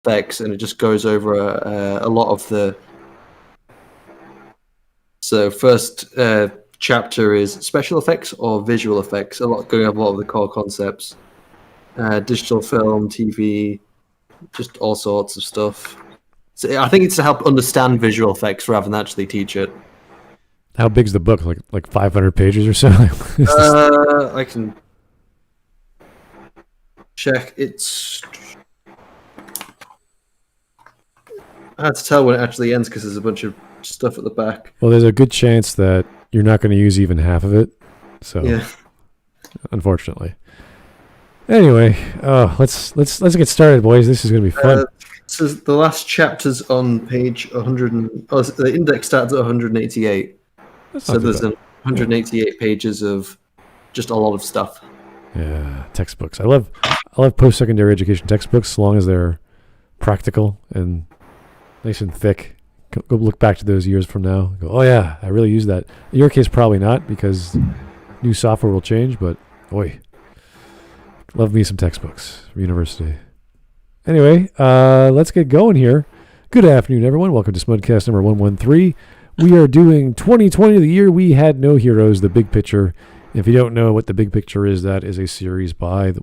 effects, and it just goes over a lot of the. So first chapter is special effects or visual effects. Going over a lot of the core concepts, digital film, TV, just all sorts of stuff. So I think it's to help understand visual effects rather than actually teach it. How big's the book? Like 500 pages or so? I can check. I had to tell when it actually ends because there's a bunch of stuff at the back. Well, there's a good chance that you're not going to use even half of it. So, yeah. Unfortunately. Anyway, let's get started, boys. This is going to be fun. So the last chapter's on page 100. The index starts at 188. So there's 188 pages of just a lot of stuff. Yeah, textbooks. I love post-secondary education textbooks, as long as they're practical and nice and thick. Go look back to those years from now. Go, oh yeah, I really used that. In your case, probably not, because new software will change. But boy, love me some textbooks from university. Anyway, let's get going here. Good afternoon, everyone. Welcome to Smudcast number 113. We are doing 2020, the year we had no heroes, the big picture. If you don't know what the big picture is, that is a series by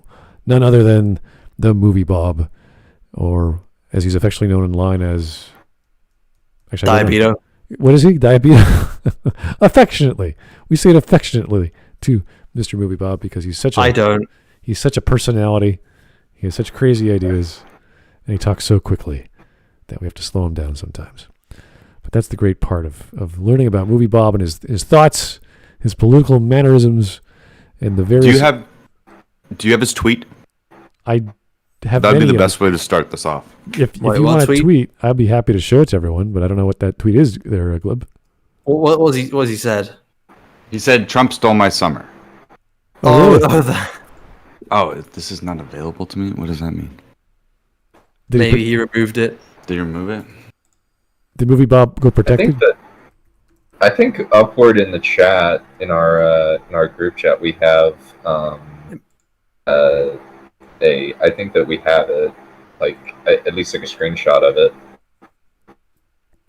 none other than the Movie Bob, or as he's affectionately known online as... Actually, Diabeto. What is he? Diabeto? Affectionately. We say it affectionately to Mr. Movie Bob because he's such a personality. He has such crazy ideas, and he talks so quickly that we have to slow him down sometimes. But that's the great part of learning about Movie Bob and his thoughts, his political mannerisms, and the various... Do you have his tweet? I have. That'd be the best way to start this off. If you want to tweet, I'd be happy to show it to everyone, but I don't know what that tweet is there, Glib. What was he said? He said, Trump stole my summer. Oh, really? Oh, this is not available to me? What does that mean? Maybe he removed it. Did he remove it? Did Movie Bob go protected? I think upward in the chat, in our group chat, we have I think that we have it, like at least like a screenshot of it.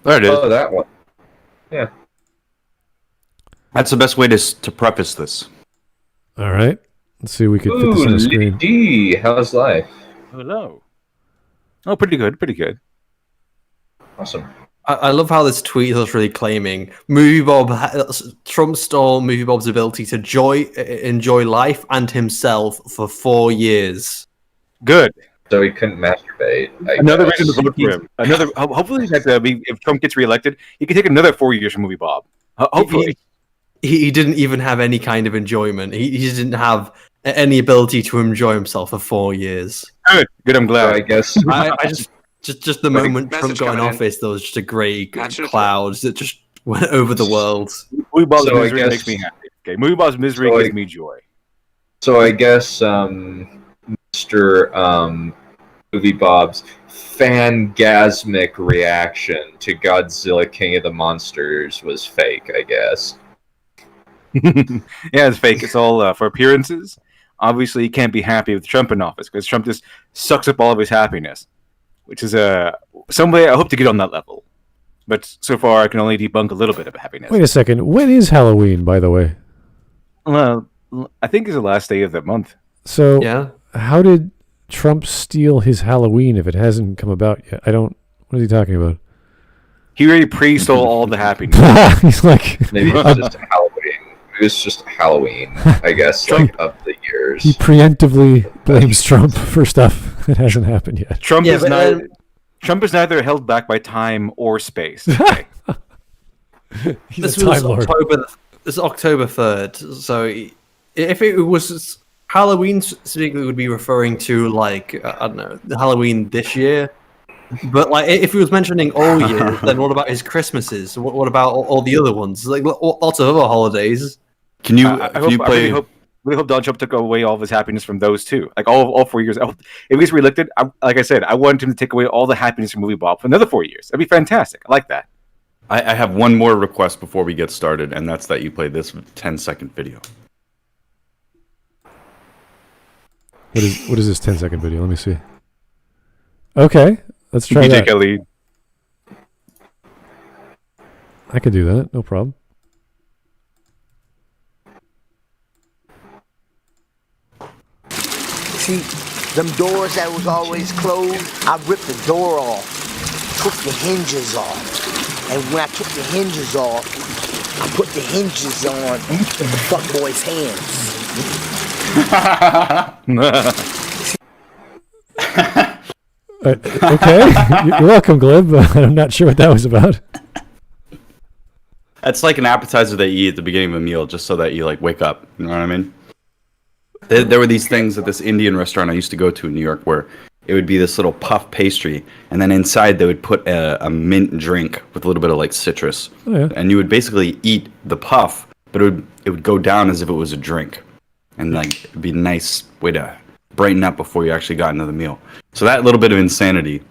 There it is. Oh, that one. Yeah. That's the best way to preface this. All right. Let's see if we can fit this on the screen. D, how's life? Hello. Oh, pretty good. Pretty good. Awesome. I love how this tweet is really claiming Trump stole Movie Bob's ability to enjoy life and himself for 4 years. Good. So he couldn't masturbate. Another reason to vote for him. Hopefully, if Trump gets reelected, he can take another 4 years from Movie Bob. Hopefully. He didn't even have any kind of enjoyment. He didn't have any ability to enjoy himself for 4 years. Good. I'm glad. So I guess I just the moment Trump got in office, there was just a grey cloud that just went over the world. Movie Bob's misery makes me happy. Okay, Movie Bob's misery gives me joy. So I guess Mr. Movie Bob's fangasmic reaction to Godzilla King of the Monsters was fake, I guess. Yeah, it's fake. It's all for appearances. Obviously, he can't be happy with Trump in office because Trump just sucks up all of his happiness, which is some way I hope to get on that level. But so far, I can only debunk a little bit of happiness. Wait a second. When is Halloween, by the way? Well, I think it's the last day of the month. So, yeah. How did Trump steal his Halloween if it hasn't come about yet? What is he talking about? He already pre-stole all the happiness. He's like... Maybe it's just Halloween. It was just Halloween, I guess, like of the years. He preemptively blames Trump for stuff that hasn't happened yet. Trump is neither held back by time or space. Okay? This was October 3rd. So if it was Halloween specifically, would be referring to like I don't know, the Halloween this year. But like, if he was mentioning all year, then what about his Christmases? What about all the other ones? Like lots of other holidays. Can you? I really hope Donald Trump took away all of his happiness from those too. Like all 4 years. If he's reelected, like I said, I want him to take away all the happiness from Movie Bob for another 4 years. That'd be fantastic. I like that. I have one more request before we get started, and that's that you play this 10-second video. What is this 10-second video? Let me see. Okay. Let's try DJ that. Khaled. I could do that. No problem. See, them doors that was always closed, I ripped the door off, took the hinges off. And when I took the hinges off, I put the hinges on the fuckboy's hands. Okay. You're welcome, Glib. I'm not sure what that was about. That's like an appetizer that you eat at the beginning of a meal, just so that you like wake up. You know what I mean? There were these things at this Indian restaurant I used to go to in New York, where it would be this little puff pastry, and then inside they would put a mint drink with a little bit of like citrus, and you would basically eat the puff, but it would go down as if it was a drink, and like it'd be a nice way to brighten up before you actually got into the meal. So that little bit of insanity,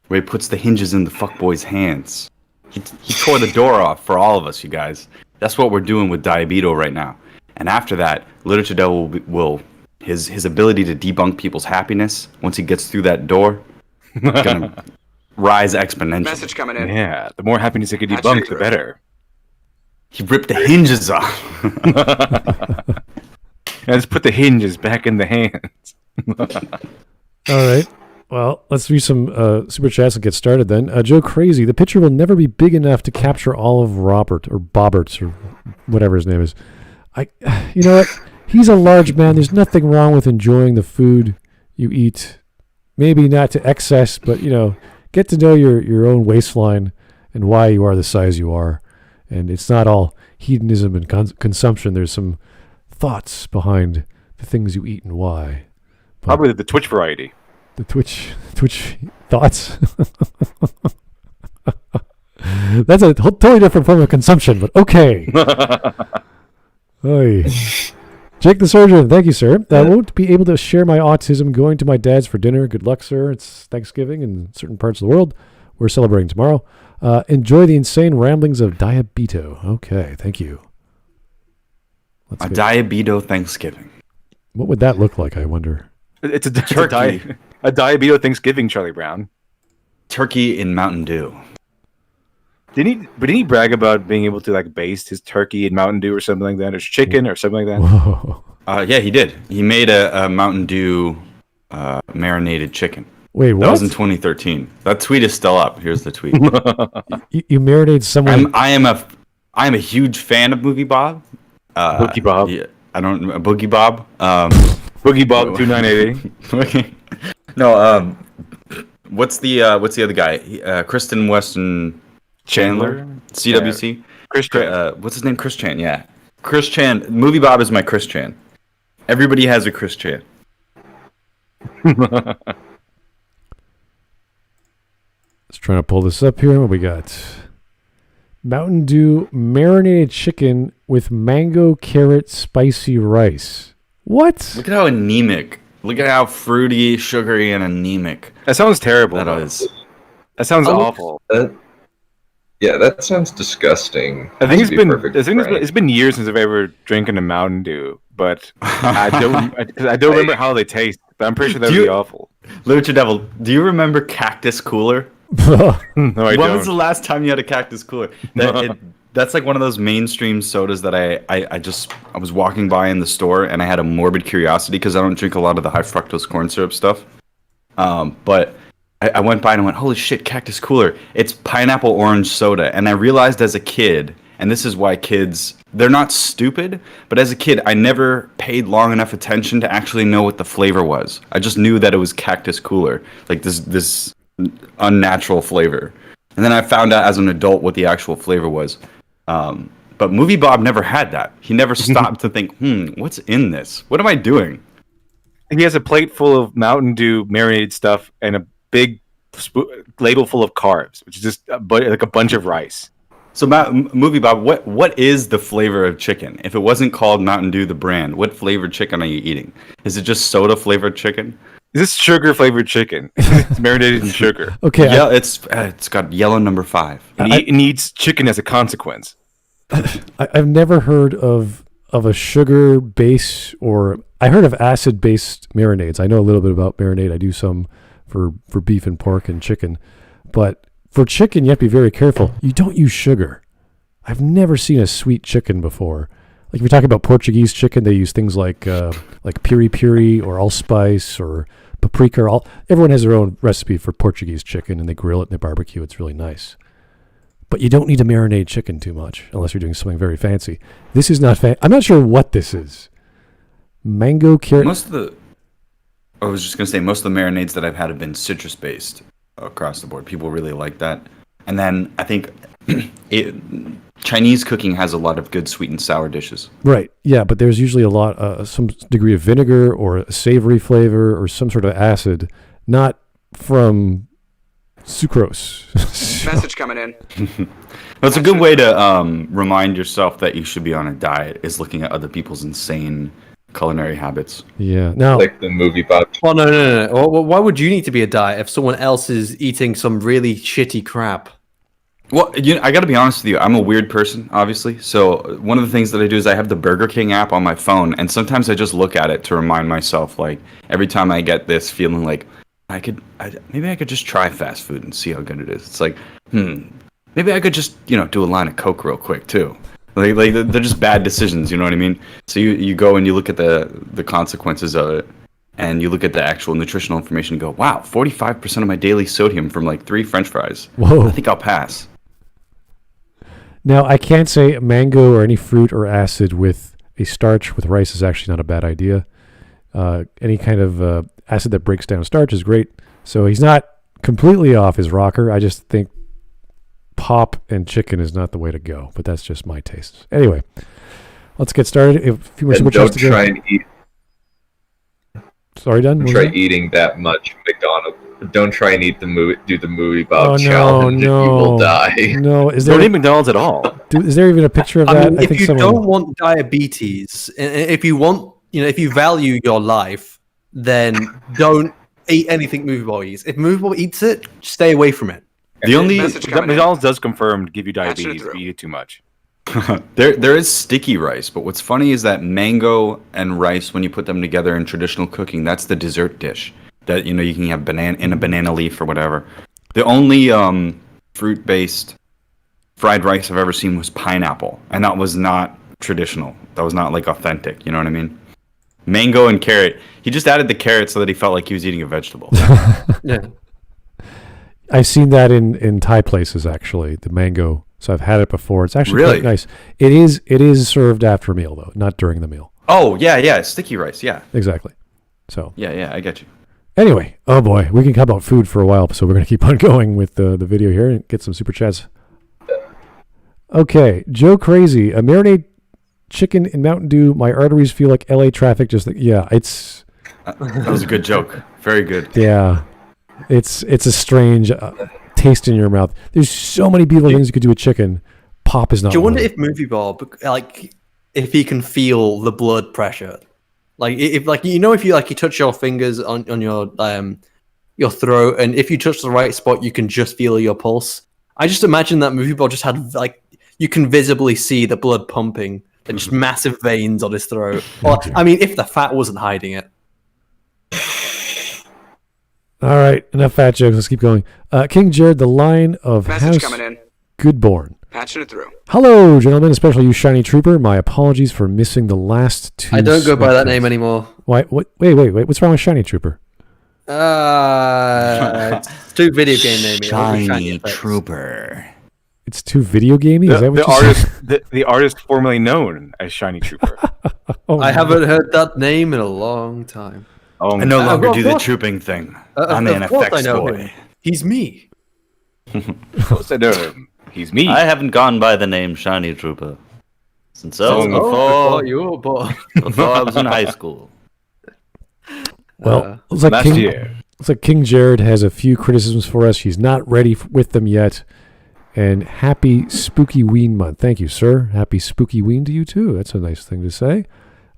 where he puts the hinges in the fuckboy's hands. He tore the door off for all of us, you guys. That's what we're doing with Diabeto right now. And after that, LiteratureDevil will his ability to debunk people's happiness once he gets through that door, gonna rise exponentially. Message coming in. Yeah, the more happiness he can debunk, the better. He ripped the hinges off. And just put the hinges back in the hands. All right. Well, let's read some super chats and get started then. Joe Crazy, the picture will never be big enough to capture all of Robert or Bobberts or whatever his name is. You know what? He's a large man. There's nothing wrong with enjoying the food you eat. Maybe not to excess, but, get to know your own waistline and why you are the size you are. And it's not all hedonism and consumption. There's some thoughts behind the things you eat and why. Probably the Twitch variety. The Twitch thoughts. That's a totally different form of consumption, but okay. Oy. Jake the Surgeon, thank you, sir. I won't be able to share my autism going to my dad's for dinner. Good luck, sir. It's Thanksgiving in certain parts of the world. We're celebrating tomorrow. Enjoy the insane ramblings of Diabeto. Okay, thank you. A Diabeto Thanksgiving. What would that look like, I wonder? It's a turkey. A Diabeto Thanksgiving, Charlie Brown. Turkey in Mountain Dew. Didn't he brag about being able to like baste his turkey in Mountain Dew or something like that, or chicken or something like that? Whoa. Yeah, he did. He made a Mountain Dew marinated chicken. Wait, what? That was in 2013. That tweet is still up. Here's the tweet. You marinate someone. I am a huge fan of Movie Bob. Boogie Bob. Yeah, Boogie Bob. Boogie Bob 2988. Okay. No. What's the other guy? Kristen Weston Chandler. CWC. Yeah. Chris Chan. What's his name? Chris Chan. Yeah. Chris Chan. Movie Bob is my Chris Chan. Everybody has a Chris Chan. Let's try to pull this up here. What we got? Mountain Dew marinated chicken with mango carrot spicy rice. What? Look at how anemic. Look at how fruity, sugary, and anemic That sounds terrible. that is. That sounds awful. Yeah, that sounds disgusting. I think to be it's been years since I've ever drinking a Mountain Dew, but I don't remember how they taste. But I'm pretty sure that would be awful. LiteratureDevil, do you remember Cactus Cooler? No, I When don't. was the last time you had a Cactus Cooler? That's like one of those mainstream sodas that I was walking by in the store and I had a morbid curiosity because I don't drink a lot of the high fructose corn syrup stuff. But I went by and I went, holy shit, Cactus Cooler. It's pineapple orange soda. And I realized as a kid, and this is why kids, they're not stupid, but as a kid, I never paid long enough attention to actually know what the flavor was. I just knew that it was Cactus Cooler, like this unnatural flavor. And then I found out as an adult what the actual flavor was. But Movie Bob never had that. He never stopped to think, what's in this? What am I doing? He has a plate full of Mountain Dew marinated stuff and a big ladle full of carbs, which is just like a bunch of rice. So, Movie Bob, what is the flavor of chicken? If it wasn't called Mountain Dew, the brand, what flavored chicken are you eating? Is it just soda flavored chicken? Is this sugar flavored chicken? It's marinated in sugar. Okay. Yeah, it's got yellow number 5. It needs chicken as a consequence. I've never heard of a sugar base, or I heard of acid based marinades. I know a little bit about marinade. I do some for beef and pork and chicken. But for chicken, you have to be very careful. You don't use sugar. I've never seen a sweet chicken before. Like if you're talking about Portuguese chicken, they use things like piri piri or allspice or paprika. Everyone has their own recipe for Portuguese chicken, and they grill it and they barbecue. It's really nice. But you don't need to marinate chicken too much unless you're doing something very fancy. This is not I'm not sure what this is. Mango carrot. I was just going to say, most of the marinades that I've had have been citrus-based across the board. People really like that. And then I think Chinese cooking has a lot of good sweet and sour dishes. Right, yeah, but there's usually some degree of vinegar or a savory flavor or some sort of acid, not from sucrose. Message coming in. Well, it's a good way to remind yourself that you should be on a diet, is looking at other people's insane culinary habits. Yeah. Now, like the movie Bob. Well, no. Well, why would you need to be a diet if someone else is eating some really shitty crap? Well, I got to be honest with you. I'm a weird person, obviously. So one of the things that I do is I have the Burger King app on my phone, and sometimes I just look at it to remind myself, like, every time I get this feeling like maybe I could just try fast food and see how good it is. It's like, maybe I could just, do a line of Coke real quick too. Like they're just bad decisions, you know what I mean? So you go and you look at the consequences of it, and you look at the actual nutritional information and go, wow, 45% of my daily sodium from like 3 French fries. Whoa. I think I'll pass. Now, I can't say mango or any fruit or acid with a starch with rice is actually not a bad idea. Any kind of acid that breaks down starch is great. So he's not completely off his rocker. I just think pop and chicken is not the way to go, but that's just my taste. Anyway, let's get started. A few more super chats to go. Try and eat. Sorry, Dunn. Don't try eating that much McDonald's. Don't try and do the movie Bob challenge. No. You will die. No, Don't eat McDonald's at all. Is there even a picture of that? I mean, if you don't want diabetes, if you want, if you value your life, then don't eat anything Movie Bob eats. If Movie Bob eats it, stay away from it. The only McDonald's does confirm to give you diabetes if you eat it too much. there is sticky rice, but what's funny is that mango and rice, when you put them together in traditional cooking, that's the dessert dish that you can have in a banana leaf or whatever. The only fruit-based fried rice I've ever seen was pineapple, and that was not traditional. That was not like authentic. You know what I mean? Mango and carrot. He just added the carrot so that he felt like he was eating a vegetable. Yeah. I've seen that in Thai places, actually, the mango. So I've had it before. It's actually really quite nice. It is served after a meal, though, not during the meal. Oh, yeah, sticky rice, yeah. Exactly. So Yeah, I get you. Anyway, oh boy, we can talk about food for a while, so we're going to keep on going with the video here and get some super chats. Okay, Joe Crazy, a marinade chicken in Mountain Dew. My arteries feel like LA traffic. It's... That was a good joke. Very good. Yeah. It's a strange taste in your mouth. There's so many beautiful things you could do with chicken. Pop is not. Do you wonder if Movie Bob, if he can feel the blood pressure, if you touch your fingers on your throat, and if you touch the right spot, you can just feel your pulse. I just imagine that Movie Bob just had you can visibly see the blood pumping, and just massive veins on his throat. Or, I mean, if the fat wasn't hiding it. All right, enough fat jokes. Let's keep going. King Jared, the line of Message House coming in. Goodborn. Patching it through. Hello, gentlemen, especially you, Shiny Trooper. My apologies for missing the last 2. I don't go by that name anymore. Why? Wait. What's wrong with Shiny Trooper? It's too video game naming. Shiny Trooper. It's too video gamey? Is that what you said? The artist formerly known as Shiny Trooper. I haven't heard that name in a long time. I no longer do the trooping thing. I'm an effects boy. Him. He's me. Of course I know him. He's me. I haven't gone by the name Shiny Trooper since before you were born. Before I was in high school. Well, looks like King Jared has a few criticisms for us. He's not ready with them yet. And happy Spooky Ween month. Thank you, sir. Happy Spooky Ween to you, too. That's a nice thing to say.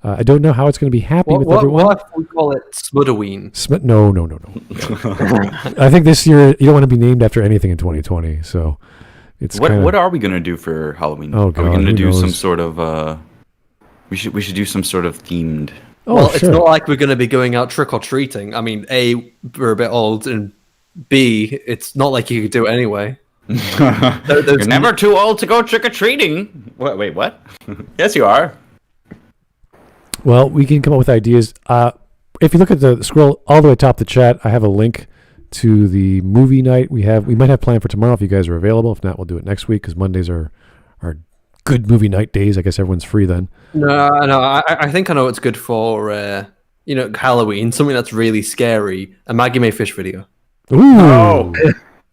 I don't know how it's going to be happy with everyone. What if we call it Smudoween? No. I think this year you don't want to be named after anything in 2020. So it's what are we going to do for Halloween? Oh God, are we going to do knows? some sort of? We should do some sort of themed Oh, well, sure. it's not like we're going to be going out trick or treating. I mean, A, we're a bit old, and B, it's not like you could do it anyway. You're never too old to go trick or treating. Wait, what? Yes, you are. Well, we can come up with ideas. If you look at the scroll all the way top of the chat, I have a link to the movie night we might have planned for tomorrow if you guys are available. If not, we'll do it next week because Mondays are good movie night days. I guess everyone's free then. No, I think I know what's good for, Halloween. Something that's really scary. A Maggie May Fish video. Ooh. Oh,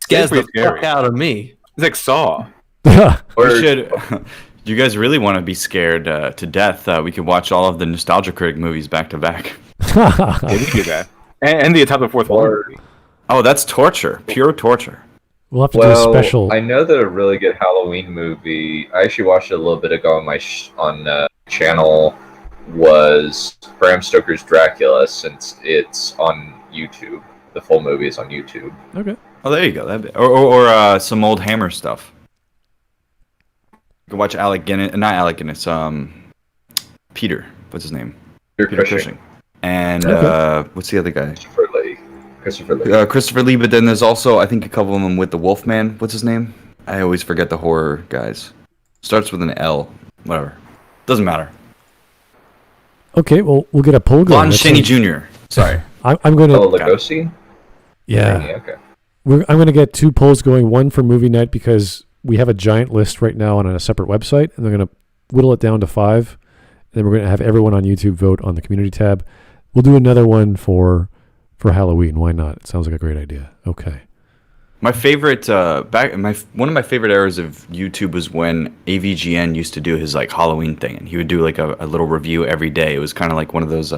Scares the pretty scary. fuck out of me. it's like Saw. We should. Do you guys really want to be scared to death? We could watch all of the Nostalgia Critic movies back to back. Yeah, we can do that. And the top of the fourth Or- one. Oh, that's torture. Pure torture. We'll have to do a Well, special. I know that a really good Halloween movie. I actually watched it a little bit ago on my channel. Was Bram Stoker's Dracula, since it's on YouTube. The full movie is on YouTube. Okay. Oh, there you go. Or some old Hammer stuff. You can watch Alec Guinness. Not Alec Guinness. Peter. What's his name? Peter Cushing. And what's the other guy? Christopher Lee. Christopher Lee. But then there's also, I think, a couple of them with the Wolfman. What's his name? I always forget the horror guys. Starts with an L. Whatever. Doesn't matter. Okay, well, we'll get a poll going. Lon That's Chaney fine. Jr. Sorry. I'm going Oh, to. Lugosi? Yeah. Okay. I'm going to get 2 polls going. One for movie night because we have a giant list right now on a separate website, and they're going to whittle it down to 5. And then we're going to have everyone on YouTube vote on the community tab. We'll do another one for Halloween. Why not? It sounds like a great idea. Okay. My favorite one of my favorite eras of YouTube was when AVGN used to do his like Halloween thing, and he would do like a little review every day. It was kind of like one of those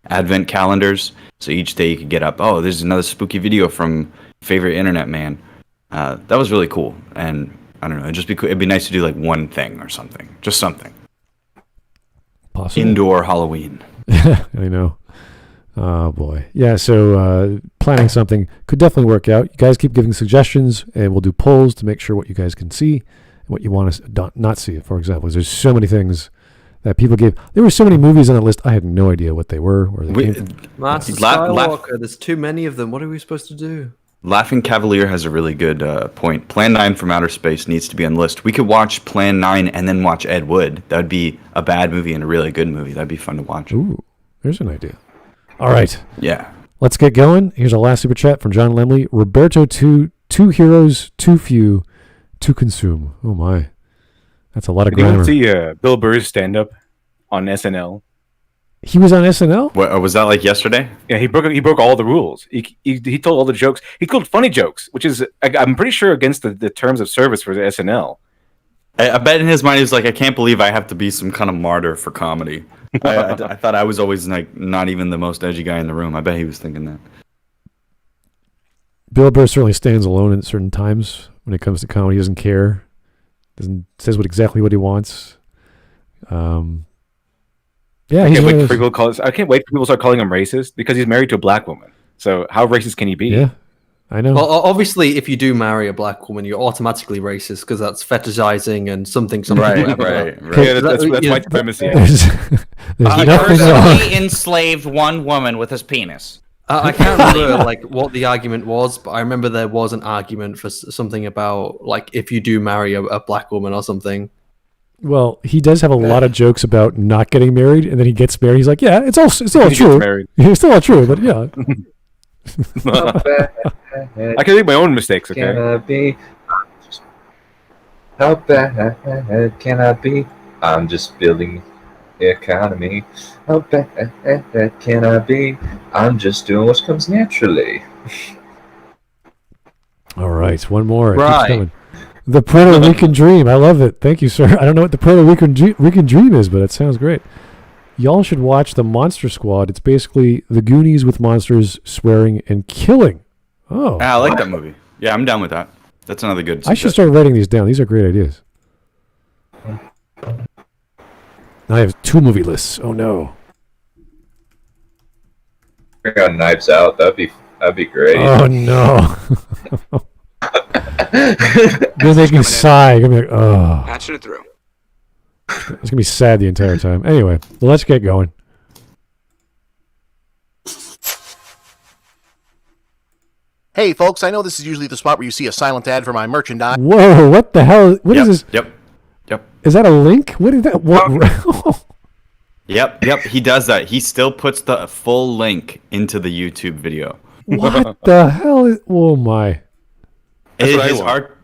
advent calendars. So each day you could get up, oh, there's another spooky video from favorite internet man. That was really cool, and I don't know, it'd be nice to do like one thing or something, just something. Possible. Indoor Halloween. I know. Oh boy. Yeah, so planning something could definitely work out. You guys keep giving suggestions and we'll do polls to make sure what you guys can see and what you want to not see. For example, there's so many things that people gave. There were so many movies on the list. I had no idea what they were. Or they came from. Master Skywalker, there's too many of them. What are we supposed to do? Laughing Cavalier has a really good point. Plan 9 from Outer Space needs to be on the list. We could watch Plan 9 and then watch Ed Wood. That would be a bad movie and a really good movie. That'd be fun to watch. Ooh, there's an idea. All right. Yeah. Let's get going. Here's our last super chat from John Lemley. Roberto 2 heroes, too few, to consume. Oh my. That's a lot of Did you grammar. see Bill Burr's stand-up on SNL? He was on SNL? What, was that like yesterday? Yeah, he broke all the rules. He told all the jokes. He told funny jokes, which is I'm pretty sure against the terms of service for the SNL. I bet in his mind he was like, I can't believe I have to be some kind of martyr for comedy. I thought I was always like not even the most edgy guy in the room. I bet he was thinking that. Bill Burr certainly stands alone at certain times when it comes to comedy. He doesn't care. Says exactly what he wants. Yeah, I he's can't one wait of for those- people to start calling him racist because he's married to a black woman. So how racist can he be? Yeah, I know. Well, obviously, if you do marry a black woman, you're automatically racist because that's fetishizing and something. Right. Yeah, that's white supremacy. There's nothing wrong. He enslaved one woman with his penis. I can't remember like what the argument was, but I remember there was an argument for something about like if you do marry a black woman or something. Well, he does have a lot of jokes about not getting married, and then he gets married. He's like, yeah, it's all He true. gets married. It's still all true, but yeah. How bad I can make my own mistakes, okay? can I be? How bad can I be? I'm just building the economy. How bad can I be? I'm just doing what comes naturally. All right, one more. It keeps Right. coming. The Puerto Rican Dream. I love it. Thank you, sir. I don't know what the Puerto Rican Dream is, but it sounds great. Y'all should watch the Monster Squad. It's basically the Goonies with monsters swearing and killing. Oh, I like that movie. Yeah, I'm down with that. That's another good. I should start writing these down. These are great ideas. Now I have 2 movie lists. Oh no. I got Knives Out. That'd be great. Oh no. You're making me sigh. You're gonna be like, oh. Patching it through. It's gonna be sad the entire time. Anyway, well, let's get going. Hey, folks, I know this is usually the spot where you see a silent ad for my merchandise. Whoa, what the hell? What is this? Yep. Is that a link? What is that? What? Yep. He does that. He still puts the full link into the YouTube video. What the hell? Oh my! His art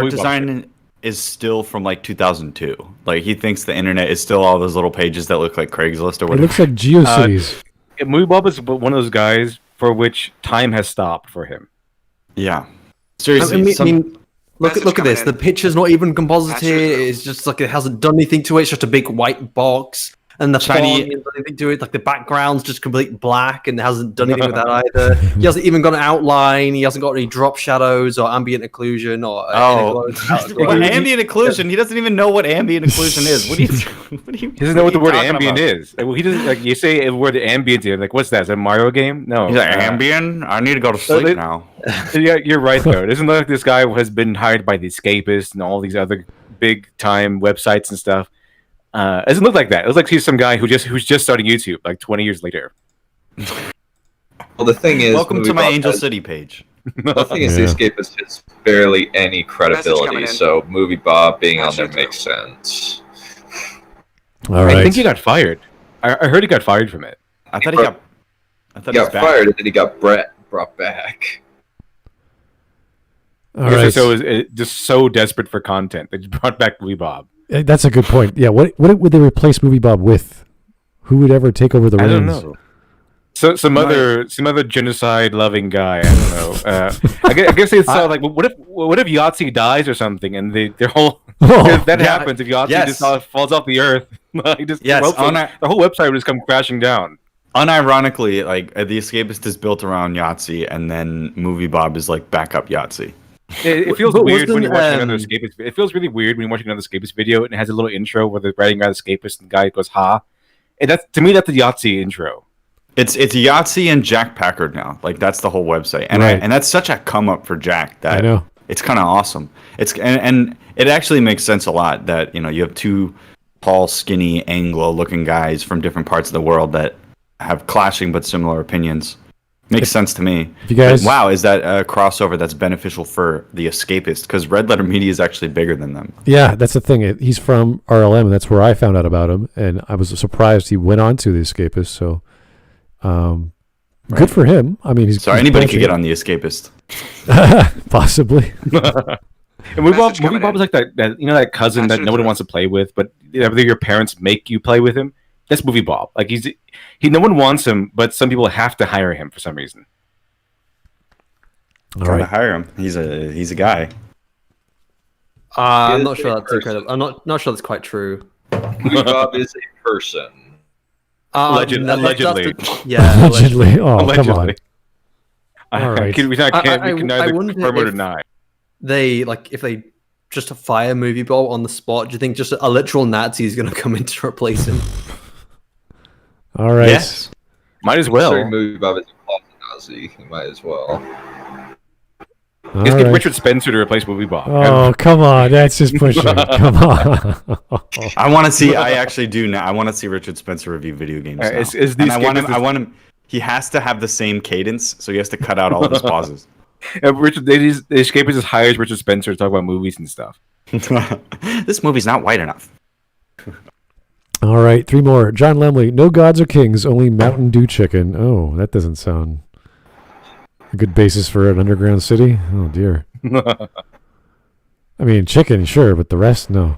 design is still from like 2002. Like he thinks the internet is still all those little pages that look like Craigslist or whatever. It looks like GeoCities. MovieBob is one of those guys for which time has stopped for him. Yeah, seriously. I mean, look at this. The picture's not even composited. It's just like it hasn't done anything to it. It's just a big white box. And the shiny hasn't done anything to it. Like the background's just complete black and hasn't done anything with that either. He hasn't even got an outline. He hasn't got any drop shadows or ambient occlusion or ambient occlusion. He doesn't even know what ambient occlusion is. What do you? He doesn't know what the word ambient is. Well, he doesn't like. You say the word ambient, like what's that? Is that a Mario game? No. He's like ambient. I need to go to sleep now. Yeah, you're right though. It doesn't look like this guy has been hired by the Escapist and all these other big time websites and stuff. It doesn't look like that. It looks like he's some guy who's just starting YouTube like 20 years later. Well, the thing is, welcome to my Angel City page. The thing is, the Escapist has barely any credibility, so MovieBob being on there makes sense. All right. I think he got fired. I heard he got fired from it. I thought he got fired, and then he got brought back. All right. So it was just so desperate for content that he brought back MovieBob. That's a good point. Yeah, what would they replace MovieBob with? Who would ever take over the reins? I don't know. So some other genocide loving guy. I don't know. I guess it's like what if Yahtzee dies or something and their whole happens if Yahtzee just falls off the earth. The whole website would just come crashing down. Unironically, like the Escapist is built around Yahtzee, and then MovieBob is like backup Yahtzee. It feels weird when you're watching another Escapist. It feels really weird when you're watching another Escapist video and it has a little intro where they're writing around Escapist and the guy goes "ha," and that's the Yahtzee intro. It's Yahtzee and Jack Packard now. Like that's the whole website, and and that's such a come up for Jack that I know. It's kind of awesome. And it actually makes sense a lot that you have two tall, skinny, Anglo-looking guys from different parts of the world that have clashing but similar opinions. Makes sense to me. You guys, wow, is that a crossover that's beneficial for the Escapist? Because Red Letter Media is actually bigger than them. Yeah, that's the thing. He's from RLM, and that's where I found out about him. And I was surprised he went on to the Escapist. So, good for him. I mean, he's anybody could get on the Escapist. Possibly. And MovieBob is like that that cousin that nobody wants to play with, but your parents make you play with him. That's MovieBob. Like no one wants him, but some people have to hire him for some reason. Trying to hire him. He's a guy. I'm not sure that's incredible. I'm not sure that's quite true. MovieBob is a person. Allegedly. Yeah. Allegedly. Oh, allegedly. come on. All right. We can neither confirm or deny. If they just fire MovieBob on the spot, do you think just a literal Nazi is going to come in to replace him? All right. Yes. Might as well. MovieBob is a Nazi. He might as well. Let's get Richard Spencer to replace MovieBob. Oh, come on. That's just pushing it. Come on. I want to see. I actually do now. I want to see Richard Spencer review video games. Now. I want him. He has to have the same cadence, so he has to cut out all of his pauses. The Escapist just hires Richard Spencer to talk about movies and stuff. This movie's not white enough. All right, 3 more. John Lemley, no gods or kings, only Mountain Dew chicken. Oh, that doesn't sound a good basis for an underground city. Oh, dear. I mean, chicken, sure, but the rest, no.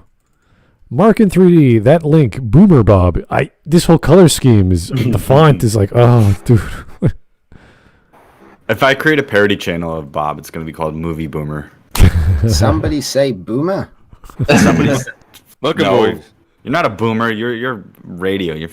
Mark in 3D, that link, Boomer Bob. This whole color scheme is, the font is like, oh, dude. If I create a parody channel of Bob, it's going to be called Movie Boomer. Somebody say boomer? Look at boys. You're not a boomer. You're radio. You're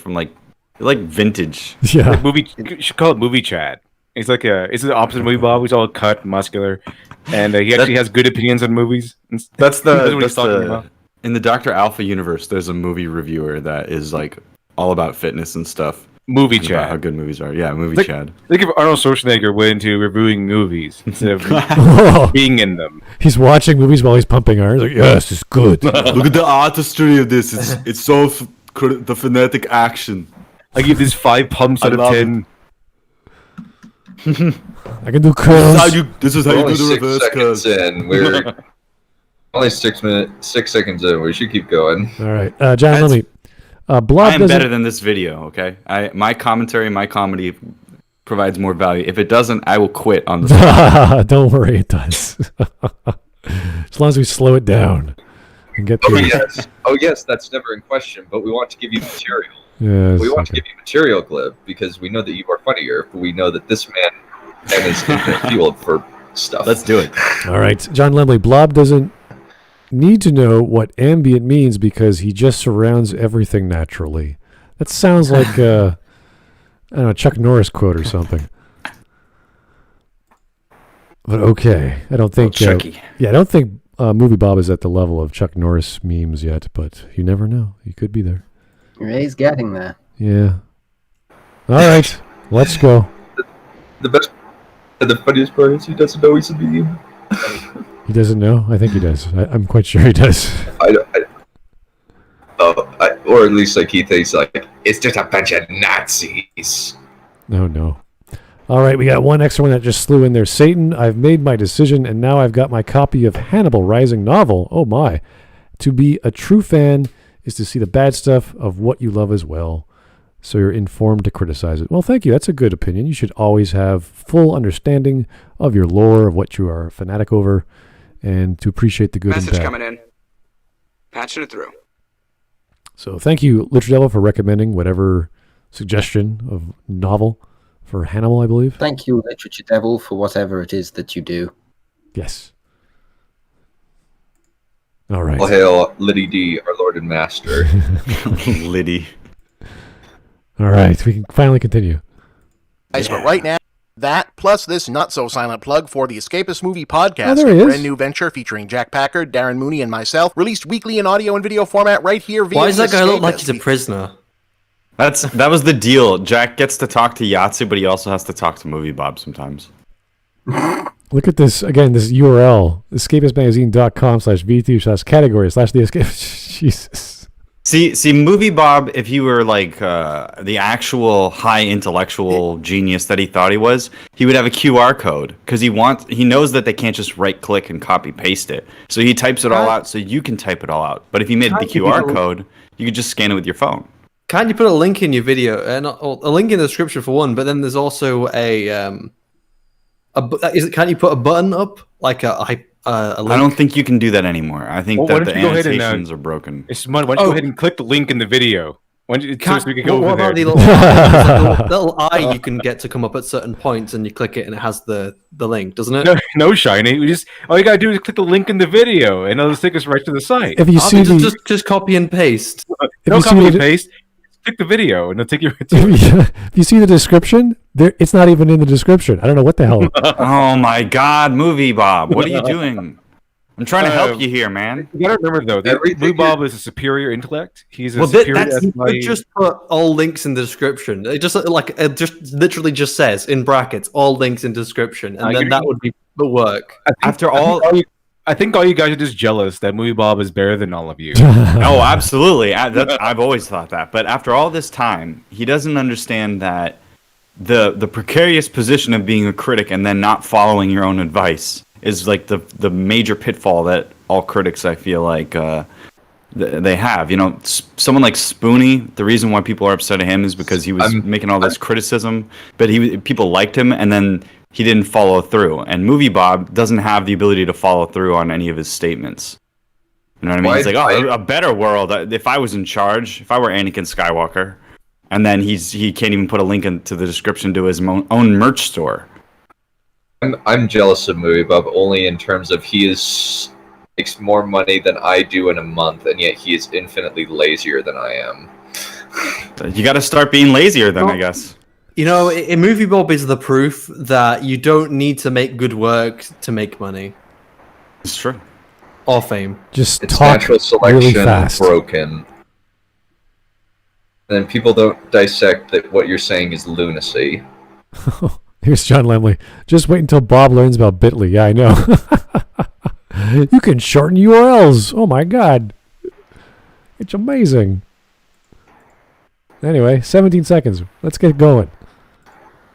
like vintage. Yeah. Like you should call it Movie Chad. It's like it's the opposite of MovieBob. He's all cut, muscular, and he actually has good opinions on movies. That's in the Dr. Alpha universe. There's a movie reviewer that is like all about fitness and stuff. Movie Chad. How good movies are. Yeah, Movie Chad. Think if Arnold Schwarzenegger went into reviewing movies instead of being in them. He's watching movies while he's pumping iron. Like, yes, it's good. Look at the artistry of this. It's so the phonetic action. I give this 5 pumps out of 10. I can do curls. This is how We're you only do the 6 reverse seconds curls. in. We're only 6 seconds in. We should keep going. All right, John, let me. Blob I am doesn't. better than this video, okay? My commentary, my comedy provides more value. If it doesn't, I will quit on the Don't worry, it does. As long as we slow it down and get Oh through. yes, that's never in question. But we want to give you material. Yes, We want to okay. give you material, Glib, because we know that you are funnier. But we know that this man is infinite fueled for stuff. Let's do it. All right, John Lemley. Blob doesn't need to know what ambient means because he just surrounds everything naturally. That sounds like I don't know, Chuck Norris quote or something. But okay, I don't think. Chucky. I don't think Movie Bob is at the level of Chuck Norris memes yet. But you never know. He could be there. He's getting there. Yeah. All right, let's go. The best and the funniest part is he doesn't know he's a meme. He doesn't know. I think he does. I'm quite sure he does. Or at least like he thinks like it's just a bunch of Nazis. No. All right, we got one extra one that just slew in there. Satan, I've made my decision, and now I've got my copy of Hannibal Rising novel. Oh my. To be a true fan is to see the bad stuff of what you love as well, so you're informed to criticize it. Well, thank you. That's a good opinion. You should always have full understanding of your lore, of what you are a fanatic over, and to appreciate the good and Message bad. coming in. Patching it through. So thank you, LiteratureDevil, for recommending whatever suggestion of novel for Hannibal, I believe. Thank you, Literature Devil, for whatever it is that you do. Yes. All right. All hail Liddy D, our Lord and Master. Liddy. All right, we can finally continue. Guys, but right now, that plus this not-so-silent plug for the Escapist Movie Oh, Podcast, there he a is. brand new venture featuring Jack Packard, Darren Mooney, and myself, released weekly in audio and video format right here via Why does that the guy look like Escapist. he's a prisoner? That was the deal. Jack gets to talk to Yatsu, but he also has to talk to Movie Bob sometimes. Look at this, again, this URL, escapistmagazine.com/v2/category/the escapist. Jesus. See, Movie Bob, if he were like the actual high intellectual genius that he thought he was, he would have a QR code because he knows that they can't just right click and copy paste it. So he types it all out so you can type it all out. But if he made the QR code, you could just scan it with your phone. Can't you put a link in your video? A link in the description for one, but then there's also can't you put a button up like a link? I don't think you can do that anymore. I think Well, why that don't the you go ahead and, annotations are broken. Why don't you go ahead and click the link in the video? Why don't you, so we can go what over there. about the little eye you can get to come up at certain points, and you click it, and it has the link, doesn't it? No, Shiny. All you gotta do is click the link in the video, and it'll just take us right to the site. If you see just copy and paste. No you see copy and the- paste. Click the video, and it'll take you right to it. if you see the description, it's not even in the description. I don't know what the hell. Oh my God, Movie Bob, what are you doing? I'm trying to help you here, man. You gotta remember though, that Blue Bob is a superior intellect. He's a superior. You could just put all links in the description. It just literally just says in brackets all links in description, and then that would be the work. I think all you guys are just jealous that Movie Bob is better than all of you. Oh, absolutely. I've always thought that. But after all this time, he doesn't understand that the precarious position of being a critic and then not following your own advice is like the major pitfall that all critics, I feel like, they have. You know, someone like Spoonie, the reason why people are upset at him is because he was making all this criticism, but people liked him, and then he didn't follow through. And Movie Bob doesn't have the ability to follow through on any of his statements. You know what I mean? He's like, oh, a better world. If I was in charge, if I were Anakin Skywalker, and then he can't even put a link into the description to his own merch store. I'm jealous of Movie Bob only in terms of he makes more money than I do in a month, and yet he is infinitely lazier than I am. You got to start being lazier then, I guess. You know, Movie Bob is the proof that you don't need to make good work to make money. It's true. Or fame. Just It's talk natural selection really fast. broken. And then people don't dissect that what you're saying is lunacy. Here's John Lemley. Just wait until Bob learns about Bitly. Yeah, I know. You can shorten URLs. Oh my God. It's amazing. Anyway, 17 seconds. Let's get going.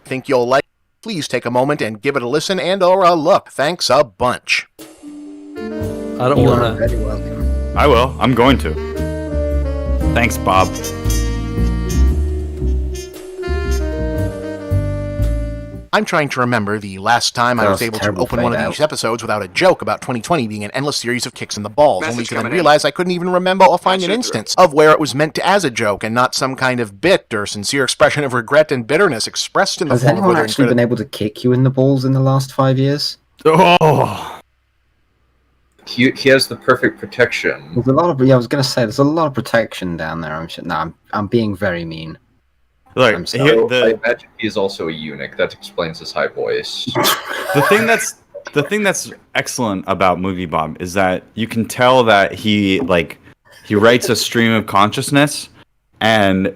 Think you'll like Please take a moment and give it a listen and/or a look. Thanks a bunch. I don't You want are to. very welcome. I will. I'm going to. Thanks, Bob. I'm trying to remember the last time I That was was a able to terrible open one of fade these out. episodes without a joke about 2020 being an endless series of kicks in the balls, only Message to then coming in. realize I couldn't even remember or find an Message instance of where it was meant to as a joke and not some kind of bit or sincere expression of regret and bitterness expressed in the Has form of anyone withering actually been able to kick you in the balls in the last 5 years? Oh, He has the perfect protection. There's a lot of. Yeah, I was gonna say there's a lot of protection down there. I'm being very mean. look. I'm sorry. Here, I imagine he is also a eunuch. That explains his high voice. the thing that's excellent about Movie Bob is that you can tell that he writes a stream of consciousness, and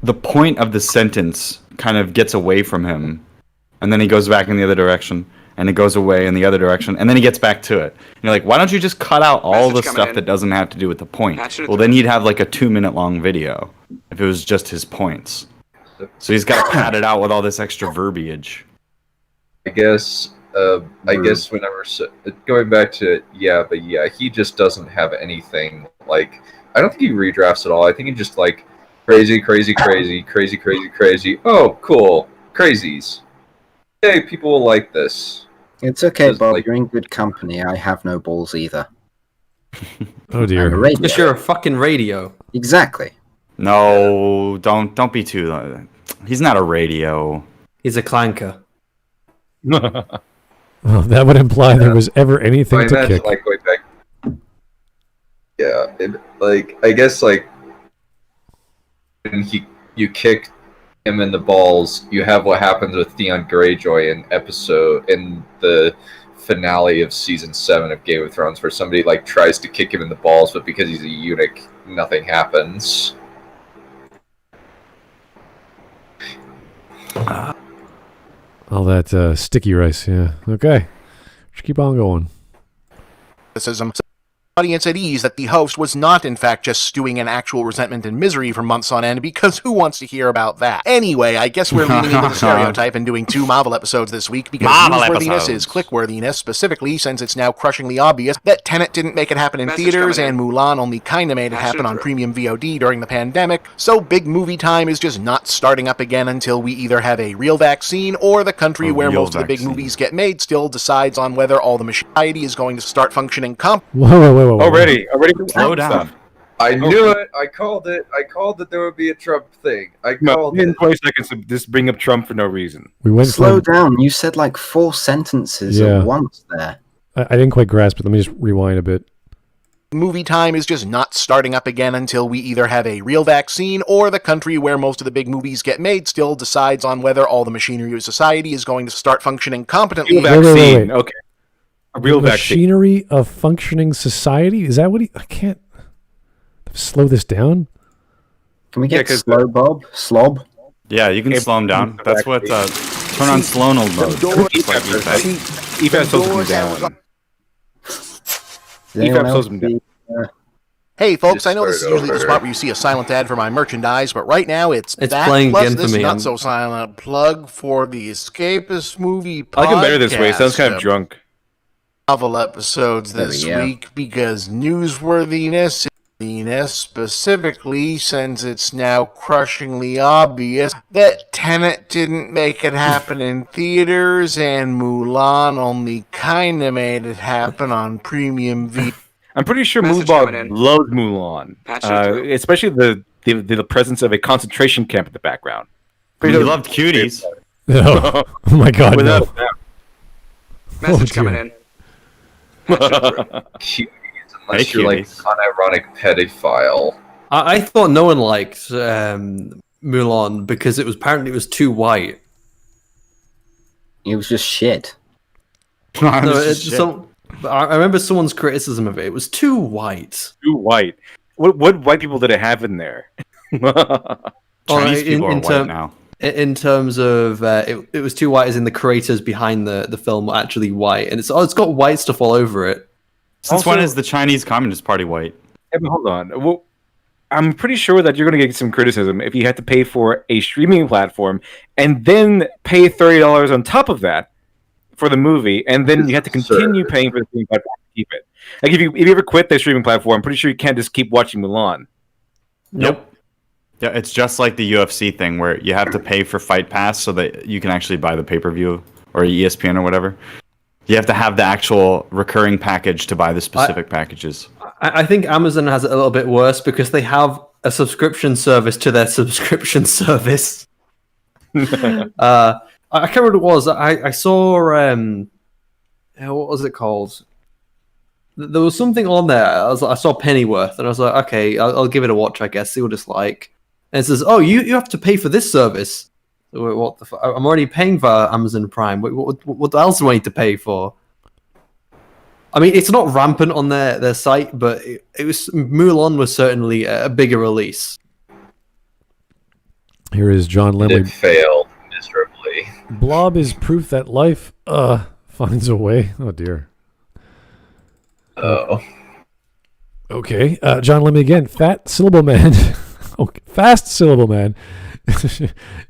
the point of the sentence kind of gets away from him, and then he goes back in the other direction, and it goes away in the other direction, and then he gets back to it. And you're like, why don't you just cut out all Message the coming stuff in. that doesn't have to do with the point? Patch it Well, then he'd have like a 2-minute long video if it was just his points. So he's got to pad it out with all this extra verbiage. I guess. I guess whenever going back to he just doesn't have anything like. I don't think he redrafts at all. I think he just like crazy. Oh, cool, crazies. Hey, people will like this. It's okay, Just Bob. like- You're in good company. I have no balls either. Oh I'm a dear. radio. Because you're a fucking radio. Exactly. No, don't be too. He's not a radio. He's a clanker. Oh, that would imply there was ever anything I to imagine kick. like going back. Yeah, I guess like when you kick him in the balls, you have what happens with Theon Greyjoy in the finale of season 7 of Game of Thrones, where somebody like tries to kick him in the balls, but because he's a eunuch, nothing happens. All that sticky rice, yeah. Okay. Just keep on going. criticism. Audience at ease that the host was not in fact just stewing in actual resentment and misery for months on end, because who wants to hear about that? Anyway, I guess we're leaning into the stereotype and doing 2 Marvel episodes this week because newsworthiness is clickworthiness, specifically since it's now crushingly obvious that Tenet didn't make it happen in Message theaters coming and Mulan only kinda made it Patch happen it on through. premium VOD during the pandemic, so big movie time is just not starting up again until we either have a real vaccine or the country A where real most of the big vaccine. movies get made still decides on whether all the machinery is going to start functioning Whoa. Already Slow down. I knew it. I called it. I called that there would be a Trump thing. I called in it. 20 seconds to just bring up Trump for no reason. We went Slow from... down. You said like 4 sentences Yeah. at once there. I didn't quite grasp it. Let me just rewind a bit. movie time is just not starting up again until we either have a real vaccine or the country where most of the big movies get made still decides on whether all the machinery of society is going to start functioning competently. Real Wait. vaccine. Okay. A real The vaccine. machinery of functioning society? Is that what he... I can't... Slow this down? Can we Yeah, get 'cause slow, Bob? Slob? Yeah, you can slow him down. That's what. Turn on slow mode. EFAS slows him down. Does anyone else slows them down. see, Hey folks, Just I know this is start usually the over. spot where you see a silent ad for my merchandise, but right now it's that playing plus again for this me. not so silent plug for the Escapist movie podcast. I like him better this way. He sounds kind of drunk. Novel episodes this There we go. week because newsworthiness, specifically since it's now crushingly obvious that Tenet didn't make it happen in theaters and Mulan only kinda made it happen on premium V. I'm pretty sure Message coming Mulan in. loves Mulan, Patch it through. especially the presence of a concentration camp in the background. He loved cuties. No. Oh my god, Without no. a doubt. Message dear. coming in. Patch it through. Cuties, unless Hey, you're like cuties. unironic pedophile. I thought no one liked Mulan because apparently it was too white. It was just shit. No, I remember someone's criticism of it. It was too white. Too white. What white people did it have in there? Chinese people are in white now. In terms of it was too white, as in the creators behind the film were actually white, and it's got white stuff all over it. Since Also- when is the Chinese Communist Party white? Yeah, but hold on. Well, I'm pretty sure that you're going to get some criticism if you have to pay for a streaming platform and then pay $30 on top of that for the movie, and then you have to continue paying for the streaming platform to keep it. Like if you ever quit the streaming platform, I'm pretty sure you can't just keep watching Mulan. Nope. Yeah, it's just like the UFC thing where you have to pay for Fight Pass so that you can actually buy the pay-per-view or ESPN or whatever. You have to have the actual recurring package to buy the specific packages. I think Amazon has it a little bit worse because they have a subscription service to their subscription service. I can't remember what it was. I saw what was it called? There was something on there. I saw Pennyworth, and I was like, okay, I'll give it a watch. I guess see what it's like. And it says, oh, you have to pay for this service. What the fuck? I'm already paying for Amazon Prime. What else do I need to pay for? I mean, it's not rampant on their site, but it was Mulan was certainly a bigger release. Here is John Lemley. It failed miserably. Blob is proof that life finds a way. Oh dear. Oh. Okay, John Lemley again. Fat syllable man. Okay, fast syllable man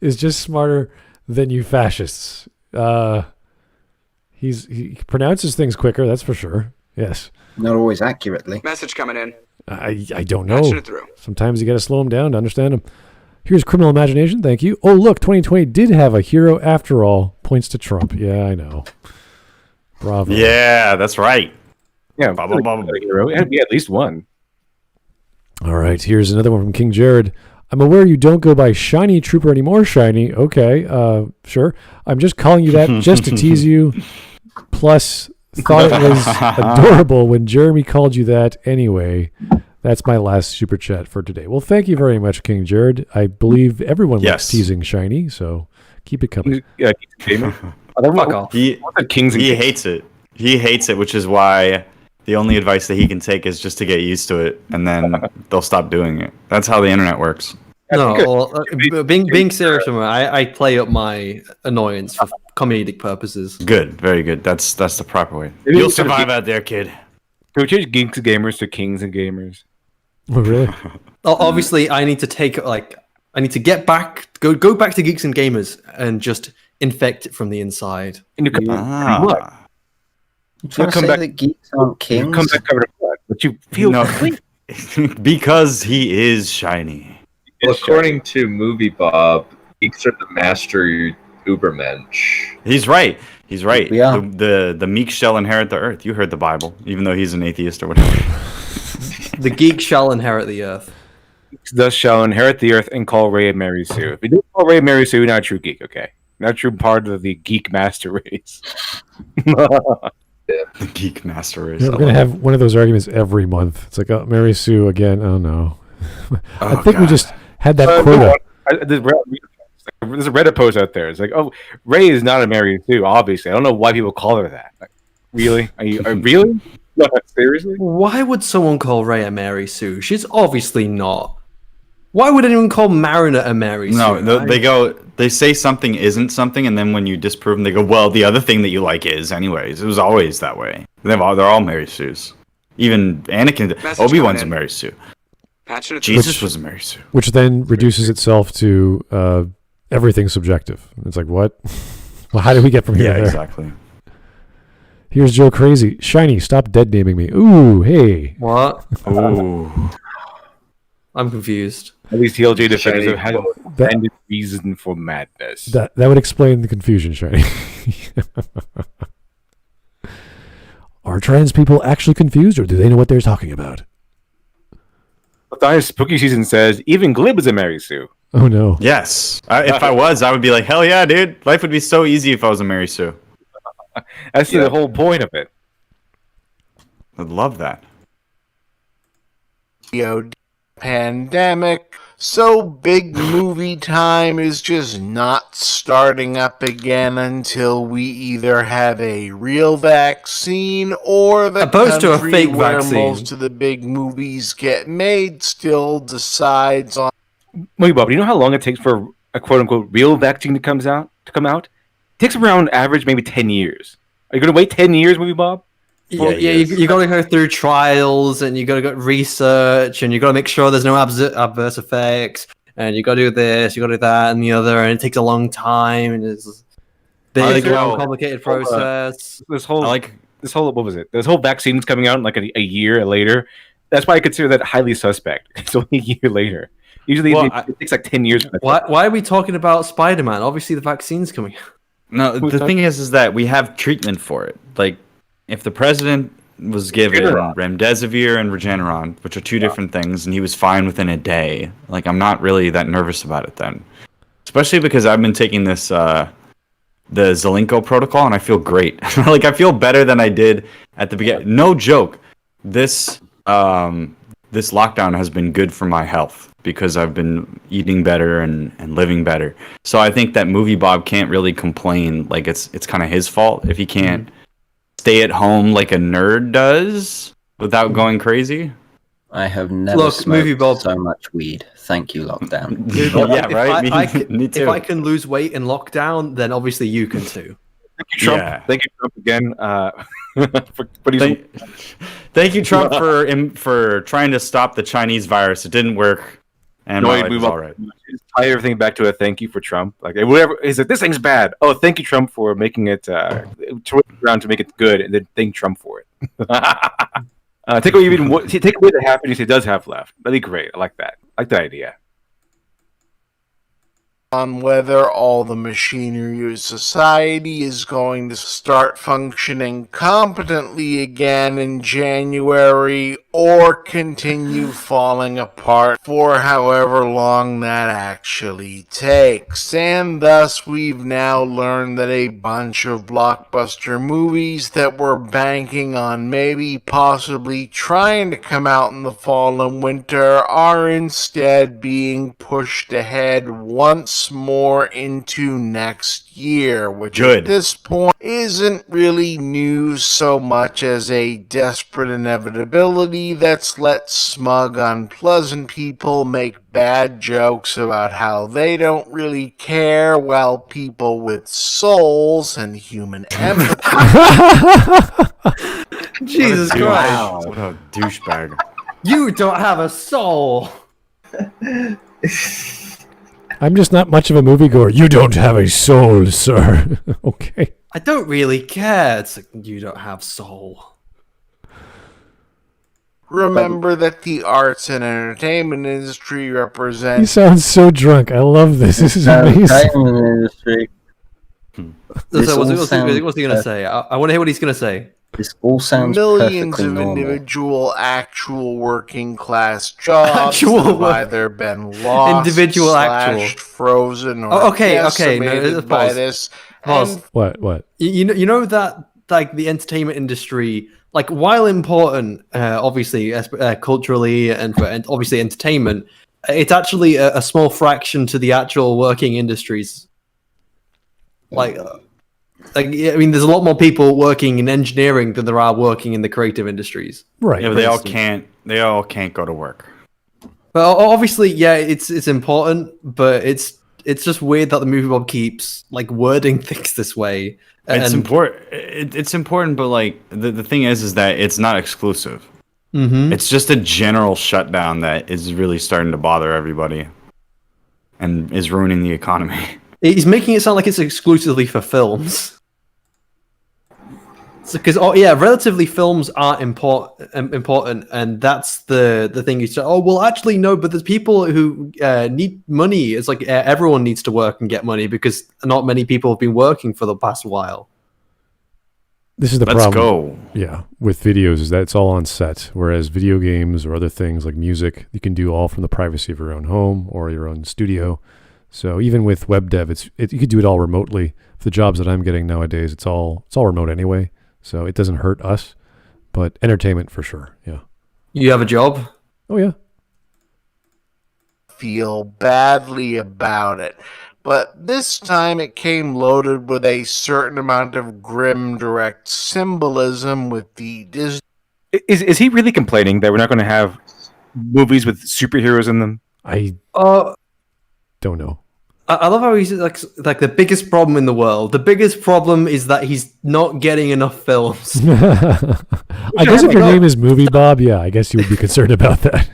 is just smarter than you fascists. He pronounces things quicker, that's for sure. Yes. Not always accurately. Message coming in. I don't know. Patching it through. Sometimes you got to slow him down to understand him. Here's Criminal Imagination. Thank you. Oh, look, 2020 did have a hero after all. Points to Trump. Yeah, I know. Bravo. Yeah, that's right. Yeah, hero. Yeah, at least one. All right, here's another one from King Jared. I'm aware you don't go by Shiny Trooper anymore, Shiny. Okay, sure. I'm just calling you that just to tease you. Plus, thought it was adorable when Jeremy called you that anyway. That's my last super chat for today. Well, thank you very much, King Jared. I believe everyone likes teasing Shiny, so keep it coming. Yeah, fuck off. He hates it. He hates it, which is why the only advice that he can take is just to get used to it, and then they'll stop doing it. That's how the internet works. No, being serious, I play up my annoyance for comedic purposes. Good, very good. That's the proper way. You'll survive out there, kid. Can we change geeks and gamers to kings and gamers? Oh, really? Obviously, I need to get back, go back to geeks and gamers, and just infect it from the inside. And you come Trying to say that geeks aren't kings? You come back covered in blood, but you feel because he is shiny. Well, according to Movie Bob, geeks are the master Ubermensch. He's right. He's right. Yeah. The meek shall inherit the earth. You heard the Bible, even though he's an atheist or whatever. The geek shall inherit the earth. Thus shall inherit the earth and call Ray and Mary Sue. If you do call Ray and Mary Sue, you're not a true geek, okay? Not a true part of the geek master race. The geek master race. Yeah, we're gonna have one of those arguments every month. It's like, oh, Mary Sue again. Oh no. I think we just had that quota. There's a Reddit post out there. It's like, oh, Ray is not a Mary Sue. Obviously, I don't know why people call her that. Like, really? Are you really? No, seriously? Why would someone call Ray a Mary Sue? She's obviously not. Why would anyone call Mariner a Mary Sue? No, they say something isn't something, and then when you disprove them, they go, well, the other thing that you like is, anyways. It was always that way. They're all Mary Sues. Even Anakin, Obi-Wan's a Mary Sue. Jesus was a Mary Sue. Which then reduces itself to everything subjective. It's like, what? Well, how did we get from here to there? Exactly. Here's Joe Crazy. Shiny, stop dead naming me. Ooh, hey. What? Ooh. I'm confused. At least TLJ defenders have a reason for madness. That would explain the confusion, Shiny. Are trans people actually confused, or do they know what they're talking about? Spooky Season says, even Glib is a Mary Sue. Oh, no. Yes. If I was, I would be like, hell yeah, dude. Life would be so easy if I was a Mary Sue. That's the whole point of it. I'd love that. Pandemic, so big movie time is just not starting up again until we either have a real vaccine or the opposed to a country fake where vaccine. most of the big movies get made still decides on. Wait, Bob, do you know how long it takes for a quote-unquote real vaccine to come out? It takes around average maybe 10 years. Are you going to wait 10 years, Movie Bob? You got to go through trials, and you got to go research, and you got to make sure there's no adverse effects, and you got to do this, you got to do that, and the other, and it takes a long time, and it's a big, long, complicated process. This whole what was it? This whole vaccine's coming out in like a year later. That's why I consider that highly suspect. It's only a year later. Usually it takes like 10 years. Why are we talking about Spider-Man? Obviously, the vaccine's coming out. No, the thing is that we have treatment for it. Like, if the president was given remdesivir and Regeneron, which are two different things, and he was fine within a day, like, I'm not really that nervous about it then. Especially because I've been taking this, the Zelenko protocol, and I feel great. Like, I feel better than I did at the beginning. No joke. This lockdown has been good for my health because I've been eating better and living better. So I think that Movie Bob can't really complain. Like, it's kind of his fault if he can't stay at home like a nerd does without going crazy. I have never smoked so much weed. Thank you, lockdown. Yeah, right. Me too. If I can lose weight in lockdown, then obviously you can too. Thank you, Trump. Yeah. Thank you, Trump, again. Thank you, Trump, for trying to stop the Chinese virus. It didn't work, and my life is all right. Tie everything back to a thank you for Trump. Like, whatever is it? This thing's bad. Oh, thank you, Trump, for making it around to make it good, and then thank Trump for it. Take away the happiness he does have left. That'd be great. I like that. I like the idea. On whether all the machinery of society is going to start functioning competently again in January or continue falling apart for however long that actually takes. And thus we've now learned that a bunch of blockbuster movies that were banking on maybe possibly trying to come out in the fall and winter are instead being pushed ahead once more into next year, which at this point isn't really news so much as a desperate inevitability that's let smug, unpleasant people make bad jokes about how they don't really care, while people with souls and human empathy. Jesus Christ! What a douchebag! You don't have a soul. I'm just not much of a moviegoer. You don't have a soul, sir. Okay. I don't really care. It's like, you don't have soul. Remember that the arts and entertainment industry represent... He sounds so drunk. I love this. This is amazing. Entertainment industry. What's he going to say? I want to hear what he's going to say. This all sounds millions perfectly of normal. individual, actual working class jobs have either been lost, individual, actual, frozen, or decimated no, by this. Pause. What? You know that, like, the entertainment industry, like, while important, obviously, culturally and for obviously entertainment, it's actually a small fraction to the actual working industries. I mean, there's a lot more people working in engineering than there are working in the creative industries. Right. Yeah, but they all can't go to work. But obviously, yeah, it's important, but it's just weird that the movie Bob keeps like wording things this way. It's important. It's important, but like the thing is that it's not exclusive. Mm-hmm. It's just a general shutdown that is really starting to bother everybody, and is ruining the economy. He's making it sound like it's exclusively for films. Because relatively films are important, and that's the thing. You say, oh well, actually no, but there's people who need money. It's like everyone needs to work and get money because not many people have been working for the past while. This is the Let's problem. go. Yeah, with videos is that it's all on set, whereas video games or other things like music, you can do all from the privacy of your own home or your own studio. So even with web dev, you could do it all remotely. For the jobs that I'm getting nowadays, it's all remote anyway, so it doesn't hurt us. But entertainment for sure, yeah. You have a job? Oh yeah. Feel badly about it, but this time it came loaded with a certain amount of grim, direct symbolism with the Disney. Is he really complaining that we're not going to have movies with superheroes in them? I don't know. I love how he's like the biggest problem in the world. The biggest problem is that he's not getting enough films. I guess if your name is Movie Bob, yeah, I guess you would be concerned about that.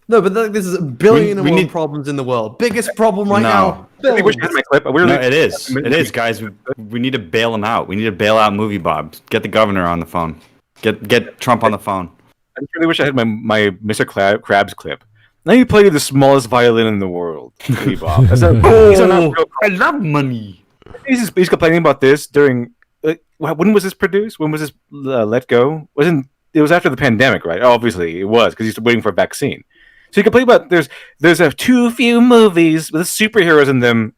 No, but this is a billion and one problems in the world. Biggest problem right now. I wish I had my clip. No, it is. It is, guys. We need to bail him out. We need to bail out Movie Bob. Get the governor on the phone. Get Trump on the phone. I really wish I had my Mr. Krabs clip. Now you play the smallest violin in the world, Movie Bob. I love money. He's complaining about this during. When was this produced? When was this let go? It was after the pandemic, right? Oh, obviously, it was because he's waiting for a vaccine. So you complain about there's too few movies with superheroes in them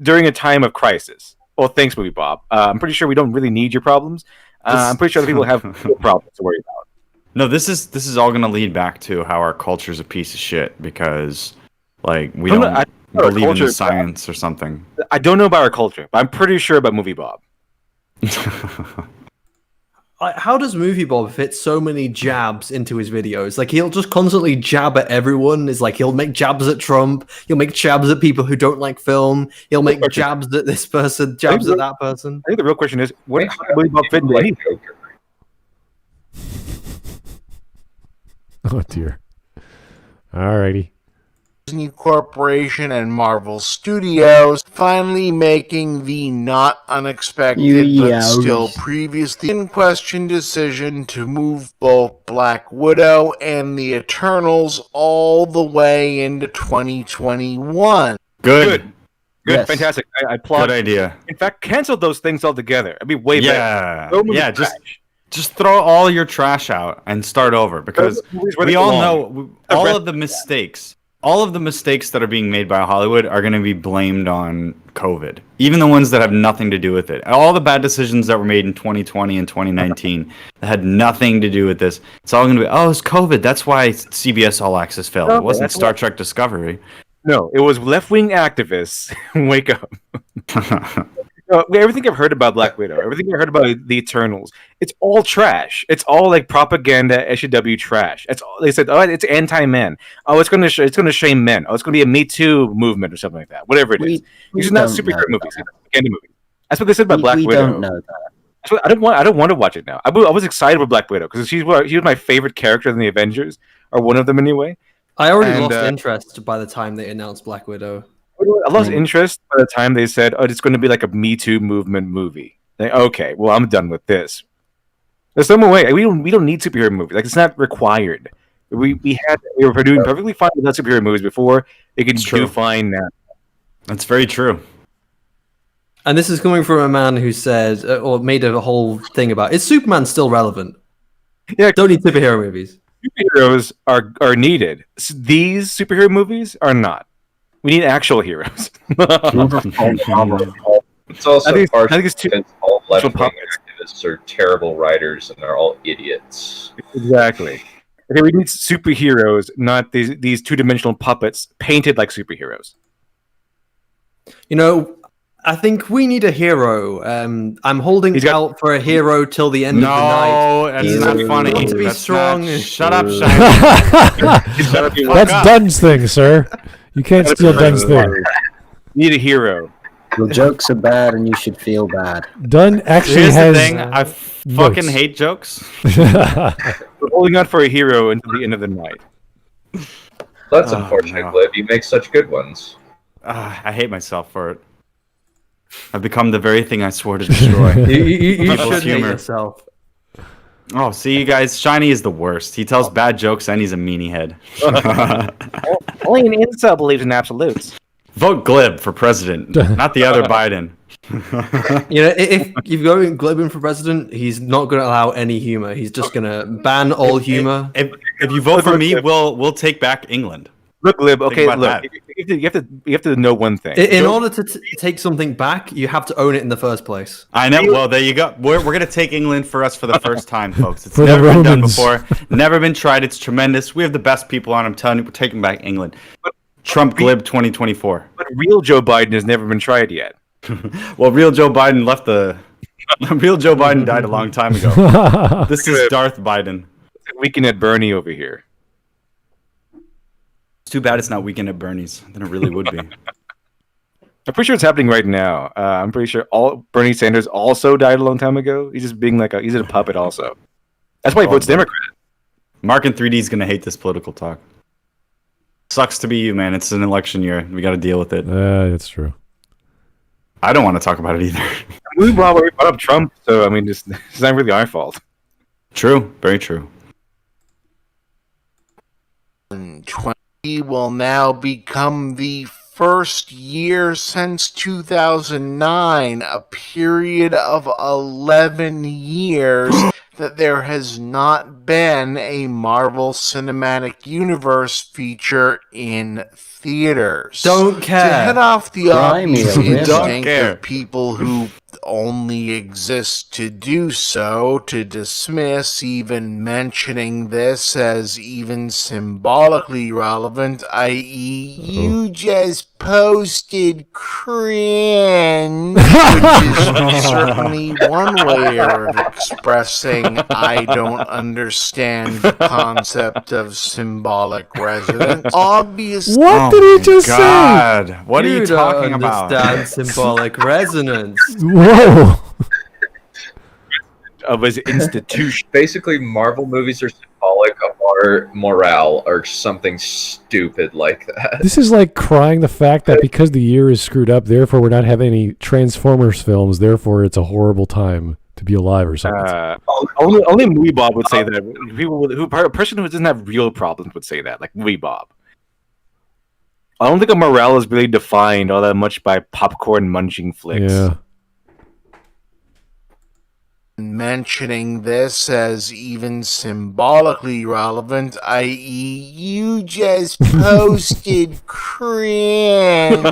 during a time of crisis. Well, thanks, Movie Bob. I'm pretty sure we don't really need your problems. I'm pretty sure other people have problems to worry about. No, this is all going to lead back to how our culture is a piece of shit because, like, we don't believe in the science or something. I don't know about our culture, but I'm pretty sure about Movie Bob. How does Movie Bob fit so many jabs into his videos? Like, he'll just constantly jab at everyone. It's like he'll make jabs at Trump. He'll make jabs at people who don't like film. He'll make jabs at this person, jabs at that person. I think the real question is, how does Movie Bob fit into anything? Oh dear. Alrighty. Disney Corporation and Marvel Studios finally making the not unexpected but still previously in question decision to move both Black Widow and the Eternals all the way into 2021. Good. Yes. Fantastic. I applaud. Good idea. In fact, cancel those things altogether. I'd be way better. Yeah, just throw all your trash out and start over because we all know all of the mistakes that are being made by Hollywood are going to be blamed on COVID. Even the ones that have nothing to do with it. All the bad decisions that were made in 2020 and 2019 that had nothing to do with this. It's all going to be, it's COVID. That's why CBS All Access failed. It wasn't Star Trek Discovery. No, it was left-wing activists. Wake up. Everything I've heard about Black Widow, everything I've heard about the Eternals, it's all trash. It's all like propaganda, SJW trash. It's all, they said, it's anti-men. Oh, it's going to shame men. Oh, it's going to be a Me Too movement or something like that. Whatever it is. These are not superhero movies. These are propaganda movies. That's what they said about Black Widow. We don't know that. I don't want to watch it now. I was excited with Black Widow because she was my favorite character in the Avengers, or one of them anyway. I already lost interest by the time they announced Black Widow. I lost interest by the time they said, it's going to be like a Me Too movement movie. Like, okay, well, I'm done with this. There's no more way. We don't need superhero movies. Like, it's not required. We were doing perfectly fine without superhero movies before. It can do fine now. That's very true. And this is coming from a man who said, or made a whole thing about, is Superman still relevant? Yeah, don't need superhero movies. Superheroes are needed. These superhero movies are not. We need actual heroes. It's also partially because all left-wing activists are terrible writers and they're all idiots. Exactly. Okay, we need superheroes, not these two-dimensional puppets painted like superheroes. You know, I think we need a hero. I'm holding out for a hero till the end of the night. No, that's not funny. To be strong. Shut up, Shiny. That's Dunn's thing, sir. You can't steal Dunn's thing. Need a hero. Your jokes are bad and you should feel bad. Dunn actually Here's has... the thing. I fucking hate jokes. We're holding out for a hero until the end of the night. That's unfortunate, Glib. You make such good ones. I hate myself for it. I've become the very thing I swore to destroy. you should hate yourself. Oh, see, you guys, Shiny is the worst. He tells bad jokes and he's a meanie head. Only an incel believes in absolutes. Vote Glib for president, not the other Biden. You know, if you go in Glib in for president, he's not going to allow any humor. He's just going to ban all humor. If you vote for me, we'll take back England. Look, Glib. Okay, look. You have to know one thing. In order to take something back, you have to own it in the first place. I know. Well, there you go. We're gonna take England for us for the first time, folks. It's never been done before. Never been tried. It's tremendous. We have the best people on. I'm telling you, we're taking back England. Trump Glib 2024. But real Joe Biden has never been tried yet. Well, real Joe Biden left the. Real Joe Biden died a long time ago. This is Darth Biden. Weekend at Bernie over here. It's too bad it's not Weekend at Bernie's. Then it really would be. I'm pretty sure it's happening right now. I'm pretty sure Bernie Sanders also died a long time ago. He's just being he's a puppet also. That's why he votes Democrat. Mark in 3D is gonna hate this political talk. Sucks to be you, man. It's an election year. We got to deal with it. That's true. I don't want to talk about it either. We brought up Trump, so I mean, it's not really our fault. True. Very true. 2020 will now become the first year since 2009, a period of 11 years that there has not been a Marvel Cinematic Universe feature in theaters. Don't care. To head off the obvious really. instinct of people who only exist to do so, to dismiss even mentioning this as even symbolically relevant, i.e. you just posted cringe, which is certainly one way of expressing I don't understand the concept of symbolic resonance. Obviously, What did he just say? God, what are you don't talking about? understand symbolic resonance. Whoa. Of his institution. Basically, Marvel movies are symbolic of our morale or something stupid like that. This is like crying the fact that because the year is screwed up, therefore we're not having any Transformers films, therefore it's a horrible time to be alive or something. Only Movie Bob would say that. A person who doesn't have real problems would say that, like Movie Bob. I don't think a morale is really defined all that much by popcorn munching flicks. Yeah. mentioning this as even symbolically relevant, i.e. you just posted cringe,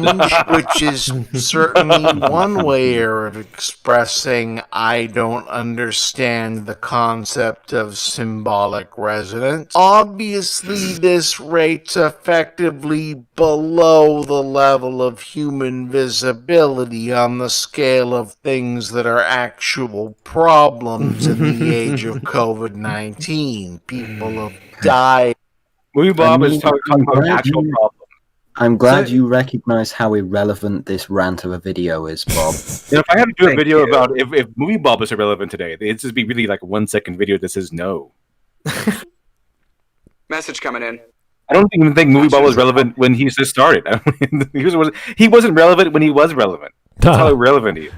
which is certainly one way of expressing I don't understand the concept of symbolic resonance. Obviously, this rate's effectively below the level of human visibility on the scale of things that are actual problems in the age of COVID-19. People have died. Movie Bob is talking about actual problems. I'm glad you recognize how irrelevant this rant of a video is, Bob. If I had to do a video about if Movie Bob was irrelevant today, it'd just be really like a 1 second video that says no. Message coming in. I don't even think Movie Bob was relevant when he just started. I mean, he wasn't relevant when he was relevant. That's how irrelevant he is.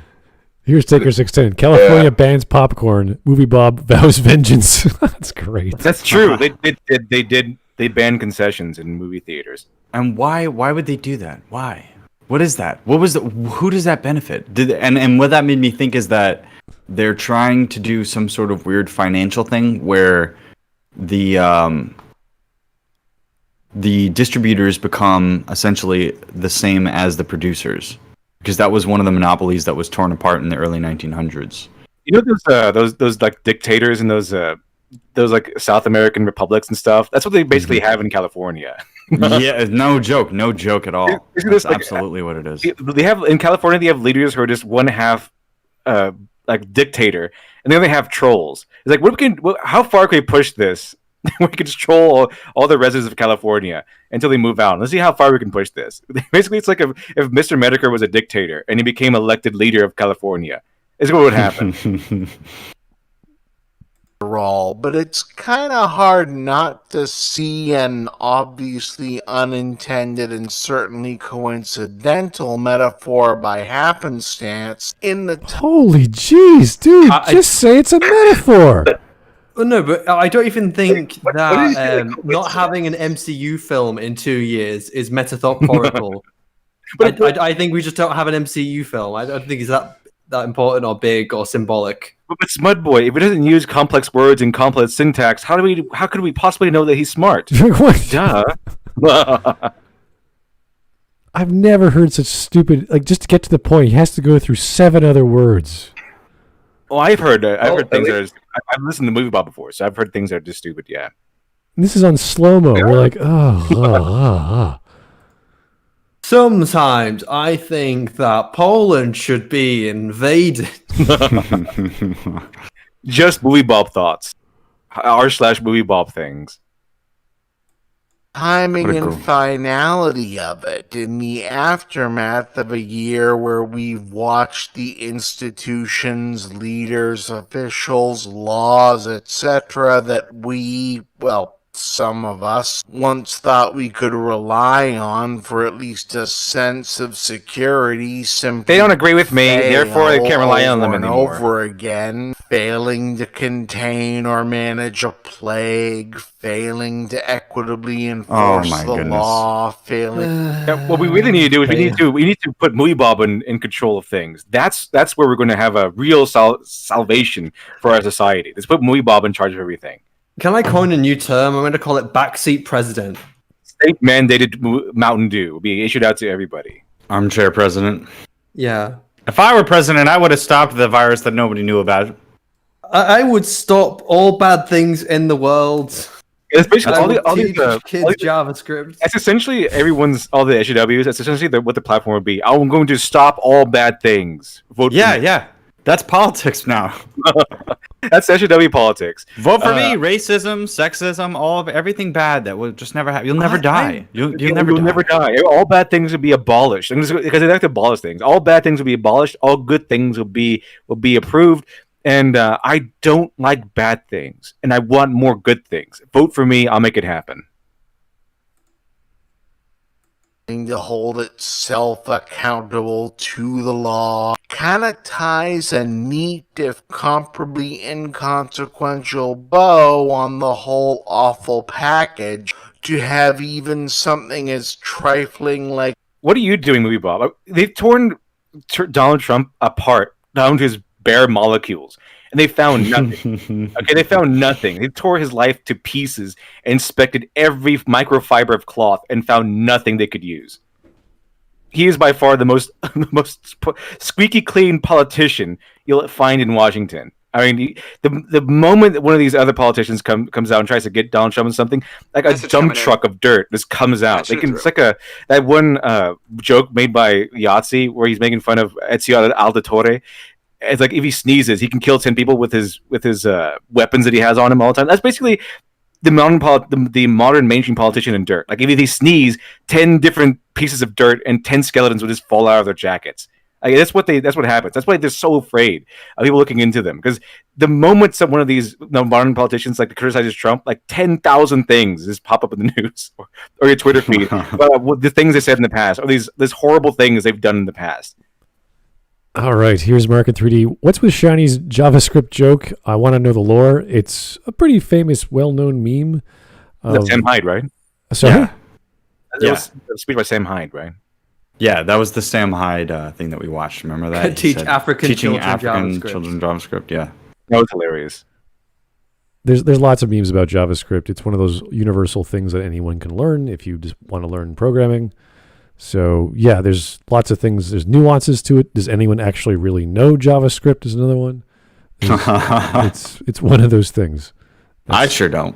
Here's Taker 610. California bans popcorn. Movie Bob vows vengeance. That's great. That's true. They banned concessions in movie theaters. And why would they do that? Why? What is that? Who does that benefit? And what that made me think is that they're trying to do some sort of weird financial thing where the distributors become essentially the same as the producers, because that was one of the monopolies that was torn apart in the early 1900s. You know those like dictators and those like South American republics and stuff. That's what they basically have in California. Yeah, no joke at all. That's absolutely what it is. They have in California. They have leaders who are just one half like dictator, and then they have trolls. It's like how far can we push this? We can just troll all the residents of California until they move out. Let's see how far we can push this. Basically, it's like if Mr. Medicare was a dictator and he became elected leader of California. Is what would happen. But it's kind of hard not to see an obviously unintended and certainly coincidental metaphor by happenstance in the Holy jeez, dude! Just say it's a metaphor. Well, no, but I don't even think that not having an MCU film in 2 years is metaphorical. But I think we just don't have an MCU film. I don't think it's that important or big or symbolic. But Smudboy, if it doesn't use complex words and complex syntax, how could we possibly know that he's smart? Duh. I've never heard such stupid. Like, just to get to the point, he has to go through 7 other words. Well, I've heard things that are. I've listened to Movie Bob before, so I've heard things that are just stupid. Yeah. And this is on slow mo. We're like, oh. Sometimes I think that Poland should be invaded. Just Movie Bob thoughts. r/Movie Bob things. timing What a and cool- finality of it in the aftermath of a year where we've watched the institutions, leaders, officials, laws, etc. that we, well, some of us once thought we could rely on for at least a sense of security simply They don't agree with me, therefore they can't rely on them over and anymore. over again, failing to contain or manage a plague, failing to equitably enforce my the goodness. law, failing. Yeah, what we really need to do is we need to put Movie Bob in control of things. That's where we're going to have a real salvation for our society. Let's put Movie Bob in charge of everything. Can I coin a new term? I'm going to call it backseat president. State mandated Mountain Dew will be issued out to everybody. Armchair president. Yeah. If I were president, I would have stopped the virus that nobody knew about. I would stop all bad things in the world. It's basically I would all teach these kids JavaScript. That's essentially all the SJWs. That's essentially what the platform would be. I'm going to stop all bad things. Vote for me. Yeah. That's politics now. That's SJW politics. Vote for me. Racism, sexism, everything bad that will just never happen. You'll never die. You'll never die. All bad things would be abolished because they like to abolish things. All bad things will be abolished. All good things will be approved. And I don't like bad things, and I want more good things. Vote for me. I'll make it happen. To hold itself accountable to the law kind of ties a neat, if comparably inconsequential bow on the whole awful package to have even something as trifling like. What are you doing, Movie Bob? They've torn Donald Trump apart down to his bare molecules. And they found nothing. Okay, they found nothing. They tore his life to pieces, inspected every microfiber of cloth, and found nothing they could use. He is by far the most squeaky clean politician you'll find in Washington. I mean, the moment that one of these other politicians comes out and tries to get Donald Trump in something, like a dump truck of dirt just comes out. It's like that one joke made by Yahtzee where he's making fun of Ezio Auditore. It's like if he sneezes, he can kill 10 people with his weapons that he has on him all the time. That's basically the modern mainstream politician in dirt. Like if they sneeze, 10 different pieces of dirt and 10 skeletons will just fall out of their jackets. Like, that's what happens. That's why they're so afraid of people looking into them. Because the moment one of these modern politicians like criticizes Trump, like 10,000 things just pop up in the news or your Twitter feed about the things they said in the past, or these horrible things they've done in the past. All right, here's Mark in 3D. What's with Shiny's JavaScript joke? I want to know the lore. It's a pretty famous, well-known meme. That's Sam Hyde, right? Sorry? Yeah. That was a speech by Sam Hyde, right? Yeah, that was the Sam Hyde thing that we watched. Remember that? Teaching African children JavaScript. Yeah, that was hilarious. There's lots of memes about JavaScript. It's one of those universal things that anyone can learn if you just want to learn programming. So, yeah, there's lots of things. There's nuances to it. Does anyone actually really know JavaScript is another one. It's one of those things. I sure don't.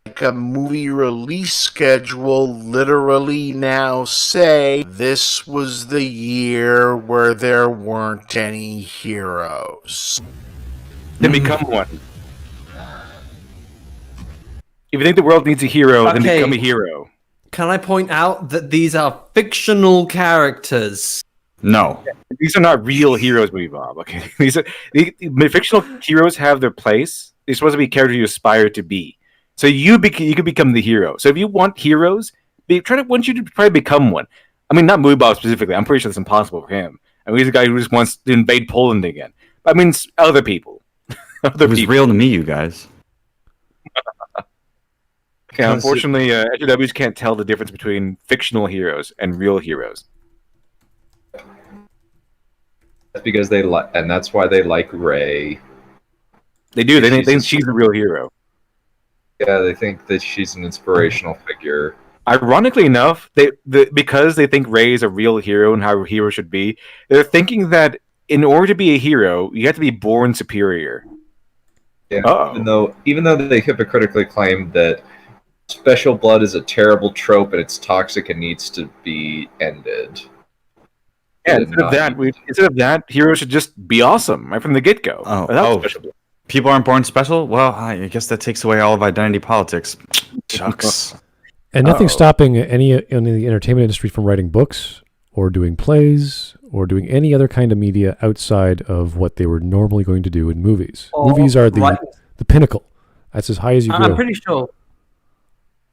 Like a movie release schedule literally now say this was the year where there weren't any heroes. Then become one. If you think the world needs a hero, then become a hero. Can I point out that these are fictional characters? No. These are not real heroes, Movie Bob. Okay, the fictional heroes have their place. They're supposed to be characters you aspire to be. So you could become the hero. So if you want heroes, want you to try to become one. I mean, not Movie Bob specifically. I'm pretty sure it's impossible for him. I mean, he's a guy who just wants to invade Poland again. I mean, other people. It was real to me, you guys. Okay, unfortunately, SJWs can't tell the difference between fictional heroes and real heroes. That's because and that's why they like Rey. They do. They think she's a real hero. Yeah, they think that she's an inspirational figure. Ironically enough, because they think Rey is a real hero and how a hero should be, they're thinking that in order to be a hero, you have to be born superior. Yeah, even though they hypocritically claim that special blood is a terrible trope and it's toxic and needs to be ended. Yeah, instead of that, heroes should just be awesome right from the get-go. Oh, special blood. People aren't born special. Well, I guess that takes away all of identity politics. Shucks. And nothing's stopping any in the entertainment industry from writing books or doing plays or doing any other kind of media outside of what they were normally going to do in movies. Movies are the pinnacle. That's as high as you go.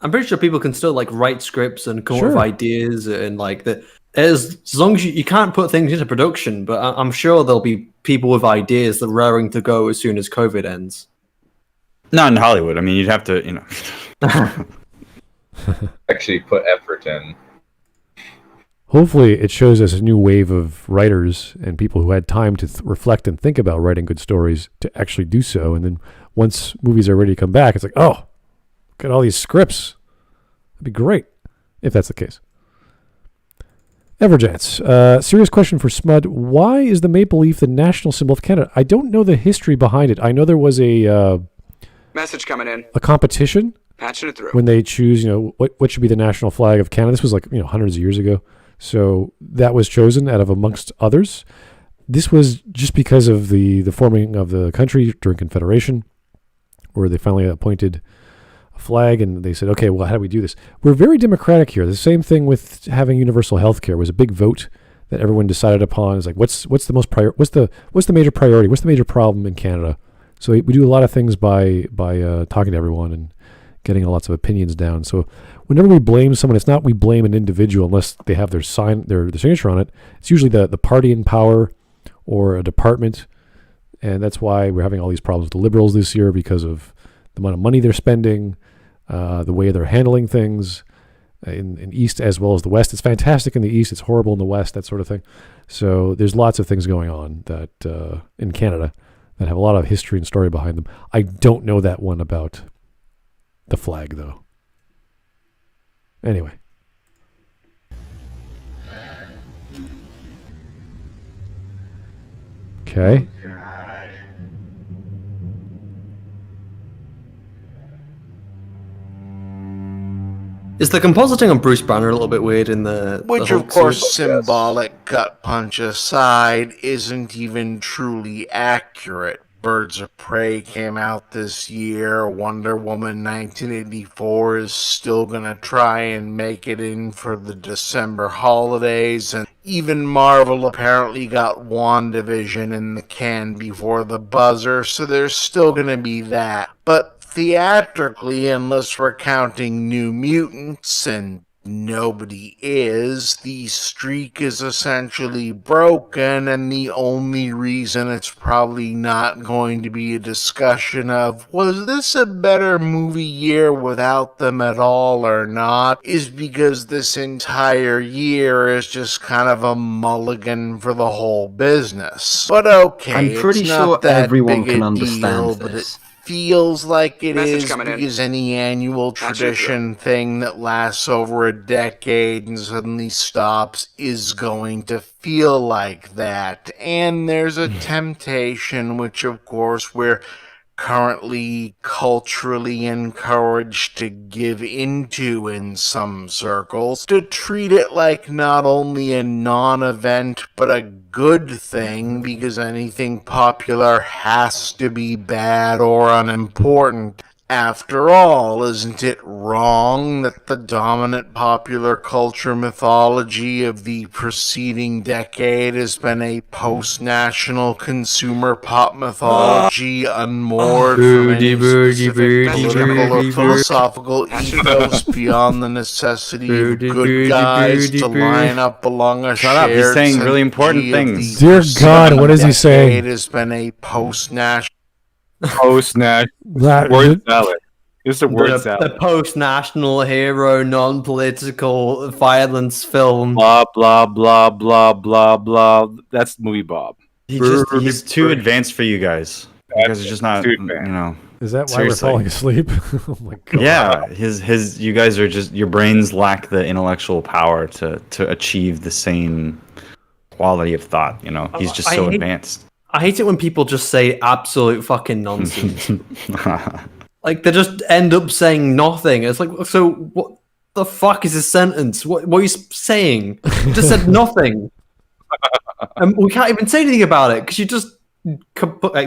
I'm pretty sure people can still like write scripts and come up with ideas and like that. As long as you can't put things into production, but I'm sure there'll be people with ideas that are raring to go as soon as COVID ends. Not in Hollywood. I mean, you'd have to, Actually put effort in. Hopefully it shows us a new wave of writers and people who had time to reflect and think about writing good stories to actually do so. And then once movies are ready to come back, it's like, oh, look at all these scripts. That'd be great if that's the case. Everjance, serious question for Smud. Why is the maple leaf the national symbol of Canada? I don't know the history behind it. I know there was a Message coming in. a competition Patching it through. when they choose, what should be the national flag of Canada. This was like, hundreds of years ago. So that was chosen out of amongst others. This was just because of the forming of the country during Confederation, where they finally appointed a flag, and they said, okay, well, how do we do this? We're very democratic here. The same thing with having universal health care was a big vote that everyone decided upon. It's like, what's the major priority? What's the major problem in Canada? So we do a lot of things by talking to everyone and getting lots of opinions down. So whenever we blame someone, it's not we blame an individual unless they have their signature on it. It's usually the party in power or a department, and that's why we're having all these problems with the Liberals this year because of the amount of money they're spending, the way they're handling things in East as well as the West. It's fantastic in the East, it's horrible in the West, that sort of thing. So there's lots of things going on that in Canada that have a lot of history and story behind them. I don't know that one about the flag, though. Anyway. Okay. Is the compositing on Bruce Banner a little bit weird in the Which, of course, symbolic gut punch aside, isn't even truly accurate. Birds of Prey came out this year. Wonder Woman 1984 is still gonna try and make it in for the December holidays, and even Marvel apparently got WandaVision in the can before the buzzer, so there's still gonna be that. But theatrically, unless we're counting New Mutants, and nobody is, the streak is essentially broken, and the only reason it's probably not going to be a discussion of was this a better movie year without them at all or not is because this entire year is just kind of a mulligan for the whole business. But okay, I'm pretty it's sure not that everyone big can a understand deal, but this. it feels like it Message is coming in. because any annual tradition thing that lasts over a decade and suddenly stops is going to feel like that. And there's a temptation, which of course we're currently culturally encouraged to give into in some circles, to treat it like not only a non-event but a good thing, because anything popular has to be bad or unimportant. After all, isn't it wrong that the dominant popular culture mythology of the preceding decade has been a post-national consumer pop mythology unmoored from any specific political or philosophical ethos beyond the necessity of good guys to line up along a Shut up, shared he's saying really important sympathy of things. the Dear God, what is he decade saying? has been a post-national Post-national That- word salad. It's a word the salad. post-national hero, non-political violence film. Blah blah blah blah blah blah. That's movie Bob. He's too advanced for you guys. You guys are just not, Too advanced. Is that why Seriously. we're falling asleep? Oh my God. Yeah, you guys are just, your brains lack the intellectual power to achieve the same quality of thought. He's just so advanced. I hate it when people just say absolute fucking nonsense. Like, they just end up saying nothing. It's like, so what the fuck is this sentence? What are you saying? You just said nothing. And we can't even say anything about it because you just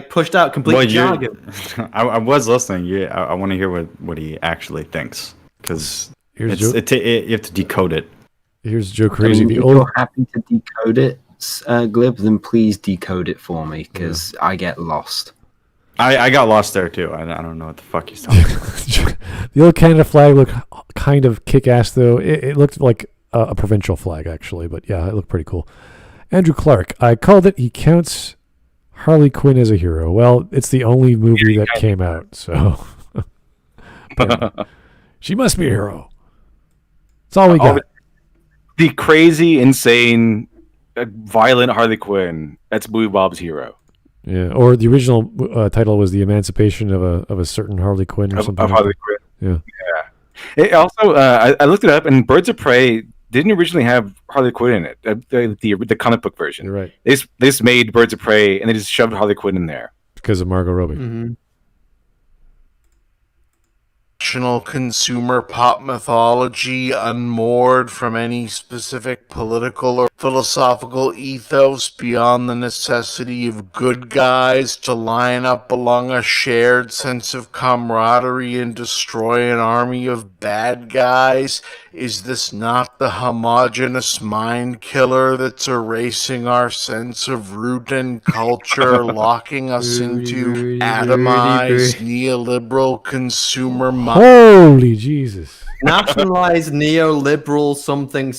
pushed out complete jargon. I was listening. Yeah, I want to hear what he actually thinks because you have to decode it. Here's Joe Crazy. If you're happy to decode it, Glib, then please decode it for me because I get lost. I got lost there too. I don't know what the fuck he's talking about. The old Canada flag looked kind of kick-ass, though. It looked like a provincial flag, actually. But yeah, it looked pretty cool. Andrew Clark. I called it. He counts Harley Quinn as a hero. Well, it's the only movie that came out, so she must be a hero. That's all we got. The crazy, insane, violent Harley Quinn. That's Movie Bob's hero. Yeah, or the original title was The Emancipation of a certain Harley Quinn or something. Of Harley Quinn. Yeah. It also, I looked it up, and Birds of Prey didn't originally have Harley Quinn in it. The comic book version. You're right. They just made Birds of Prey, and they just shoved Harley Quinn in there because of Margot Robbie. Mm-hmm. Consumer pop mythology unmoored from any specific political or philosophical ethos beyond the necessity of good guys to line up along a shared sense of camaraderie and destroy an army of bad guys? Is this not the homogeneous mind killer that's erasing our sense of root and culture, locking us into atomized neoliberal consumer Holy Jesus. Nationalized neoliberal something.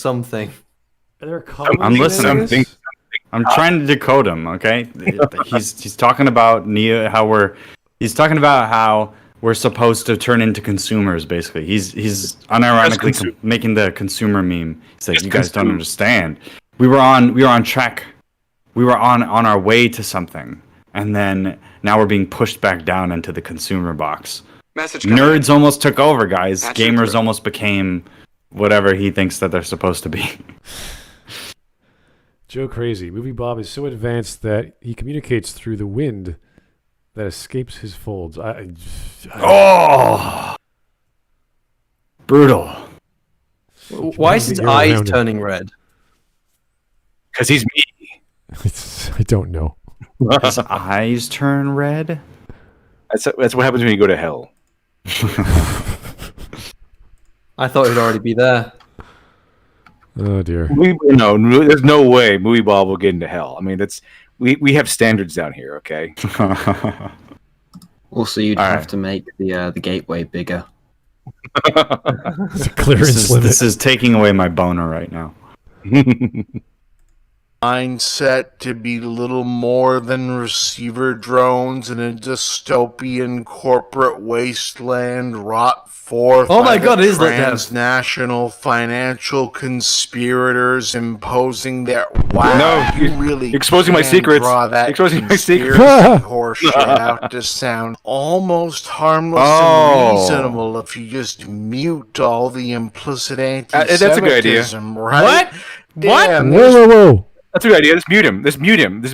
I'm listening. I'm trying to decode him, okay? He's talking about he's talking about how we're supposed to turn into consumers, basically. He's unironically making the consumer meme. He's like, you guys don't understand. We were on track. We were on our way to something. And then now we're being pushed back down into the consumer box. Nerds almost took over, guys. Gamers almost became whatever he thinks that they're supposed to be. Joe Crazy. Movie Bob is so advanced that he communicates through the wind that escapes his folds. Brutal. Why is his eyes turning red? Because he's me. I don't know. His eyes turn red? That's what happens when you go to hell. I thought he'd already be there. Oh dear. There's no way Movie Bob will get into hell. I mean, we have standards down here, okay? Also, you'd have to make the gateway bigger. This is taking away my boner right now. Mindset to be little more than receiver drones in a dystopian corporate wasteland wrought forth by the transnational financial conspirators imposing their you're exposing my secrets. Exposing my secrets. Horseshit out to sound almost harmless and reasonable if you just mute all the implicit anti-Semitism. That's a good idea. Right? What? Whoa. That's a good idea. Just mute him. Just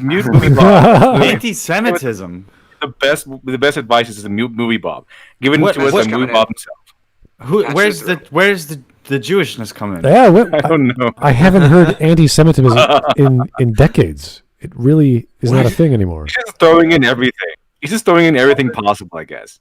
mute Movie Bob. Anti-Semitism. The best advice is to mute Movie Bob. Given to us by Movie Bob himself. Where's the Jewishness coming? Yeah, I don't know. I haven't heard anti-Semitism in decades. It really is not a thing anymore. He's just throwing in everything. He's just throwing in everything possible, I guess.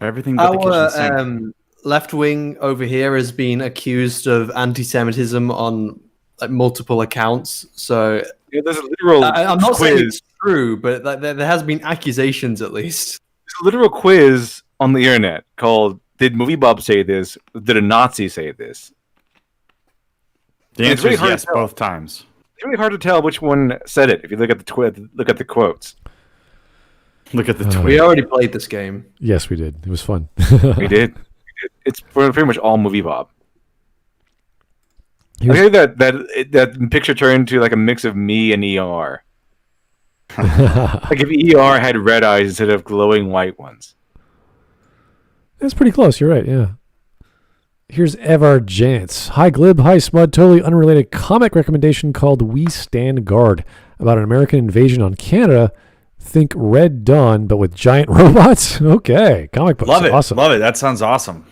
Everything but the kitchen sink. Left wing over here has been accused of anti-Semitism on multiple accounts. So there's a literal I'm not quiz. saying it's true, but there has been accusations at least. There's a literal quiz on the internet called "Did Movie Bob say this? Did a Nazi say this?" The answer is yes, both times. It's really hard to tell which one said it if you look at the quotes. Look at the tweet. We already played this game. Yes, we did. It was fun. We did. It's pretty much all Movie Bob. I heard that picture turned into like a mix of me and ER. Like if ER had red eyes instead of glowing white ones. That's pretty close. You're right. Yeah. Here's Evar Jantz. Hi, Glib. Hi, Smud. Totally unrelated comic recommendation called We Stand Guard about an American invasion on Canada. Think Red Dawn, but with giant robots? Okay. Comic books. Love it. Awesome. Love it. That sounds awesome.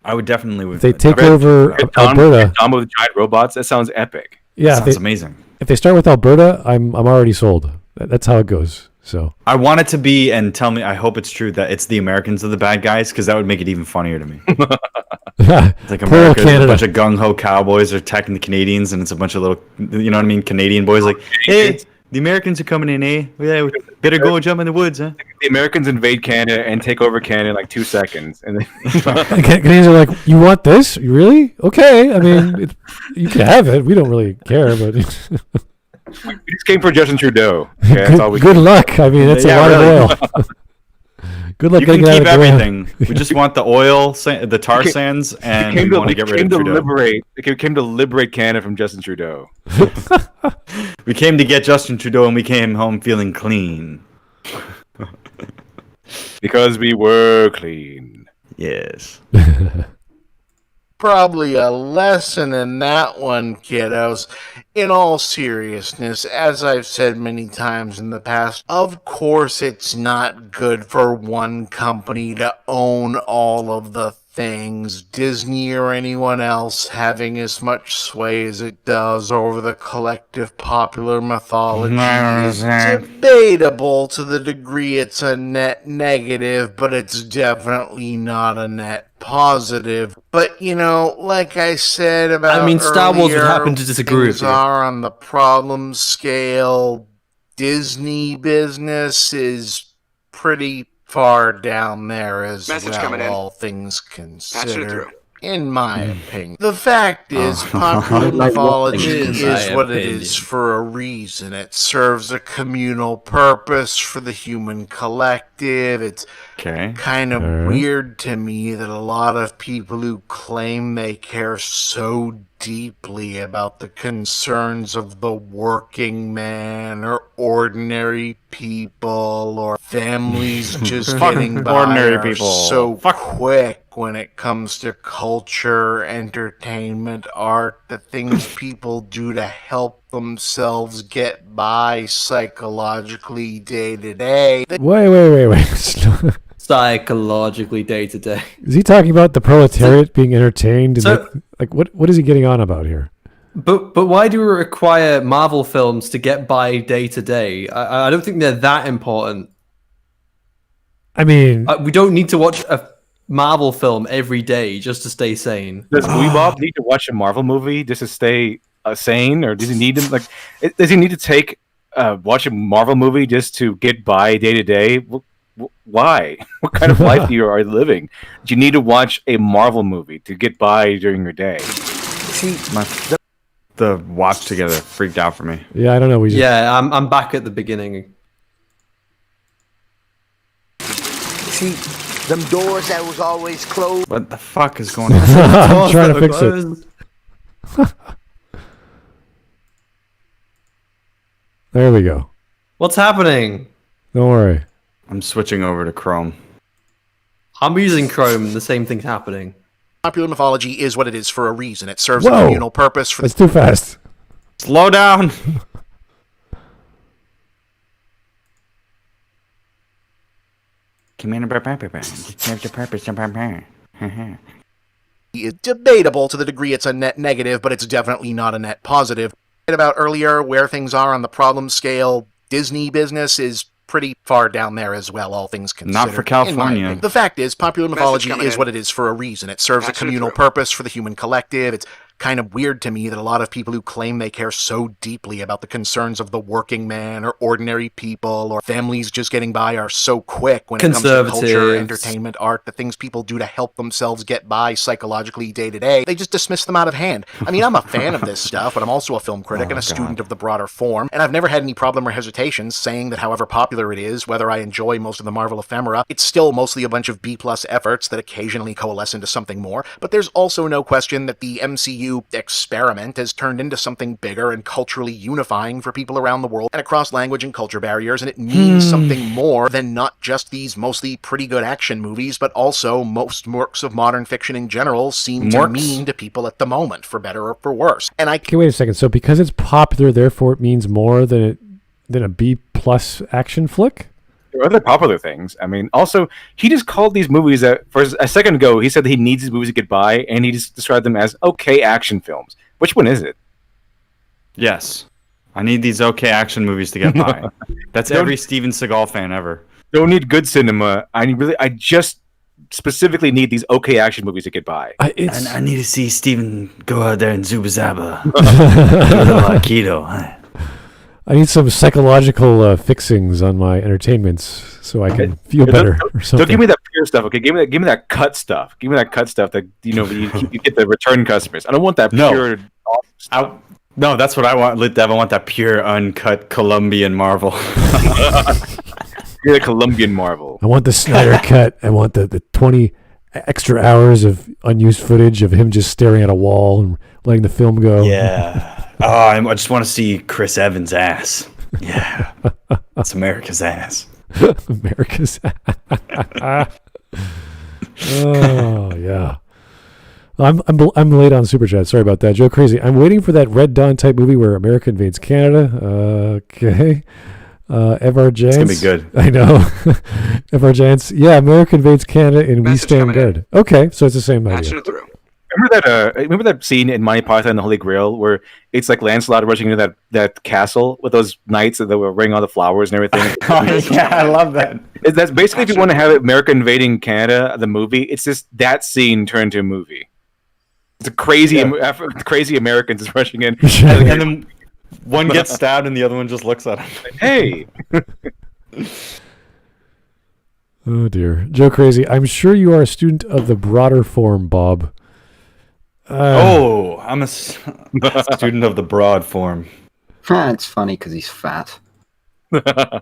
I would definitely. If they take over Alberta. With giant robots. That sounds epic. Yeah. Sounds amazing. If they start with Alberta, I'm already sold. That's how it goes. So I want it to be, and tell me, I hope it's true that it's the Americans are the bad guys, because that would make it even funnier to me. It's like America, a bunch of gung-ho cowboys are attacking the Canadians, and it's a bunch of little, you know what I mean, Canadian boys like, hey, the Americans are coming in, eh? Yeah, we better go and jump in the woods, huh? The Americans invade Canada and take over Canada in like 2 seconds. And Canadians are like, you want this? You really? Okay. I mean, you can have it. We don't really care, but... We just came for Justin Trudeau. Okay, that's all we good luck. I mean, that's a lot of oil. Good luck. You can keep everything. We just want the oil, the tar sands, and we want to get rid of Trudeau. It came to liberate Canada from Justin Trudeau. We came to get Justin Trudeau, and we came home feeling clean. Because we were clean. Yes. Probably a lesson in that one, kiddos. In all seriousness, as I've said many times in the past, of course it's not good for one company to own all of the things, Disney or anyone else having as much sway as it does over the collective popular mythology is debatable to the degree it's a net negative, but it's definitely not a net positive. But, you know, like I said about Star Wars would happen to disagree with you. Are on the problem scale, Disney business is pretty far down there as all things considered, in my opinion. The fact is, popular mythology is what it is for a reason. It serves a communal purpose for the human collective. It's kind of weird to me that a lot of people who claim they care so deeply about the concerns of the working man or ordinary people or families just getting by ordinary people so quick when it comes to culture, entertainment, art, the things people do to help themselves get by psychologically day to day. Wait. Psychologically day to day. Is he talking about the proletariat being entertained? What is he getting on about here? But why do we require Marvel films to get by day to day? I don't think they're that important. I mean, we don't need to watch a Marvel film every day just to stay sane. Does Weebob need to watch a Marvel movie just to stay sane, or does he need to Does he need to take watch a Marvel movie just to get by day to day? Why? What kind of life are you living? Do you need to watch a Marvel movie to get by during your day? See, the watch together freaked out for me. Yeah, I don't know. I'm back at the beginning. See, them doors that was always closed. What the fuck is going on? I'm trying to fix it. There we go. What's happening? Don't worry. I'm switching over to Chrome. I'm using Chrome. The same thing's happening. Popular mythology is what it is for a reason. It serves a communal purpose for... That's too fast. Slow down. It's debatable to the degree it's a net negative, but it's definitely not a net positive. About earlier, where things are on the problem scale, Disney business is pretty far down there as well, all things considered. Not for California. The fact is, popular mythology is what it is for a reason. It serves a communal purpose for the human collective. It's kind of weird to me that a lot of people who claim they care so deeply about the concerns of the working man or ordinary people or families just getting by are so quick when it comes to culture, entertainment, art, the things people do to help themselves get by psychologically day to day. They just dismiss them out of hand. I mean, I'm a fan of this stuff, but I'm also a film critic and a student of the broader form, and I've never had any problem or hesitations saying that however popular it is, whether I enjoy most of the Marvel ephemera, it's still mostly a bunch of B-plus efforts that occasionally coalesce into something more. But there's also no question that the MCU experiment has turned into something bigger and culturally unifying for people around the world and across language and culture barriers, and it means something more than not just these mostly pretty good action movies, but also most works of modern fiction in general seem to mean to people at the moment, for better or for worse. And Okay, wait a second. So because it's popular, therefore it means more than a B-plus action flick? There are other popular things. I mean, also, he just called these movies that, for a second ago, he said that he needs these movies to get by, and he just described them as okay action films. Which one is it? Yes. I need these okay action movies to get by. That's every Steven Seagal fan ever. Don't need good cinema. I just specifically need these okay action movies to get by. I need to see Steven go out there and Zuba Zaba. Keto. I need some psychological fixings on my entertainments so I can feel better or something. Don't give me that pure stuff, okay? Give me that cut stuff. Give me that cut stuff that you get the return customers. I don't want that pure stuff. No, that's what I want, LitDev. I want that pure, uncut Colombian Marvel. You're the Colombian Marvel. I want the Snyder cut. I want the 20 extra hours of unused footage of him just staring at a wall and letting the film go. Yeah. I just want to see Chris Evans' ass. Yeah. That's America's ass. America's ass. Oh, yeah. I'm late on Super Chat. Sorry about that. Joe Crazy. I'm waiting for that Red Dawn type movie where America invades Canada. Okay. Evar Giants. It's going to be good. I know. Evar Giants. Yeah, America invades Canada and we stand guard. Okay, so it's the same idea. Remember that scene in Monty Python and the Holy Grail where it's like Lancelot rushing into that castle with those knights that were wearing all the flowers and everything? Yeah, I love that. That's basically if you want to have America invading Canada, the movie, it's just that scene turned to a movie. It's a crazy Americans is rushing in. And then one gets stabbed and the other one just looks at him. Hey! Oh, dear. Joe Crazy. I'm sure you are a student of the broader form, Bob. I'm a student of the broad form. It's funny because he's fat. I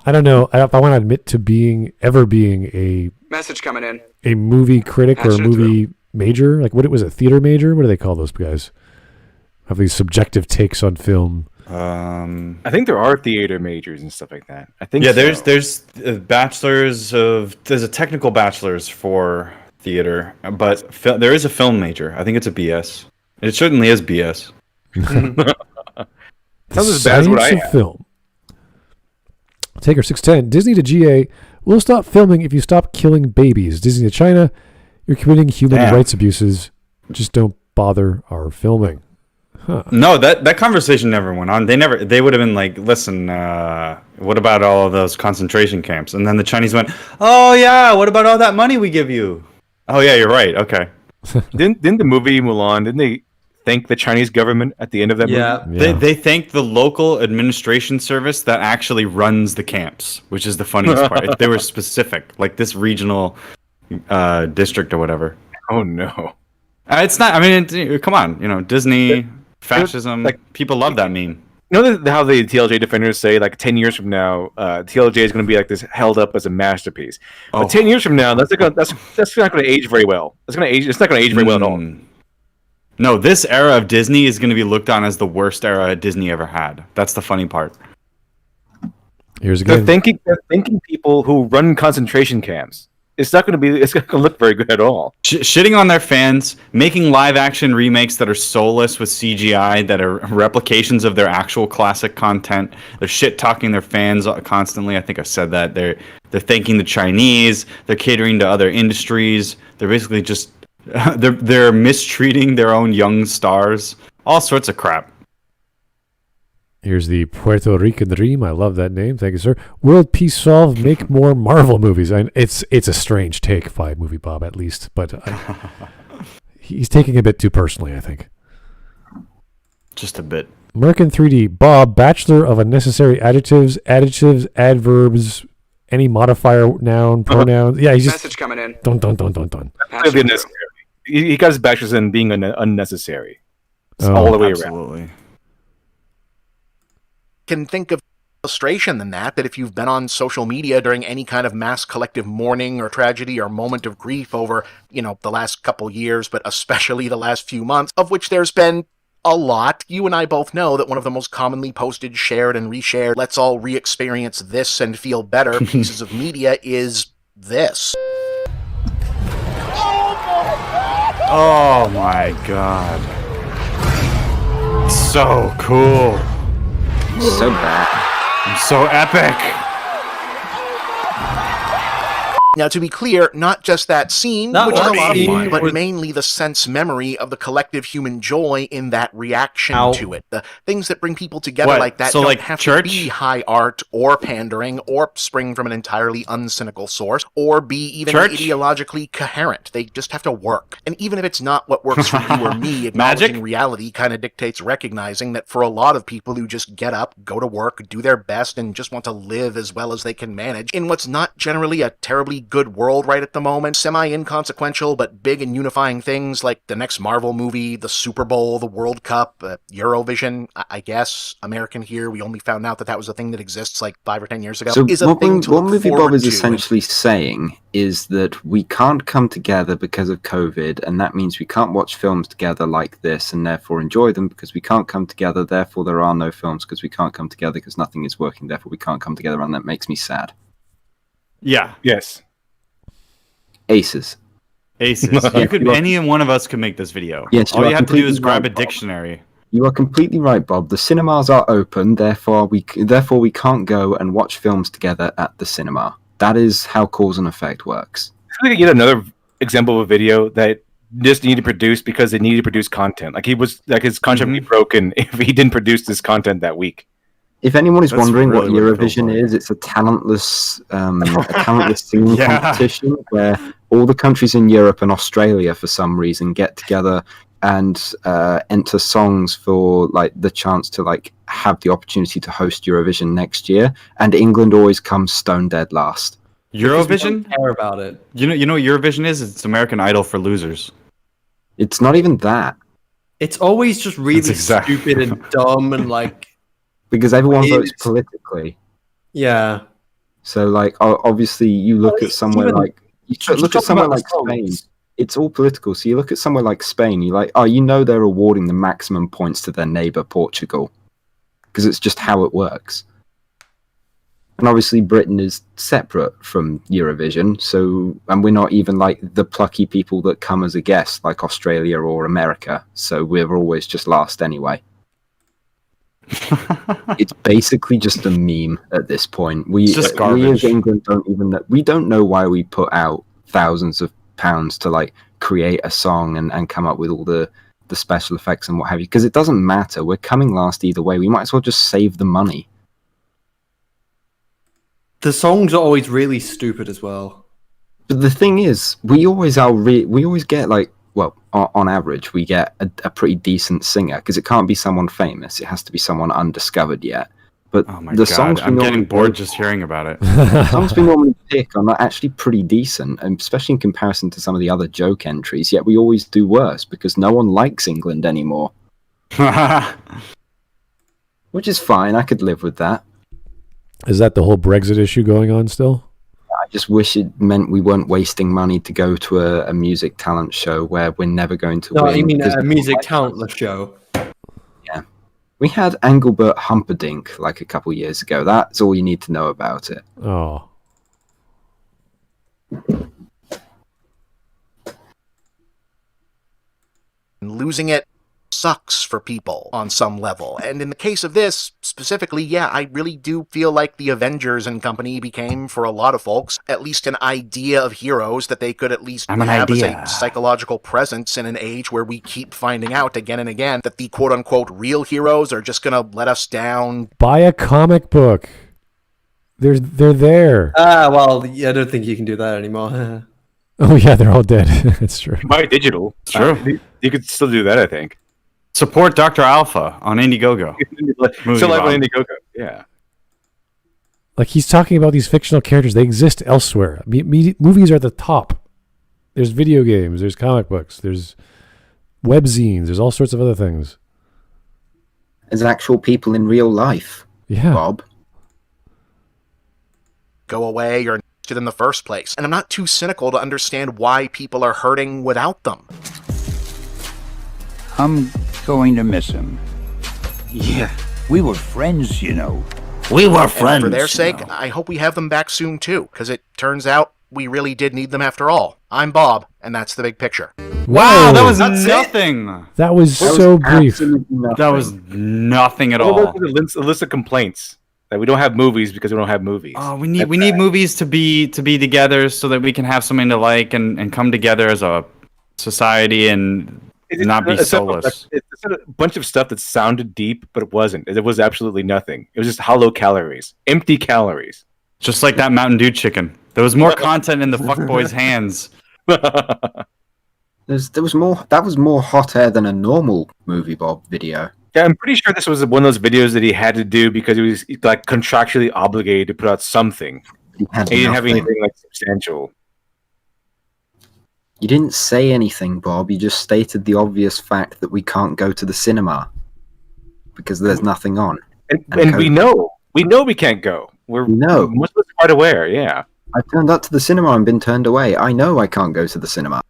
don't know if I want to admit to ever being a message coming in, a movie critic or a movie major. Like, what was it? Theater major? What do they call those guys? Have these subjective takes on film. I think there are theater majors and stuff like that. I think there's there's a technical bachelor's for theater, but there is a film major. I think it's a BS. It certainly is BS. Sounds as bad as what I have. Film. Taker 610. Disney to GA. We'll stop filming if you stop killing babies. Disney to China. You're committing human rights abuses. Just don't bother our filming. Huh. No, that conversation never went on. They would have been like, listen, what about all of those concentration camps? And then the Chinese went, oh yeah, what about all that money we give you? Oh yeah, you're right. Okay. Didn't the movie Mulan? Didn't they thank the Chinese government at the end of that movie? Yeah. They thanked the local administration service that actually runs the camps, which is the funniest part. They were specific, like this regional district or whatever. Oh no, it's not. I mean, come on, Disney fascism. Like people love that meme. You know how the TLJ defenders say, like 10 years from now, TLJ is going to be like this, held up as a masterpiece. Oh. But 10 years from now, that's not going to age very well. It's not going to age very well at all. No, this era of Disney is going to be looked on as the worst era Disney ever had. That's the funny part. Here's again. They're thanking people who run concentration camps. It's not going to look very good at all. Shitting on their fans, making live action remakes that are soulless with CGI, that are replications of their actual classic content. They're shit talking their fans constantly. I think I said that. They're thanking the Chinese. They're catering to other industries. They're basically just they're mistreating their own young stars. All sorts of crap. Here's the Puerto Rican Dream. I love that name. Thank you, sir. World Peace Solved. Make more Marvel movies. It's a strange take by Movie Bob, at least, but he's taking it a bit too personally, I think. Just a bit. American 3D. Bob, bachelor of unnecessary adjectives, adverbs, any modifier, noun, pronoun. Yeah, he's just message coming in. Dun. He got his bachelor's in being unnecessary. All the way around. Can think of illustration than that if you've been on social media during any kind of mass collective mourning or tragedy or moment of grief over, the last couple years, but especially the last few months, of which there's been a lot. You and I both know that one of the most commonly posted, shared, and reshared, let's all re-experience this and feel better pieces of media is this. Oh my god. So cool. So bad. I'm so epic. Now, to be clear, not just that scene, That which is a lot of scene fun, but was- mainly the sense memory of the collective human joy in that reaction Ow. to it. The things that bring people together What? like that So, don't like, have church? to be high art or pandering or spring from an entirely uncynical source or be even Church? ideologically coherent. They just have to work. And even if it's not what works for you or me, acknowledging Magic? reality kind of dictates recognizing that for a lot of people who just get up, go to work, do their best, and just want to live as well as they can manage in what's not generally a terribly good world right at the moment, semi-inconsequential but big and unifying things like the next Marvel movie, the Super Bowl, the World Cup, Eurovision, I guess, American here, we only found out that was a thing that exists like 5 or 10 years ago, So is a what, thing to what look Movie Bob forward is to. essentially saying is that we can't come together because of COVID, and that means we can't watch films together like this and therefore enjoy them because we can't come together, therefore there are no films because we can't come together because nothing is working, therefore we can't come together, and that makes me sad. Yeah. Yes. Aces. Aces. Yeah, You could. you are- Any one of us could make this video. Yes, All you you are have to do is completely grab a right, Bob. dictionary. You are completely right, Bob. The cinemas are open, therefore we can't go and watch films together at the cinema. That is how cause and effect works. I think yet another example of a video that just needed to produce because they needed to produce content. Like his contract would be broken if he didn't produce this content that week. If anyone is That's wondering really what what it feels Eurovision like. is, it's a talentless singing Yeah. competition where all the countries in Europe and Australia, for some reason, get together and enter songs for like the chance to like have the opportunity to host Eurovision next year. And England always comes stone dead last. Eurovision? Care about it. You know what Eurovision is? It's American Idol for losers. It's not even that It's always just really That's exact- stupid and dumb and like, because everyone It votes is- politically. yeah. So like obviously you look Well, at somewhere even- like Just look at talking somewhere about like the Spain. songs. It's all political. So you look at somewhere like Spain, you're like, oh, you know they're awarding the maximum points to their neighbor Portugal because it's just how it works. And obviously Britain is separate from Eurovision, so and we're not even like the plucky people that come as a guest like Australia or America. So we're always just last anyway. It's basically just a meme at this point. We It's just we garbage. as England don't know why we put out thousands of pounds to like create a song and come up with all the special effects and what have you, because it doesn't matter. We're coming last either way. We might as well just save the money. The songs are always really stupid as well. But the thing is, we always get like, well, on average, we get a pretty decent singer because it can't be someone famous. It has to be someone undiscovered yet. But Oh my the god, songs we I'm normally getting bored pick- just hearing about it. the songs we normally pick are not actually pretty decent, and especially in comparison to some of the other joke entries. Yet we always do worse because no one likes England anymore, which is fine. I could live with that. Is that the whole Brexit issue going on still? I just wish it meant we weren't wasting money to go to a music talent show where we're never going to No, win. I mean because a music talent show. we had Engelbert Humperdinck like a couple years ago. That's all you need to know about it. Oh, Losing it sucks for people on some level. And in the case of this, specifically, yeah, I really do feel like the Avengers and company became, for a lot of folks, at least an idea of heroes that they could at least I'm an have idea. as a psychological presence in an age where we keep finding out again and again that the quote-unquote real heroes are just gonna let us down. buy a comic book. They're there. Well, yeah, I don't think you can do that anymore. Oh yeah, they're all dead. It's true. Buy digital. True. You could still do that, I think. Support Dr. Alpha on Indiegogo. Movie Still like Bob. on Indiegogo. Yeah. Like he's talking about these fictional characters. They exist elsewhere. Movies are at the top. There's video games. There's comic books. There's webzines. There's all sorts of other things. As actual people in real life, Yeah. Bob. Go away or in the first place. And I'm not too cynical to understand why people are hurting without them. I'm going to miss him. Yeah. We were friends, you know. We were And friends. for their you sake, know. I hope we have them back soon too, because it turns out we really did need them after all. I'm Bob, and that's the big picture. Wow, that was That's it? nothing. That was so brief. That was nothing at What all. about the list of complaints? That we don't have movies because we don't have movies. Oh, we need movies to be together so that we can have something to like and come together as a society and not be soulless. It's a bunch of stuff that sounded deep, but it wasn't. It was absolutely nothing. It was just hollow calories, empty calories. Just like that Mountain Dew chicken. There was more content in the fuckboy's hands. There was more. That was more hot air than a normal Movie Bob video. Yeah, I'm pretty sure this was one of those videos that he had to do because he was like contractually obligated to put out something. He didn't have anything like substantial. You didn't say anything, Bob. You just stated the obvious fact that we can't go to the cinema because there's nothing on. And we know we can't go. Most of us are quite aware. Yeah, I turned up to the cinema and been turned away. I know I can't go to the cinema.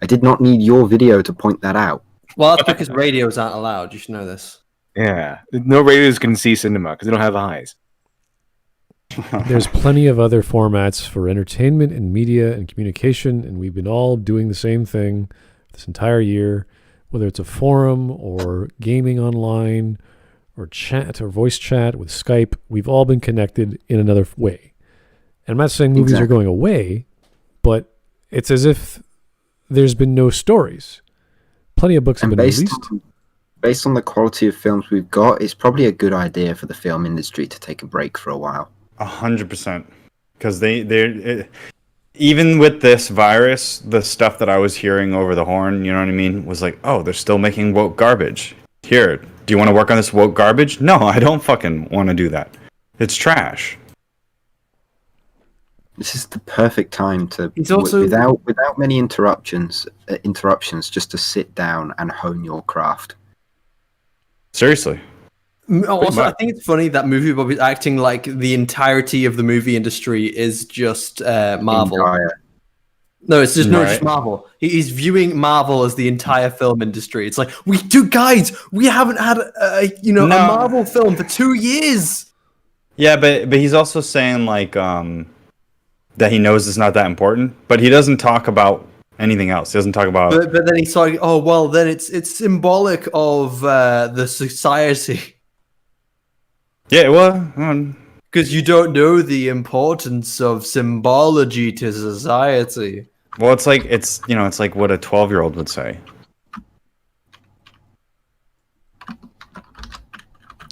I did not need your video to point that out. Well, that's because radios aren't allowed. You should know this. Yeah, no radios can see cinema because they don't have eyes. There's plenty of other formats for entertainment and media and communication, and we've been all doing the same thing this entire year, whether it's a forum or gaming online or chat or voice chat with Skype. We've all been connected in another way. And I'm not saying movies are going away, but it's as if there's been no stories. Plenty of books have been released. Based on the quality of films we've got, it's probably a good idea for the film industry to take a break for a while. 100%. Because they even with this virus, the stuff that I was hearing over the horn, you know what I mean, was like, oh, they're still making woke garbage. Here, do you want to work on this woke garbage? No, I don't fucking want to do that. It's trash. This is the perfect time to, also, without many interruptions, just to sit down and hone your craft. Seriously. Also, I think it's funny that Movie Bob is acting like the entirety of the movie industry is just Marvel. No, it's just not just Marvel. He's viewing Marvel as the entire film industry. It's like, we haven't had a Marvel film for 2 years. Yeah, but he's also saying like that he knows it's not that important, but he doesn't talk about anything else. He doesn't talk about. But then he's like, oh well, then it's symbolic of the society. Yeah, well, because you don't know the importance of symbology to society. Well, it's like it's like what a 12-year-old would say.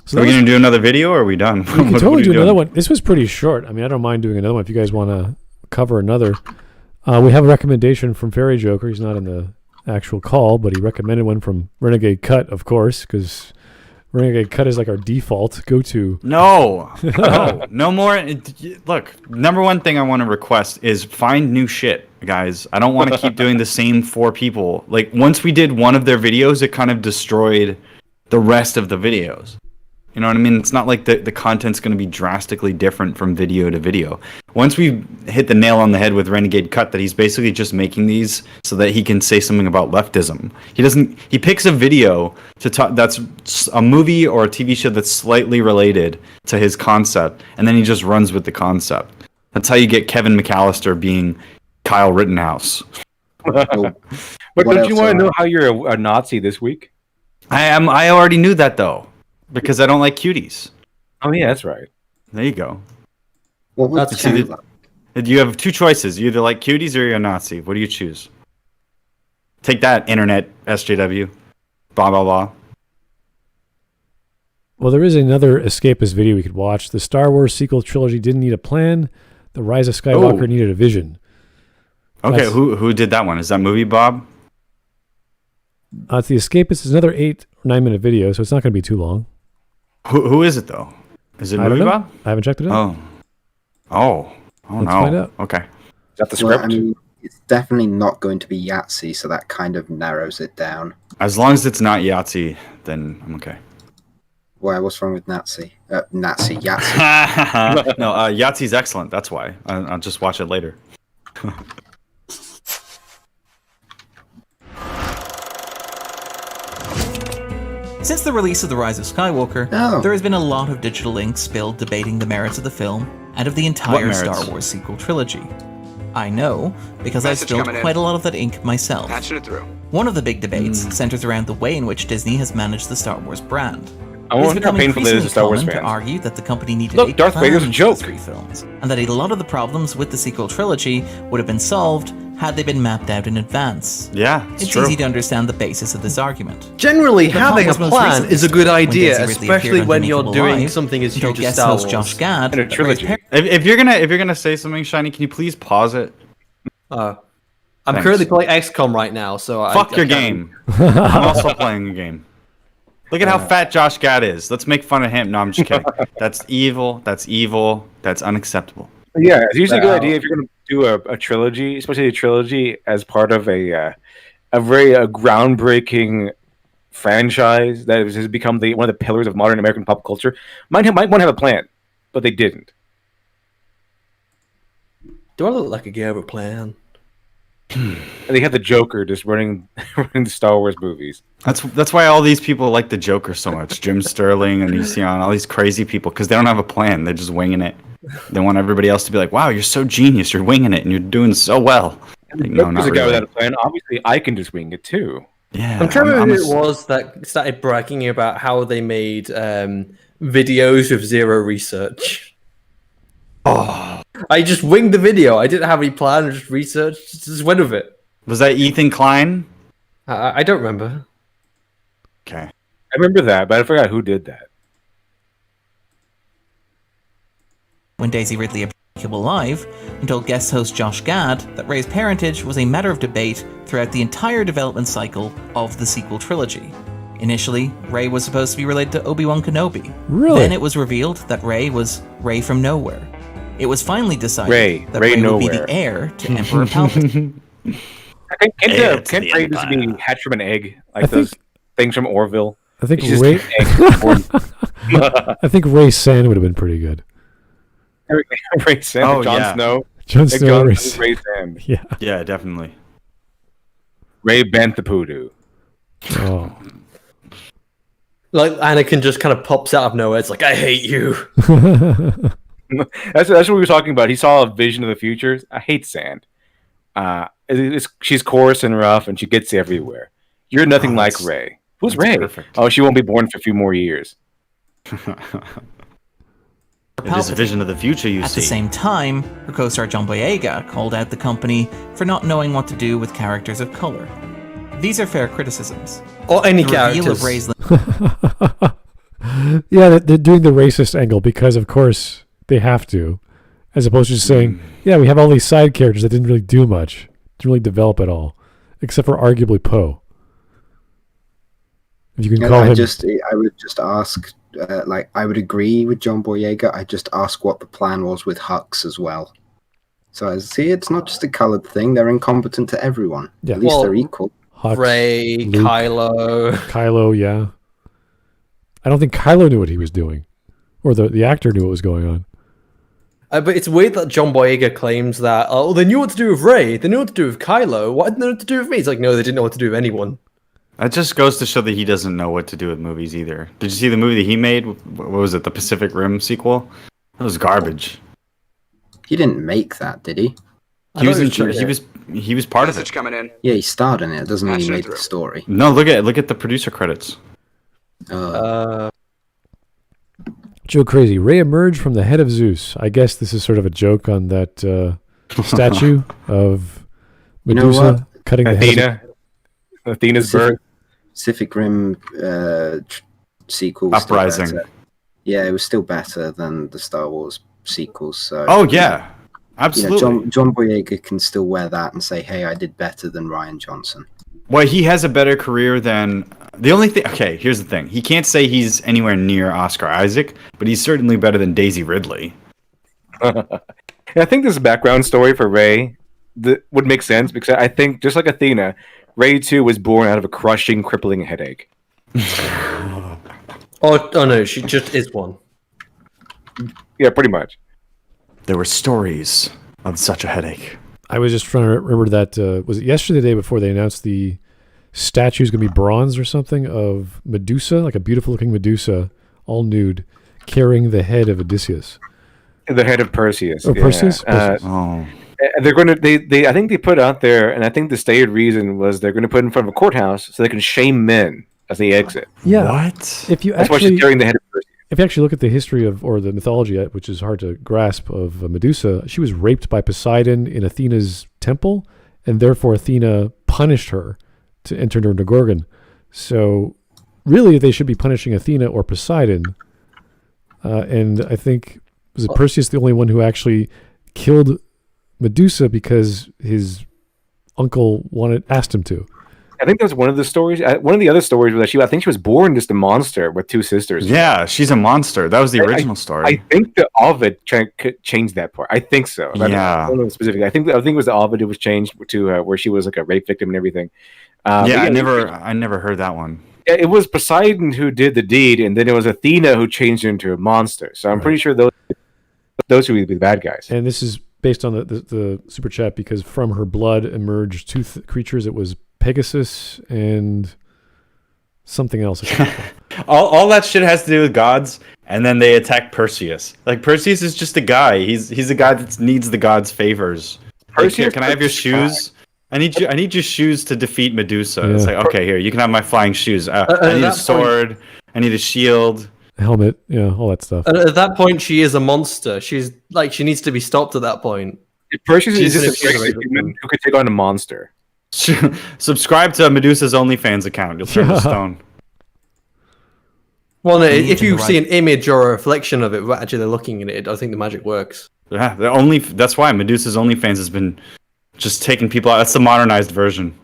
So are we going to do another video, or are we done? We can totally do another one. This was pretty short. I mean, I don't mind doing another one if you guys want to cover another. We have a recommendation from Fairy Joker. He's not in the actual call, but he recommended one from Renegade Cut, of course, because Renegade Cut is like our default go-to. No more. Look, number one thing I want to request is find new shit, guys. I don't want to keep doing the same 4 people. Like, once we did one of their videos, it kind of destroyed the rest of the videos. You know what I mean? It's not like the content's going to be drastically different from video to video. Once we hit the nail on the head with Renegade Cut that he's basically just making these so that he can say something about leftism. He picks a video to talk that's a movie or a TV show that's slightly related to his concept, and then he just runs with the concept. That's how you get Kevin McAllister being Kyle Rittenhouse. But don't you want to know how you're a Nazi this week? I already knew that though. Because I don't like cuties. Oh yeah, that's right. There you go. Well, that's you have 2 choices. You either like cuties or you're a Nazi. What do you choose? Take that, internet SJW. Blah blah blah. Well, there is another Escapist video we could watch. The Star Wars sequel trilogy didn't need a plan. The Rise of Skywalker needed a vision. Okay, who did that one? Is that Movie Bob? It's The Escapist. It's another 8 or 9 minute video, so it's not going to be too long. Who is it though? Is it Movie Bob? I haven't checked it out. Oh Let's find out. Okay. Is that the script? I mean, it's definitely not going to be Yahtzee, so that kind of narrows it down. As long as it's not Yahtzee, then I'm okay. Why? What's wrong with Yahtzee? No, Yahtzee's excellent. That's why. I'll just watch it later. Since the release of The Rise of Skywalker, there has been a lot of digital ink spilled debating the merits of the film and of the entire Star Wars sequel trilogy. I know, because I've spilled quite a lot of that ink myself. Patching it through. One of the big debates centers around the way in which Disney has managed the Star Wars brand. I wonder how painful it is as a Star Wars fan. To argue that the company needed Look, Darth Vader's a joke. 3 films, and that a lot of the problems with the sequel trilogy would have been solved had they been mapped out in advance. Yeah, it's true. easy to understand the basis of this argument. Generally, having a plan is a good idea, especially when you're doing something as huge as Star Wars. Josh Gad and a trilogy. If you're gonna say something, Shiny, can you please pause it? I'm currently playing XCOM right now, so fuck your game. I'm also playing a game. Look at how fat Josh Gad is. Let's make fun of him. No, I'm just kidding. That's evil. That's evil. That's unacceptable. Yeah, it's usually a good idea if you're going to do a trilogy, especially a trilogy as part of a very groundbreaking franchise that has become one of the pillars of modern American pop culture. Might want to have a plan, but they didn't. Do I look like a guy with a plan? And they had the Joker just running the Star Wars movies. That's why all these people like the Joker so much. Jim Sterling and Econ, all these crazy people, because they don't have a plan. They're just winging it. They want everybody else to be like, "Wow, you're so genius. You're winging it, and you're doing so well." Like, no, not a guy really. without a plan. Obviously, I can just wing it too. Yeah, I'm trying to remember who it was that started bragging about how they made videos with zero research. Oh, I just winged the video. I didn't have any plan. I just researched. Just went with it. Was that Ethan Klein? I don't remember. Okay, I remember that, but I forgot who did that. When Daisy Ridley appeared live and told guest host Josh Gad that Rey's parentage was a matter of debate throughout the entire development cycle of the sequel trilogy. Initially, Rey was supposed to be related to Obi-Wan Kenobi. Really? Then it was revealed that Rey was Rey from nowhere. It was finally decided that Rey Rey would be the heir to Emperor Palpatine. Can't Rey just be hatched from an egg, like those things from Orville? I think Rey. I think Rey San would have been pretty good. Rey San, Jon Snow. Jon Snow, Rey San. Yeah, definitely. Ray Bent the Poodoo. Oh. Like Anakin just kind of pops out of nowhere. It's like, I hate you. That's what we were talking about. He saw a vision of the future. I hate sand. She's coarse and rough, and she gets everywhere. You're nothing like Rey. Who's Rey? Perfect. Oh, she won't be born for a few more years. It is a vision of the future, you At see. the same time, her co-star John Boyega called out the company for not knowing what to do with characters of color. These are fair criticisms. Or any The reveal characters. of Rey's Yeah, they're doing the racist angle because, of course, they have to, as opposed to just saying, "Yeah, we have all these side characters that didn't really do much, didn't really develop at all, except for arguably Poe." If you can call him, I would just ask. I would agree with John Boyega. I just ask what the plan was with Hux as well. So I see it's not just a coloured thing. They're incompetent to everyone. Yeah. At least they're equal. Hux, Rey, Luke, Kylo. Yeah. I don't think Kylo knew what he was doing, or the actor knew what was going on. But it's weird that John Boyega claims that, they knew what to do with Rey, they knew what to do with Kylo, what did they know what to do with me? It's like, no, they didn't know what to do with anyone. That just goes to show that he doesn't know what to do with movies either. Did you see the movie that he made? What was it, the Pacific Rim sequel? It was garbage. He didn't make that, did he? He was part of it. Coming in. Yeah, he starred in it. It doesn't mean he made the story. No, look at the producer credits. Joe Crazy. Rey emerged from the head of Zeus. I guess this is sort of a joke on that statue of Medusa cutting the head. Athena's birth. Pacific Rim sequel. Uprising. Yeah, it was still better than the Star Wars sequels. So. Oh yeah, absolutely. John Boyega can still wear that and say, "Hey, I did better than Rian Johnson." Well, he has a better career than the only thing. Okay, here's the thing: he can't say he's anywhere near Oscar Isaac, but he's certainly better than Daisy Ridley. I think this background story for Rey would make sense because I think just like Athena, Rey too was born out of a crushing, crippling headache. Oh no, she just is one. Yeah, pretty much. There were stories of such a headache. I was just trying to remember that, was it yesterday or the day before they announced the statue's going to be bronze or something of Medusa, like a beautiful looking Medusa, all nude, carrying the head of Odysseus. The head of Perseus. Oh, yeah. Perseus? They're going to, I think they put out there, and I think the stated reason was they're going to put it in front of a courthouse so they can shame men as they exit. Yeah. What? If you That's why actually she's carrying the head of Perseus. If you actually look at the history of, or the mythology, which is hard to grasp, of Medusa, she was raped by Poseidon in Athena's temple, and therefore Athena punished her to enter her into Gorgon. So really, they should be punishing Athena or Poseidon. And I think, was it Perseus the only one who actually killed Medusa because his uncle asked him to? I think that was one of the stories. One of the other stories was that I think she was born just a monster with two sisters. Yeah, she's a monster. That was the original story. I think the Ovid changed that part. I think so. Yeah. I don't know specifically. I think it was the Ovid who was changed to where she was like a rape victim and everything. I never heard that one. It was Poseidon who did the deed, and then it was Athena who changed her into a monster. So I'm pretty sure those would be the bad guys. And this is based on the super chat, because from her blood emerged two creatures. It was Pegasus and something else. all that shit has to do with gods, and then they attack Perseus. Like, Perseus is just a guy. He's a guy that needs the gods' favors. Perseus, like, can I have your shoes? I need your shoes to defeat Medusa. Yeah. It's like, okay, here, you can have my flying shoes. I need a sword. I need a shield. Helmet, yeah, all that stuff. At that point, she is a monster. She needs to be stopped at that point. Perseus is just a human who could take on a monster. Subscribe to Medusa's OnlyFans account. You'll turn to stone. Well, no, if you see an image or a reflection of it, actually looking at it, I think the magic works. Yeah, that's why Medusa's OnlyFans has been just taking people out. That's the modernized version.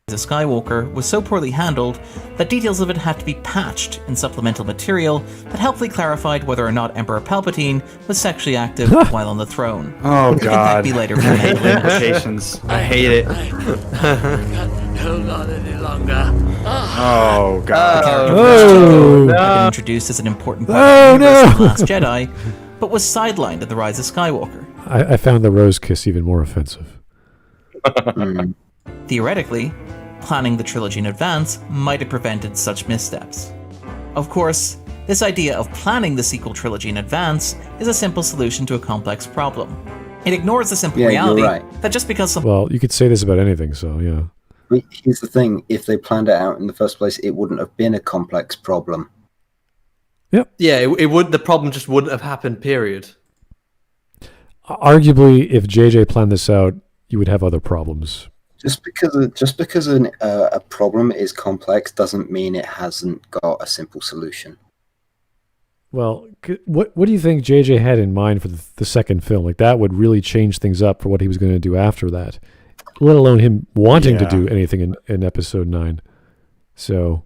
The Skywalker was so poorly handled that details of it had to be patched in supplemental material that helpfully clarified whether or not Emperor Palpatine was sexually active while on the throne. Oh God! It be later for the implications. I hate it. Hold on any longer. Oh God! The character had been introduced as an important part of the universe in The Last Jedi, but was sidelined at The Rise of Skywalker. I found the rose kiss even more offensive. Theoretically, planning the trilogy in advance might have prevented such missteps. Of course, this idea of planning the sequel trilogy in advance is a simple solution to a complex problem. It ignores the simple reality that just because Well, you could say this about anything, so yeah. But here's the thing, if they planned it out in the first place, it wouldn't have been a complex problem. Yep. Yeah, it would. The problem just wouldn't have happened, period. Arguably, if JJ planned this out, you would have other problems. Just because a problem is complex doesn't mean it hasn't got a simple solution. Well, what do you think JJ had in mind for the second film? Like, that would really change things up for what he was going to do after that, let alone him wanting to do anything in episode 9. So,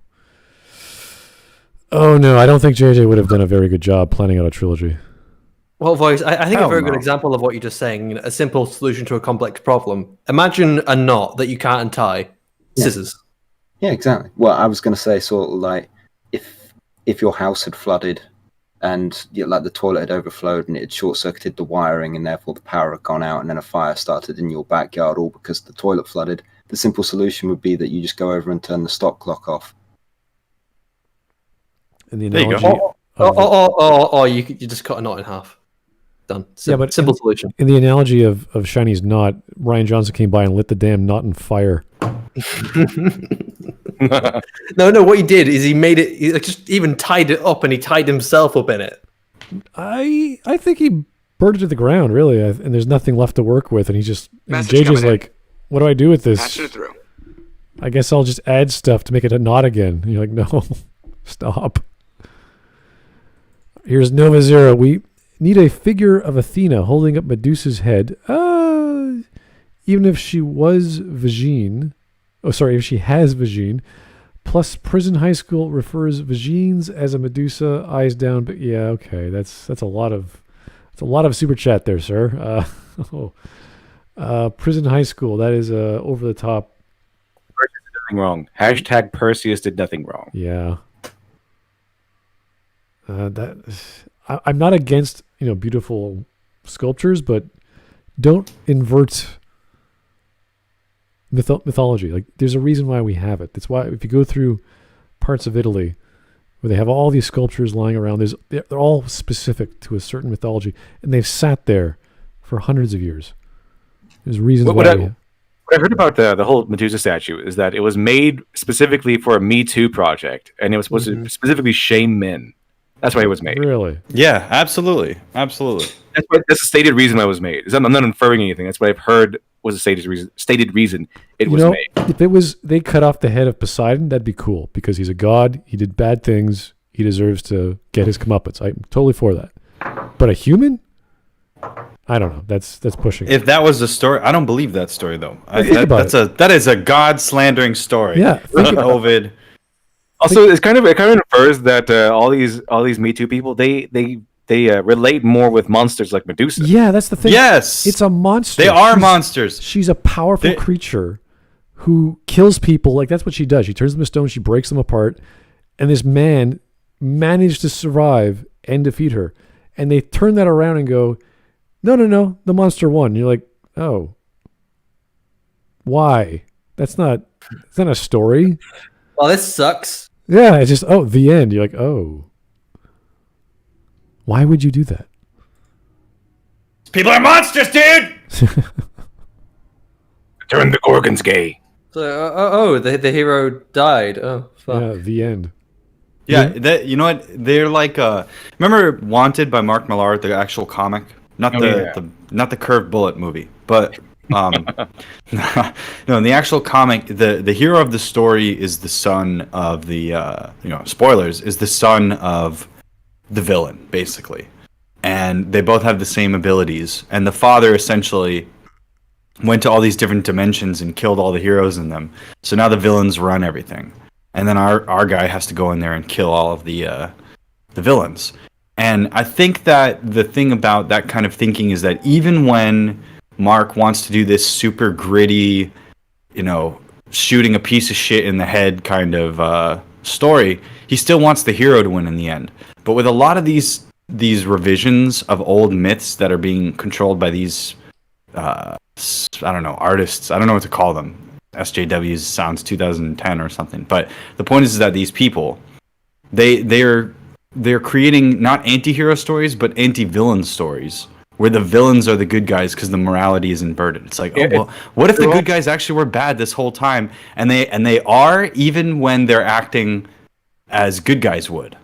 oh no, I don't think JJ would have done a very good job planning out a trilogy. Well, Voice, I think a very good example of what you're just saying, a simple solution to a complex problem. Imagine a knot that you can't untie. Scissors. Yeah, exactly. Well, I was going to say sort of like if your house had flooded and like the toilet had overflowed and it had short-circuited the wiring and therefore the power had gone out and then a fire started in your backyard all because the toilet flooded, the simple solution would be that you just go over and turn the stop clock off. And the analogy, or you just cut a knot in half. Done. Simple solution. In the analogy of Shiny's knot, Ryan Johnson came by and lit the damn knot on fire. No. What he did is he made it. He just even tied it up, and he tied himself up in it. I think he burned it to the ground, really, and there's nothing left to work with. And he's just JJ's like, "What do I do with this? Patch it through. I guess I'll just add stuff to make it a knot again." And you're like, "No, stop." Here's Nova Zero. We need a figure of Athena holding up Medusa's head. Even if she was Vagine. Oh, sorry, if she has Vagine. Plus, Prison High School refers Vagines as a Medusa, eyes down. But yeah, okay, that's a lot of super chat there, sir. Prison High School. That is over the top. Perseus did nothing wrong. Hashtag Perseus did nothing wrong. Yeah. I'm not against beautiful sculptures, but don't invert mythology. Like, there's a reason why we have it. That's why if you go through parts of Italy where they have all these sculptures lying around, they're all specific to a certain mythology, and they've sat there for hundreds of years. There's reasons why. What What I heard about the whole Medusa statue is that it was made specifically for a Me Too project, and it was supposed to specifically shame men. That's why it was made. Really? Yeah, absolutely. Absolutely. That's a stated reason why it was made. I'm not inferring anything. That's what I've heard was a stated reason it was made. If they cut off the head of Poseidon, that'd be cool because he's a god. He did bad things. He deserves to get his comeuppance. I'm totally for that. But a human? I don't know. That's pushing. If that was the story, I don't believe that story though. That is a god slandering story. Yeah. Ovid. Also, it kind of infers that all these Me Too people they relate more with monsters like Medusa. Yeah, that's the thing. Yes, it's a monster. They are monsters. She's a powerful creature who kills people. Like that's what she does. She turns them to stone. She breaks them apart. And this man managed to survive and defeat her. And they turn that around and go, no, the monster won. And you're like, oh, why? That's not a story. Well, this sucks. Yeah, it's just, the end. You're like, oh. Why would you do that? People are monsters, dude! Turn the Gorgons gay. So, the hero died. Oh, fuck. Yeah, the end. Yeah, you know what? They're like, remember Wanted by Mark Millar, the actual comic? Not the Curved Bullet movie, but... no, in the actual comic, the hero of the story is the son of the spoilers, is the son of the villain, basically. And they both have the same abilities. And the father essentially went to all these different dimensions and killed all the heroes in them. So now the villains run everything. And then our guy has to go in there and kill all of the villains. And I think that the thing about that kind of thinking is that even when Mark wants to do this super gritty, shooting a piece of shit in the head kind of story, he still wants the hero to win in the end. But with a lot of these revisions of old myths that are being controlled by these, artists, I don't know what to call them. SJWs sounds 2010 or something. But the point is that these people, they're creating not anti-hero stories, but anti-villain stories, where the villains are the good guys because the morality is inverted. It's like, what if the good guys actually were bad this whole time, and they are, even when they're acting as good guys would.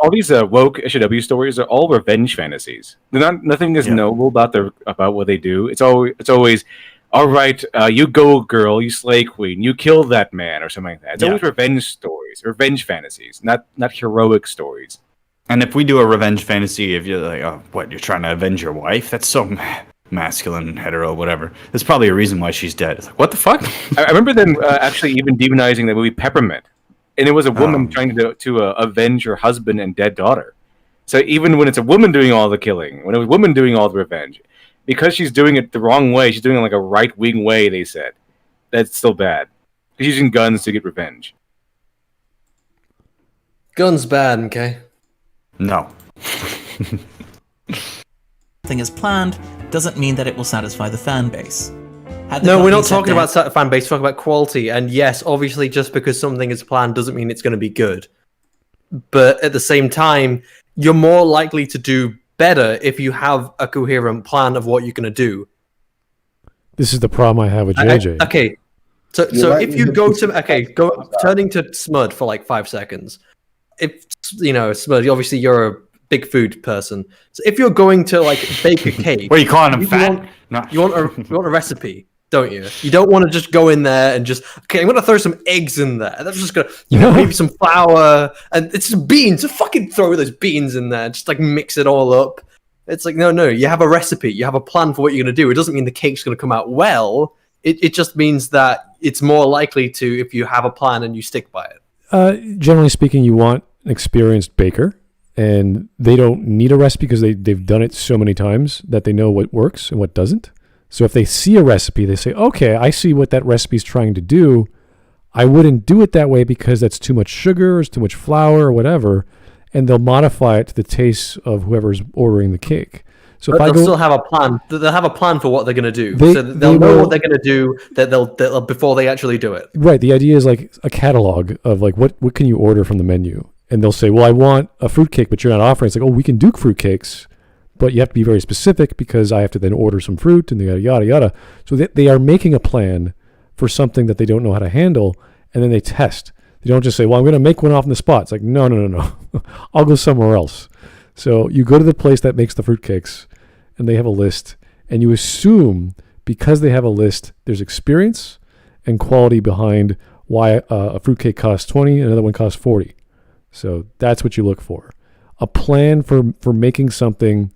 All these woke SJW stories are all revenge fantasies. Nothing is noble about what they do. It's always all right. You go, girl. You slay queen. You kill that man, or something like that. It's always revenge stories, revenge fantasies, not heroic stories. And if we do a revenge fantasy, if you're like, you're trying to avenge your wife? That's so masculine, hetero, whatever. There's probably a reason why she's dead. It's like, what the fuck? I remember them actually even demonizing the movie Peppermint. And it was a woman trying to avenge her husband and dead daughter. So even when it's a woman doing all the killing, when it's a woman doing all the revenge, because she's doing it the wrong way, she's doing it like a right-wing way, they said, that's still bad. She's using guns to get revenge. Guns bad, okay? No. Thing is planned doesn't mean that it will satisfy the fan base. No, we're not talking about fan base, we're talking about quality. And yes, obviously, just because something is planned doesn't mean it's going to be good. But at the same time, you're more likely to do better if you have a coherent plan of what you're going to do. This is the problem I have with JJ. Okay, so if you go turning to Smud for like 5 seconds. If Smud, obviously you're a big food person. So if you're going to like bake a cake, what are you calling him, fat? You want a recipe, don't you? You don't want to just go in there and just I'm going to throw some eggs in there. That's just going to maybe some flour and it's some beans. Just fucking throw those beans in there. Just like mix it all up. It's like no. You have a recipe. You have a plan for what you're going to do. It doesn't mean the cake's going to come out well. It just means that it's more likely to if you have a plan and you stick by it. Generally speaking, you want an experienced baker, and they don't need a recipe because they've done it so many times that they know what works and what doesn't. So if they see a recipe, they say, okay, I see what that recipe is trying to do. I wouldn't do it that way because that's too much sugar, or it's too much flour, or whatever, and they'll modify it to the taste of whoever's ordering the cake. So but they'll still have a plan. They'll have a plan for what they're going to do. They'll know what they're going to do they'll before they actually do it. Right. The idea is like a catalog of like what can you order from the menu, and they'll say, well, I want a fruitcake, but you're not offering. It's like, oh, we can do fruitcakes, but you have to be very specific because I have to then order some fruit and yada, yada, yada. So they are making a plan for something that they don't know how to handle, and then they test. They don't just say, well, I'm going to make one off in the spot. It's like, no. I'll go somewhere else. So you go to the place that makes the fruitcakes, and they have a list, and you assume because they have a list, there's experience and quality behind why a fruitcake costs 20 and another one costs 40. So that's what you look for. A plan for making something,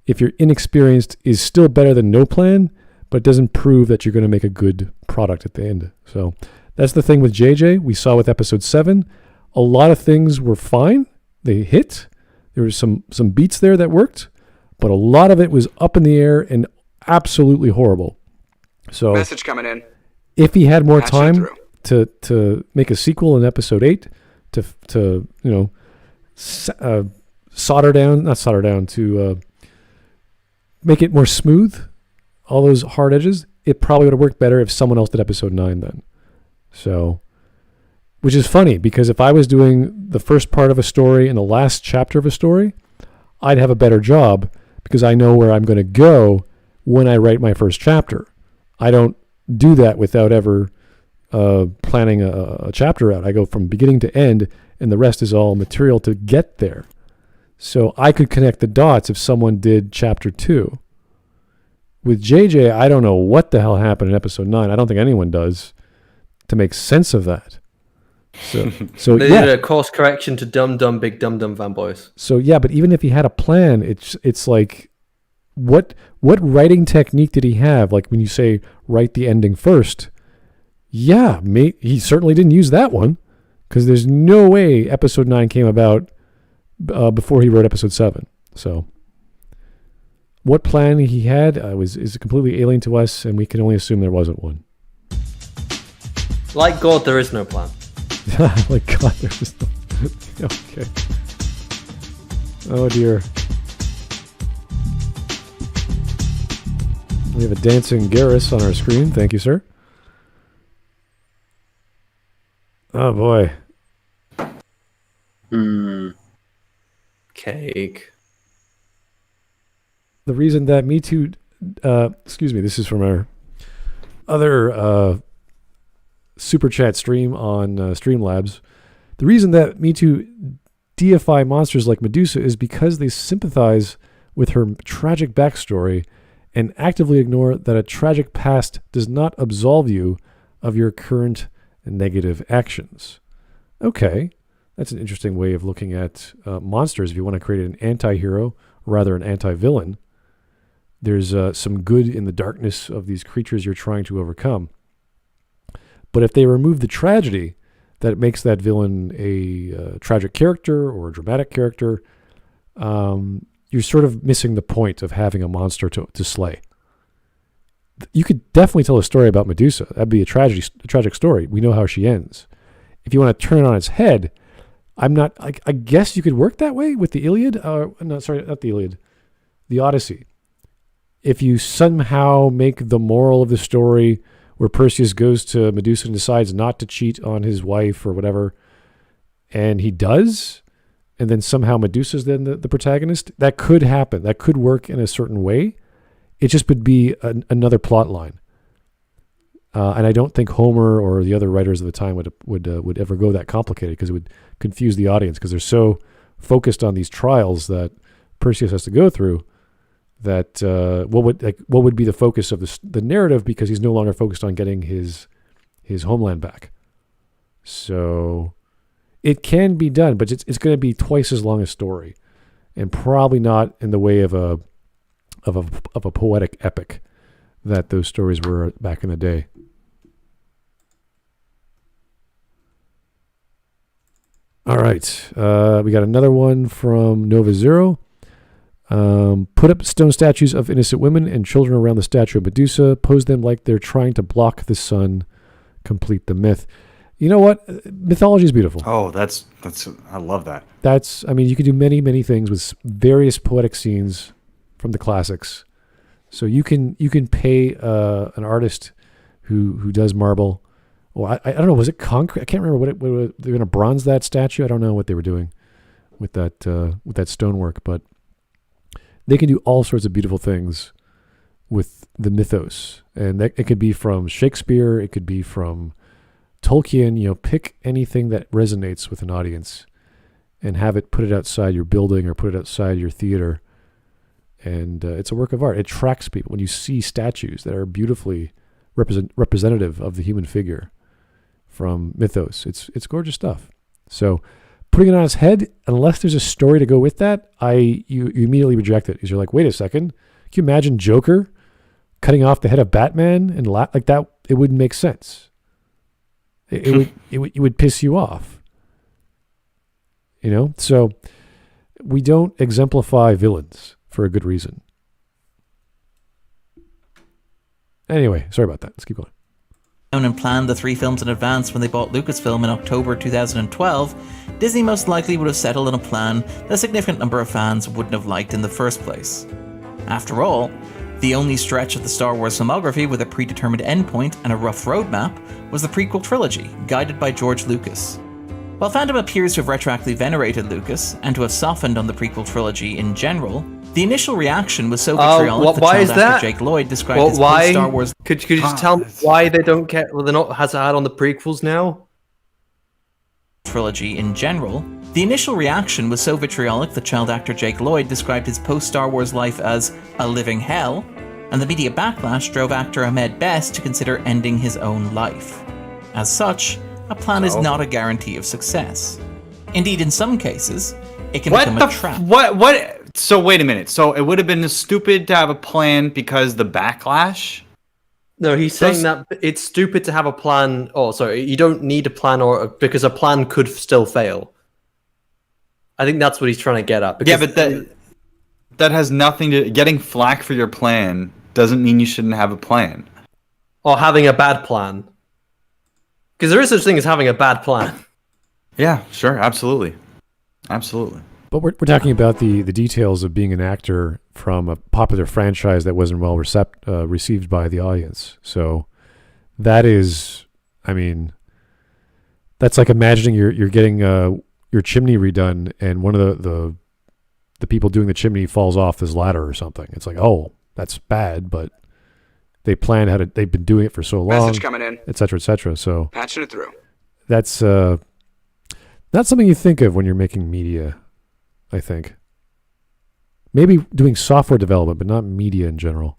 if you're inexperienced, is still better than no plan, but it doesn't prove that you're going to make a good product at the end. So that's the thing with JJ. We saw with episode 7, a lot of things were fine. They hit. There was some beats there that worked, but a lot of it was up in the air and absolutely horrible. So message coming in. If he had more time to make a sequel in episode 8, to make it more smooth, all those hard edges, it probably would have worked better if someone else did episode 9 then. So, which is funny because if I was doing the first part of a story and the last chapter of a story, I'd have a better job because I know where I'm going to go when I write my first chapter. I don't do that without ever planning a chapter out. I go from beginning to end, and the rest is all material to get there. So I could connect the dots if someone did chapter 2. With JJ, I don't know what the hell happened in episode 9. I don't think anyone does to make sense of that. So they did a course correction to Dum Dum Big Dum Dum Fanboys. So yeah, but even if he had a plan, it's like, what writing technique did he have? Like when you say write the ending first, yeah, he certainly didn't use that one because there's no way episode 9 came about before he wrote episode 7. So what plan he had is completely alien to us, and we can only assume there wasn't one. Like God, there is no plan. Like God, there is no. Okay. Oh dear. We have a dancing Garrus on our screen. Thank you, sir. Oh boy. Cake. The reason that Me Too, excuse me, this is from our other super chat stream on Streamlabs. The reason that Me Too deify monsters like Medusa is because they sympathize with her tragic backstory and actively ignore that a tragic past does not absolve you of your current negative actions. Okay, that's an interesting way of looking at monsters. If you want to create an anti-hero, or rather an anti-villain, there's some good in the darkness of these creatures you're trying to overcome. But if they remove the tragedy that makes that villain a tragic character or a dramatic character, you're sort of missing the point of having a monster to slay. You could definitely tell a story about Medusa. That'd be a tragic story. We know how she ends. If you want to turn it on its head, I guess you could work that way with the Iliad. No, sorry, not the Iliad. The Odyssey. If you somehow make the moral of the story where Perseus goes to Medusa and decides not to cheat on his wife or whatever, and he does, and then somehow Medusa's then the protagonist, that could happen. That could work in a certain way. It just would be another plot line. And I don't think Homer or the other writers of the time would ever go that complicated because it would confuse the audience because they're so focused on these trials that Perseus has to go through that what would be the focus of the narrative because he's no longer focused on getting his homeland back. So it can be done, but it's going to be twice as long a story and probably not in the way of a poetic epic that those stories were back in the day. All right. We got another one from Nova Zero. Put up stone statues of innocent women and children around the statue of Medusa. Pose them like they're trying to block the sun. Complete the myth. You know what? Mythology is beautiful. Oh, that's I love that. You could do many, many things with various poetic scenes from the classics. So you can pay an artist who does marble. Well, I don't know. Was it concrete? I can't remember what they were going to bronze that statue. I don't know what they were doing with that stonework, but they can do all sorts of beautiful things with the mythos. And that, it could be from Shakespeare, it could be from Tolkien. You know, pick anything that resonates with an audience and have it put it outside your building or put it outside your theater. And it's a work of art. It attracts people. When you see statues that are beautifully representative of the human figure from mythos, it's gorgeous stuff. So putting it on its head, unless there's a story to go with that, you immediately reject it, because you're like, wait a second, can you imagine Joker cutting off the head of Batman and like that? It wouldn't make sense. It would piss you off. You know, so we don't exemplify villains for a good reason. Anyway, sorry about that. Let's keep going. And planned the 3 films in advance when they bought Lucasfilm in October 2012, Disney most likely would have settled on a plan that a significant number of fans wouldn't have liked in the first place. After all, the only stretch of the Star Wars filmography with a predetermined endpoint and a rough roadmap was the prequel trilogy, guided by George Lucas. While fandom appears to have retroactively venerated Lucas, and to have softened on the prequel trilogy in general, the initial reaction was so vitriolic that child actor Jake Lloyd described his post-Star Wars... Could you just tell me why they don't care? Well, they're not hazard on the prequels now? Trilogy in general. The initial reaction was so vitriolic that child actor Jake Lloyd described his post-Star Wars life as a living hell, and the media backlash drove actor Ahmed Best to consider ending his own life. As such, a plan is not a guarantee of success. Indeed, in some cases, it can become a trap. What? So wait a minute. So it would have been stupid to have a plan because the backlash? No, he's saying that it's stupid to have a plan. Oh, sorry, you don't need a plan, or because a plan could still fail. I think that's what he's trying to get at. Yeah, but that has nothing to... Getting flack for your plan doesn't mean you shouldn't have a plan. Or having a bad plan. Because there is such thing as having a bad plan. Yeah, sure, absolutely. Absolutely. But we're talking about the details of being an actor from a popular franchise that wasn't well received by the audience. So that is, I mean, that's like imagining you're getting your chimney redone, and one of the people doing the chimney falls off this ladder or something. It's like, oh, that's bad, but they planned how to. They've been doing it for so long. Message coming in. Et cetera, et cetera. So patching it through. That's not something you think of when you're making media. I think maybe doing software development, but not media in general.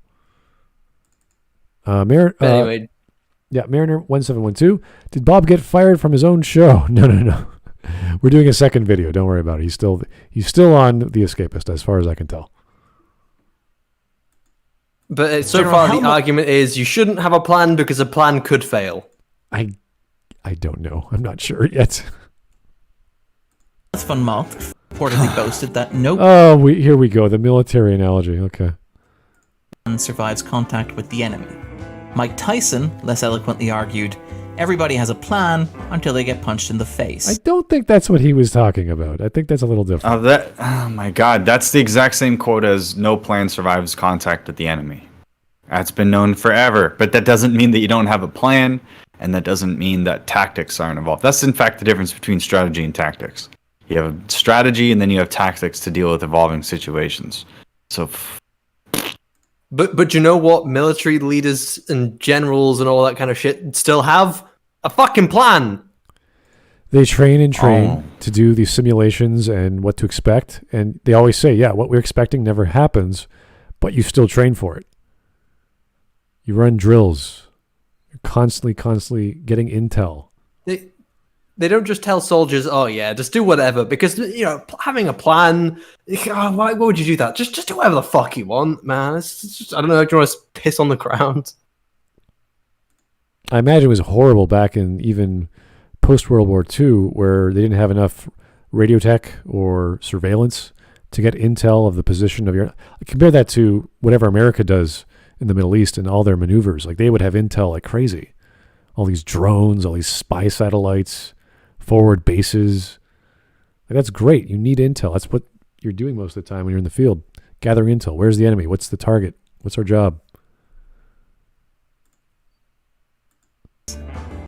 Anyway, yeah, Mariner1712. Did Bob get fired from his own show? No. We're doing a second video. Don't worry about it. He's still on The Escapist, as far as I can tell. But so far, the argument is you shouldn't have a plan because a plan could fail. I don't know. I'm not sure yet. That's fun. Moth reportedly boasted that here we go. The military analogy. Okay. Survives contact with the enemy. Mike Tyson less eloquently argued, everybody has a plan until they get punched in the face. I don't think that's what he was talking about. I think that's a little different. Oh my god, that's the exact same quote as no plan survives contact with the enemy. That's been known forever, but that doesn't mean that you don't have a plan, and that doesn't mean that tactics aren't involved. That's in fact the difference between strategy and tactics. You have a strategy, and then you have tactics to deal with evolving situations. So... But you know what? Military leaders and generals and all that kind of shit still have a fucking plan. They train to do these simulations and what to expect. And they always say, yeah, what we're expecting never happens, but you still train for it. You run drills. You're constantly getting intel. They don't just tell soldiers, oh yeah, just do whatever, because, you know, having a plan, why would you do that? Just do whatever the fuck you want, man. It's just, I don't know, do you want to piss on the ground? I imagine it was horrible back in even post-World War II, where they didn't have enough radio tech or surveillance to get intel of the position of your... Compare that to whatever America does in the Middle East and all their maneuvers. Like, they would have intel like crazy. All these drones, all these spy satellites... forward bases. Like, that's great. You need intel. That's what you're doing most of the time when you're in the field. Gathering intel. Where's the enemy? What's the target? What's our job?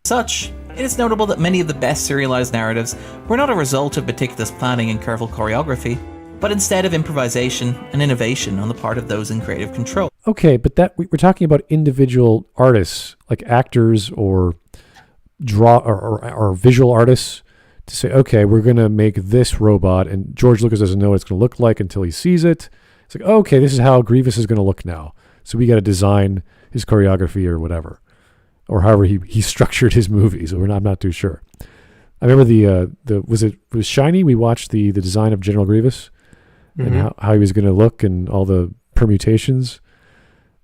Such, it is notable that many of the best serialized narratives were not a result of meticulous planning and careful choreography, but instead of improvisation and innovation on the part of those in creative control. Okay, but we're talking about individual artists, like actors or or visual artists, to say, okay, we're going to make this robot, and George Lucas doesn't know what it's going to look like until he sees it. It's like, okay, this is how Grievous is going to look now. So we got to design his choreography or whatever, or however he structured his movies. I'm not too sure. I remember was Shiny? We watched the design of General Grievous and how he was going to look and all the permutations,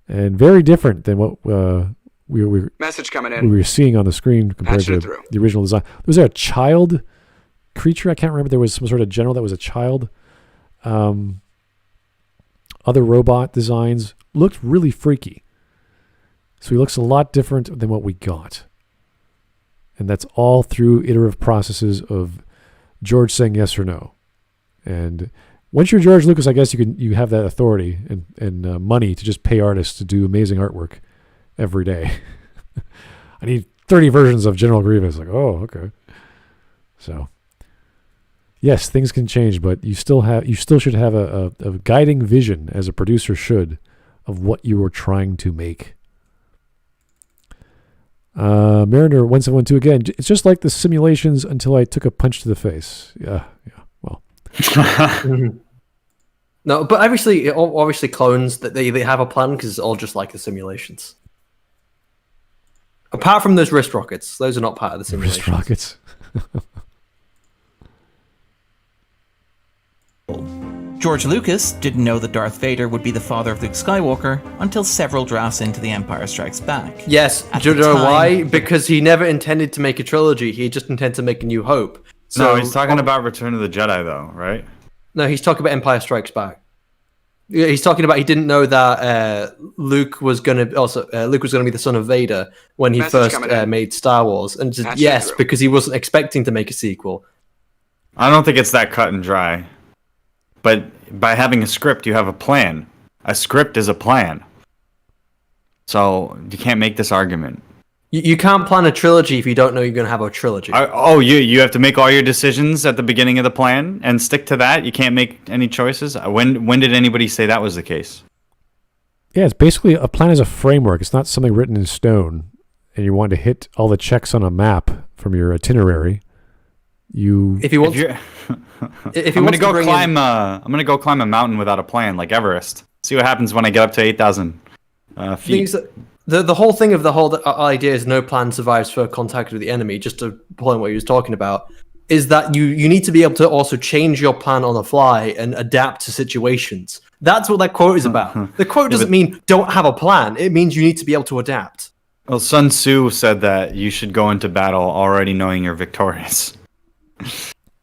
and very different than what Message coming in. we were seeing on the screen compared to the original design. Was there a child creature? I can't remember. There was some sort of general that was a child. Other robot designs looked really freaky. So he looks a lot different than what we got. And that's all through iterative processes of George saying yes or no. And once you're George Lucas, I guess you have that authority and money to just pay artists to do amazing artwork every day. I need 30 versions of General Grievous. Like, oh, okay. So, yes, things can change, but you still should have a guiding vision, as a producer should, of what you were trying to make. Mariner 1712 again. It's just like the simulations until I took a punch to the face. Yeah. Well. No, but obviously, clones that they have a plan because it's all just like the simulations. Apart from those wrist rockets, those are not part of the simulations. Wrist rockets. George Lucas didn't know that Darth Vader would be the father of Luke Skywalker until several drafts into The Empire Strikes Back. Yes, do you know why? Because he never intended to make a trilogy. He just intended to make A New Hope. So, no, he's talking about Return of the Jedi, though, right? No, he's talking about Empire Strikes Back. He's talking about he didn't know that Luke was going to be the son of Vader when he first made Star Wars, and just, because he wasn't expecting to make a sequel. I don't think it's that cut and dry. But by having a script, you have a plan. A script is a plan. So you can't make this argument. You can't plan a trilogy if you don't know you're going to have a trilogy. You have to make all your decisions at the beginning of the plan and stick to that? You can't make any choices? When did anybody say that was the case? Yeah, it's basically a plan is a framework. It's not something written in stone, and you want to hit all the checks on a map from your itinerary. I'm gonna go climb a mountain without a plan, like Everest. See what happens when I get up to 8,000 feet. The whole thing of the whole idea is no plan survives for contact with the enemy. Just to pull on what he was talking about, is that you need to be able to also change your plan on the fly and adapt to situations. That's what that quote is about. The quote doesn't mean don't have a plan. It means you need to be able to adapt. Well, Sun Tzu said that you should go into battle already knowing you're victorious.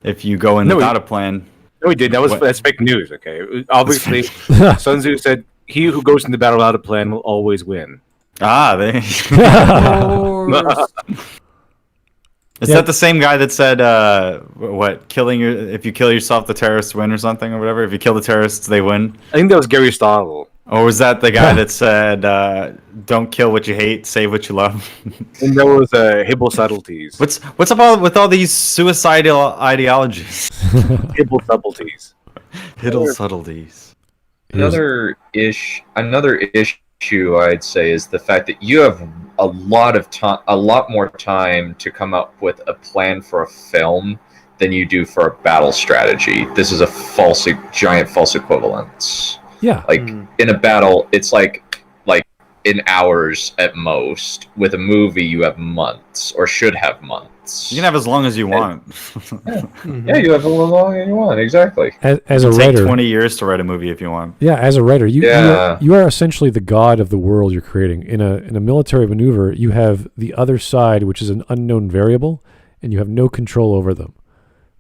If you go in without a plan. No, he didn't. That's fake news, okay? Obviously, Sun Tzu said, he who goes into battle without a plan will always win. Is that the same guy that said, if you kill yourself, the terrorists win or something or whatever? If you kill the terrorists, they win? I think that was Gary Stotle. Or was that the guy that said, don't kill what you hate, save what you love? And there was Hibble subtleties. What's up with all these suicidal ideologies? Hibble subtleties. Hibble subtleties. Another issue I'd say is the fact that you have a lot more time to come up with a plan for a film than you do for a battle strategy. This is a giant false equivalence. Yeah. In a battle, it's like in hours at most. With a movie, you have months, or should have months. You can have as long as you want. Yeah, you have as long as you want, exactly. As a writer, take 20 years to write a movie if you want. Yeah, as a writer, you are essentially the god of the world you're creating. In a military maneuver, you have the other side, which is an unknown variable, and you have no control over them.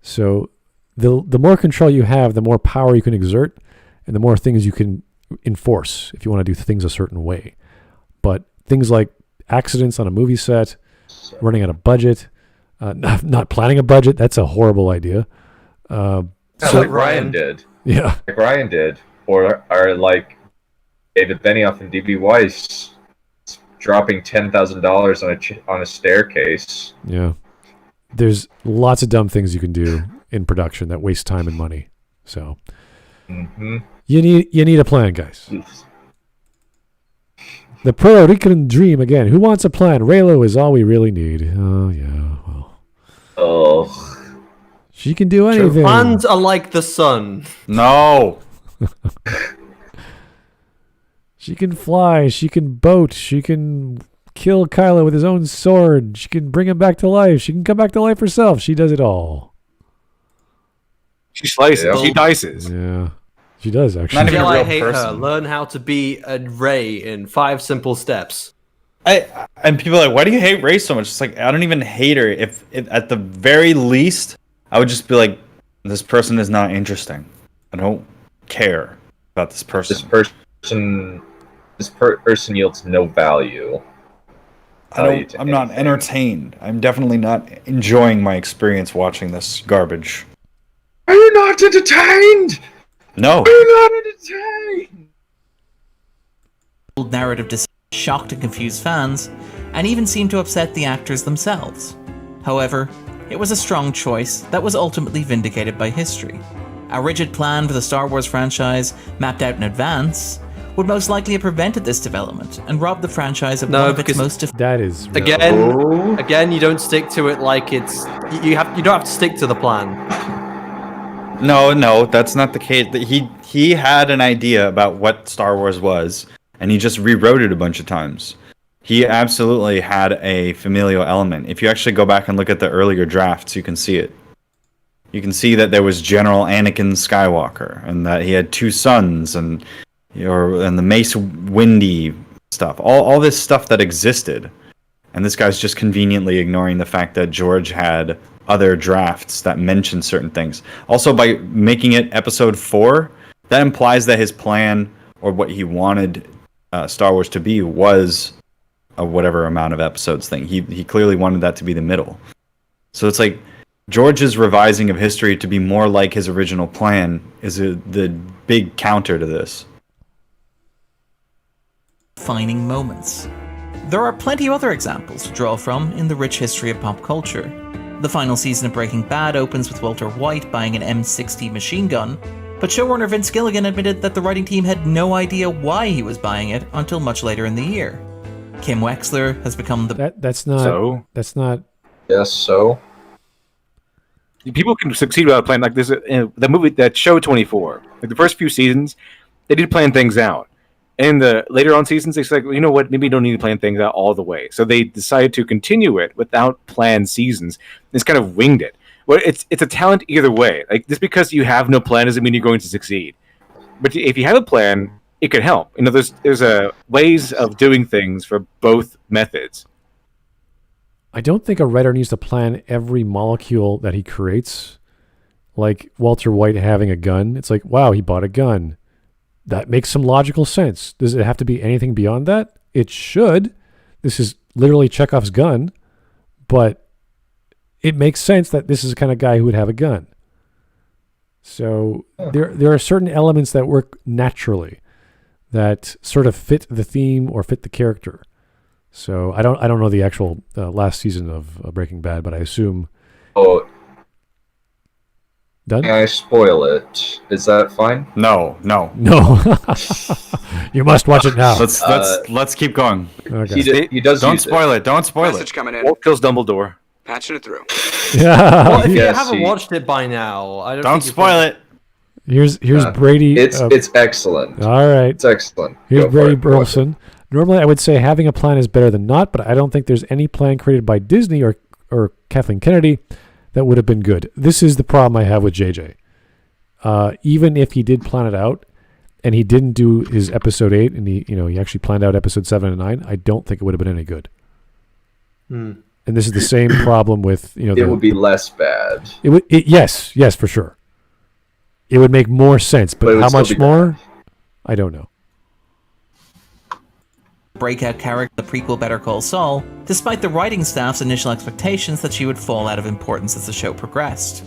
So the more control you have, the more power you can exert, and the more things you can enforce if you want to do things a certain way. But things like accidents on a movie set, running out of budget, not planning a budget, that's a horrible idea. Like Ryan did. Yeah. Like Ryan did. Or like David Benioff and D.B. Weiss dropping $10,000 on a staircase. Yeah. There's lots of dumb things you can do in production that waste time and money. So Mm-hmm. You need a plan, guys. The Puerto Rican dream again. Who wants a plan? Raylo is all we really need. Oh yeah. Well. Oh. She can do anything. Plans are like the sun. No. She can fly. She can boat. She can kill Kylo with his own sword. She can bring him back to life. She can come back to life herself. She does it all. She slices. She dices. Yeah. She does, actually. Not even a I real hate person. her. Learn how to be a Rey in 5 simple steps. And people are like, why do you hate Rey so much? It's like, I don't even hate her. If at the very least, I would just be like, this person is not interesting. I don't care about this person. This person yields no value. I'm not entertained. I'm definitely not enjoying my experience watching this garbage. Are you not entertained? No. Are you not entertained? Old narrative shocked and confused fans, and even seemed to upset the actors themselves. However, it was a strong choice that was ultimately vindicated by history. A rigid plan for the Star Wars franchise, mapped out in advance, would most likely have prevented this development and robbed the franchise of one of its most... That is... Again, you don't stick to it like it's... You don't have to stick to the plan. No, that's not the case. He had an idea about what Star Wars was, and he just rewrote it a bunch of times. He absolutely had a familial element. If you actually go back and look at the earlier drafts, you can see it. You can see that there was General Anakin Skywalker, and that he had 2 sons, and the Mace Windy stuff. All this stuff that existed. And this guy's just conveniently ignoring the fact that George had other drafts that mention certain things. Also, by making it episode 4, that implies that his plan, or what he wanted Star Wars to be, was a whatever amount of episodes thing. He clearly wanted that to be the middle. So it's like George's revising of history to be more like his original plan is the big counter to this. Defining moments. There are plenty of other examples to draw from in the rich history of pop culture. The final season of Breaking Bad opens with Walter White buying an M60 machine gun, but showrunner Vince Gilligan admitted that the writing team had no idea why he was buying it until much later in the year. Kim Wexler has become the... That's not... Yes, so? People can succeed without a plan. Like this, the movie, that show 24, like the first few seasons, they did plan things out. And the later on seasons, they said, you know what, maybe you don't need to plan things out all the way. So they decided to continue it without planned seasons. It's kind of winged it. Well, it's a talent either way. Like, just because you have no plan doesn't mean you're going to succeed. But if you have a plan, it can help. You know, there's ways of doing things for both methods. I don't think a writer needs to plan every molecule that he creates. Like Walter White having a gun. It's like, wow, he bought a gun. That makes some logical sense. Does it have to be anything beyond that? It should. This is literally Chekhov's gun, but it makes sense that this is the kind of guy who would have a gun. So there are certain elements that work naturally that sort of fit the theme or fit the character. So I don't know the actual last season of Breaking Bad, but I assume. Oh. Done? May I spoil it? Is that fine? No. You must watch it now. Let's keep going. Okay. He does. Don't spoil it. Don't spoil Message it. coming in. Walt kills Dumbledore. Patching it through. Yeah. Well, if you haven't watched it by now, I don't spoil it. Here's Brady. It's excellent. All right. It's excellent. Here's Brady Burleson. Normally, I would say having a plan is better than not, but I don't think there's any plan created by Disney or Kathleen Kennedy that would have been good. This is the problem I have with JJ. Even if he did plan it out, and he didn't do his episode 8, and he actually planned out episode 7 and 9, I don't think it would have been any good. And this is the same problem with it would be less bad. Yes, for sure. It would make more sense, but how much more? I don't know. Breakout character, the prequel Better Call Saul, despite the writing staff's initial expectations that she would fall out of importance as the show progressed.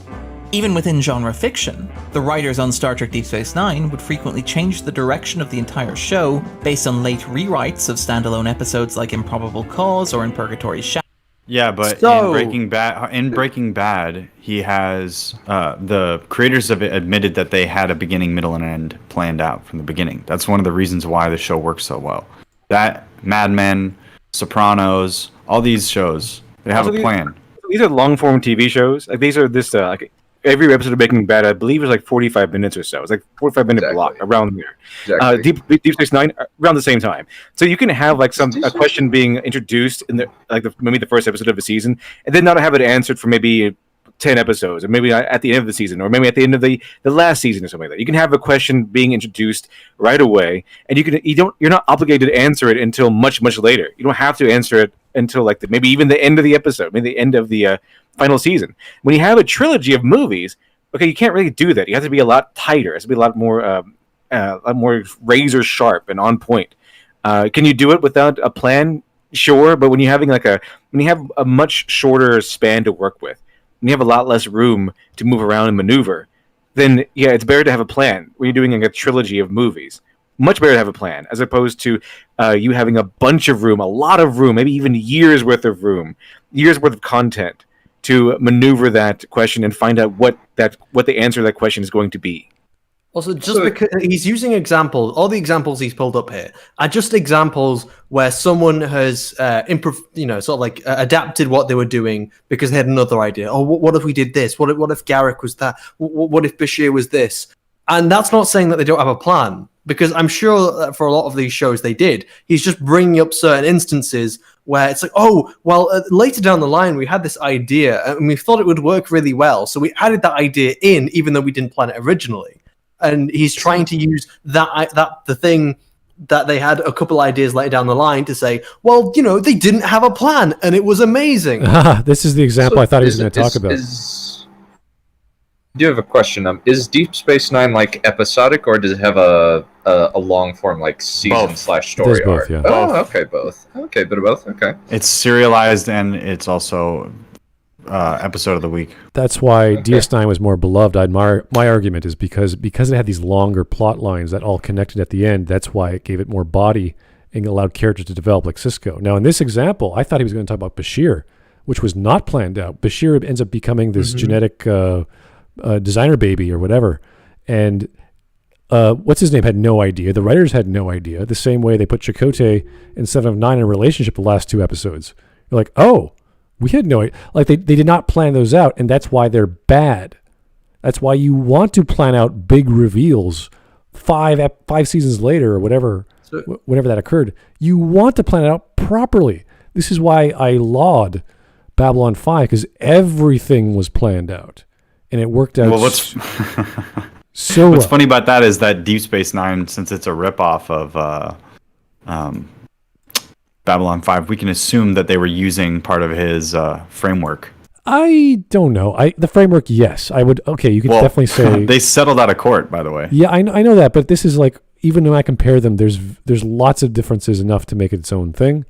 Even within genre fiction, the writers on Star Trek Deep Space Nine would frequently change the direction of the entire show based on late rewrites of standalone episodes like Improbable Cause or In Purgatory's Shadow. Yeah, but So- in Breaking Bad, he has the creators of it admitted that they had a beginning, middle, and end planned out from the beginning. That's one of the reasons why the show works so well. That Mad Men, Sopranos, all these shows, they have a plan. These are long form TV shows. Like these are this like every episode of Breaking Bad, I believe, is like 45 minutes or so. It's like 45-minute block around there. Exactly. Deep Space Nine around the same time. So you can have like a question being introduced in maybe the first episode of a season, and then not have it answered for maybe 10 episodes, or maybe at the end of the season, or maybe at the end of the last season or something like that. You can have a question being introduced right away, and you're not obligated to answer it until much later. You don't have to answer it until like maybe even the end of the episode, maybe the end of the final season. When you have a trilogy of movies, okay, you can't really do that. You have to be a lot tighter. It has to be a lot more razor sharp and on point. Can you do it without a plan? Sure, but when you have a much shorter span to work with, and you have a lot less room to move around and maneuver, then yeah, it's better to have a plan when you're doing like a trilogy of movies. Much better to have a plan, as opposed to you having a bunch of room, a lot of room, maybe even years worth of content to maneuver that question and find out what the answer to that question is going to be. Also, because he's using examples, all the examples he's pulled up here are just examples where someone has adapted what they were doing because they had another idea. Oh, what if we did this? What if Garrick was that? What if Bashir was this? And that's not saying that they don't have a plan, because I'm sure that for a lot of these shows they did. He's just bringing up certain instances where it's like, oh, well, later down the line we had this idea and we thought it would work really well, so we added that idea in, even though we didn't plan it originally. And he's trying to use the thing that they had a couple ideas later down the line to say, well, they didn't have a plan and it was amazing. This is the example I thought he was going to talk about. I do have a question. Is Deep Space Nine like episodic, or does it have a long form like season / story arc? Yeah. Oh, okay, both. Okay, bit of both. Okay. It's serialized and it's also episode of the week. That's why DS9 was more beloved. My argument is because it had these longer plot lines that all connected at the end. That's why it gave it more body and allowed characters to develop, like Cisco. Now, in this example, I thought he was going to talk about Bashir, which was not planned out. Bashir ends up becoming this genetic designer baby or whatever, and what's his name had no idea. The writers had no idea. The same way they put Chakotay and 7 of 9 in a relationship the last 2 episodes. You're like, oh, we had no idea. Like they did not plan those out, and that's why they're bad. That's why you want to plan out big reveals 5 seasons later or whatever, whenever that occurred. You want to plan it out properly. This is why I laud Babylon 5, because everything was planned out. And it worked out. Well, what's funny about that is that Deep Space Nine, since it's a ripoff of Babylon 5, we can assume that they were using part of his framework. I don't know. The framework, yes, I would. Okay, you could definitely say they settled out of court. By the way, yeah, I know that, but this is like, even when I compare them, there's lots of differences enough to make it its own thing,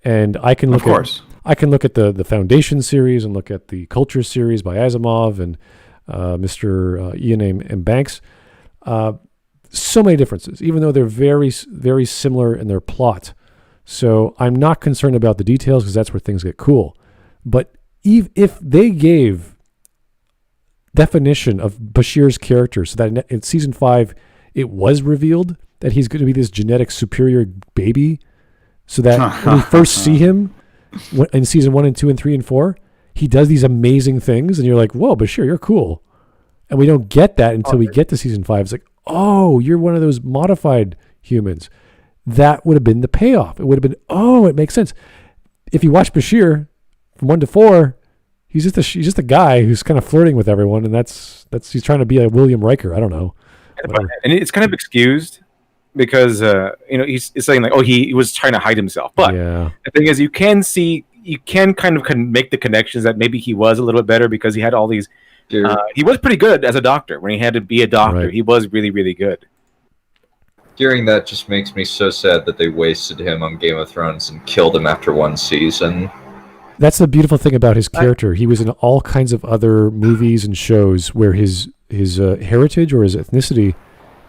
and I can look at the Foundation series and look at the Culture series by Asimov and Mr. Ian M. Banks. So many differences, even though they're very, very similar in their plot. So I'm not concerned about the details, because that's where things get cool. But if they gave definition of Bashir's character, so that in season 5 it was revealed that he's going to be this genetic superior baby, so that when we first see him in season 1 and 2 and 3 and 4, he does these amazing things, and you're like, whoa, Bashir, you're cool. And we don't get that until we get to season 5. It's like, oh, you're one of those modified humans. That would have been the payoff. It would have been, oh, it makes sense. If you watch Bashir from 1 to 4, he's just a guy who's kind of flirting with everyone, and that's he's trying to be a William Riker. I don't know. Whatever. And it's kind of excused because he's saying like, oh, he was trying to hide himself. But the thing is, you can kind of make the connections that maybe he was a little bit better because he had all these. He was pretty good as a doctor when he had to be a doctor. Right. He was really, really good. Hearing that just makes me so sad that they wasted him on Game of Thrones and killed him after 1 season. That's the beautiful thing about his character. He was in all kinds of other movies and shows where his heritage or his ethnicity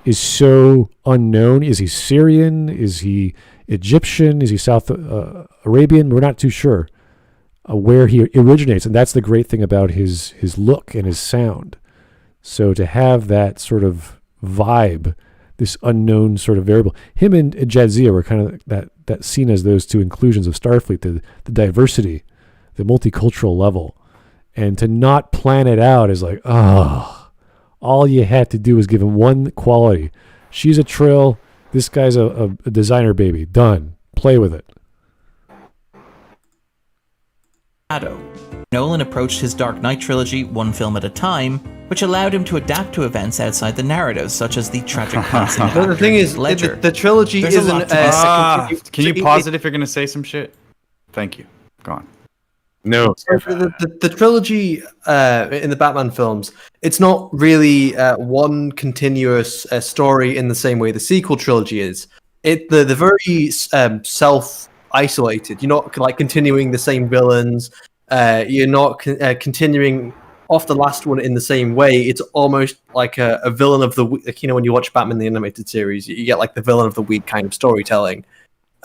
is so unknown. Is he Syrian? Is he Egyptian? Is he South Arabian? We're not too sure. where he originates, and that's the great thing about his look and his sound. So to have that sort of vibe, this unknown sort of variable, him and Jadzia were kind of that seen as those two inclusions of Starfleet, the diversity, the multicultural level, and to not plan it out is like, all you had to do was give him one quality. She's a Trill. This guy's a designer baby. Done. Play with it. Nolan approached his Dark Knight trilogy one film at a time, which allowed him to adapt to events outside the narrative, such as the tragic passing of the thing is, Ledger. the trilogy isn't... Can you pause it if you're going to say some shit? Thank you. Go on. No. The trilogy in the Batman films, it's not really one continuous story in the same way the sequel trilogy is. They're very self-isolated. You're not like continuing the same villains. You're not continuing off the last one in the same way. It's almost like a villain of the week. Like, when you watch Batman the Animated Series, you get like the villain of the week kind of storytelling.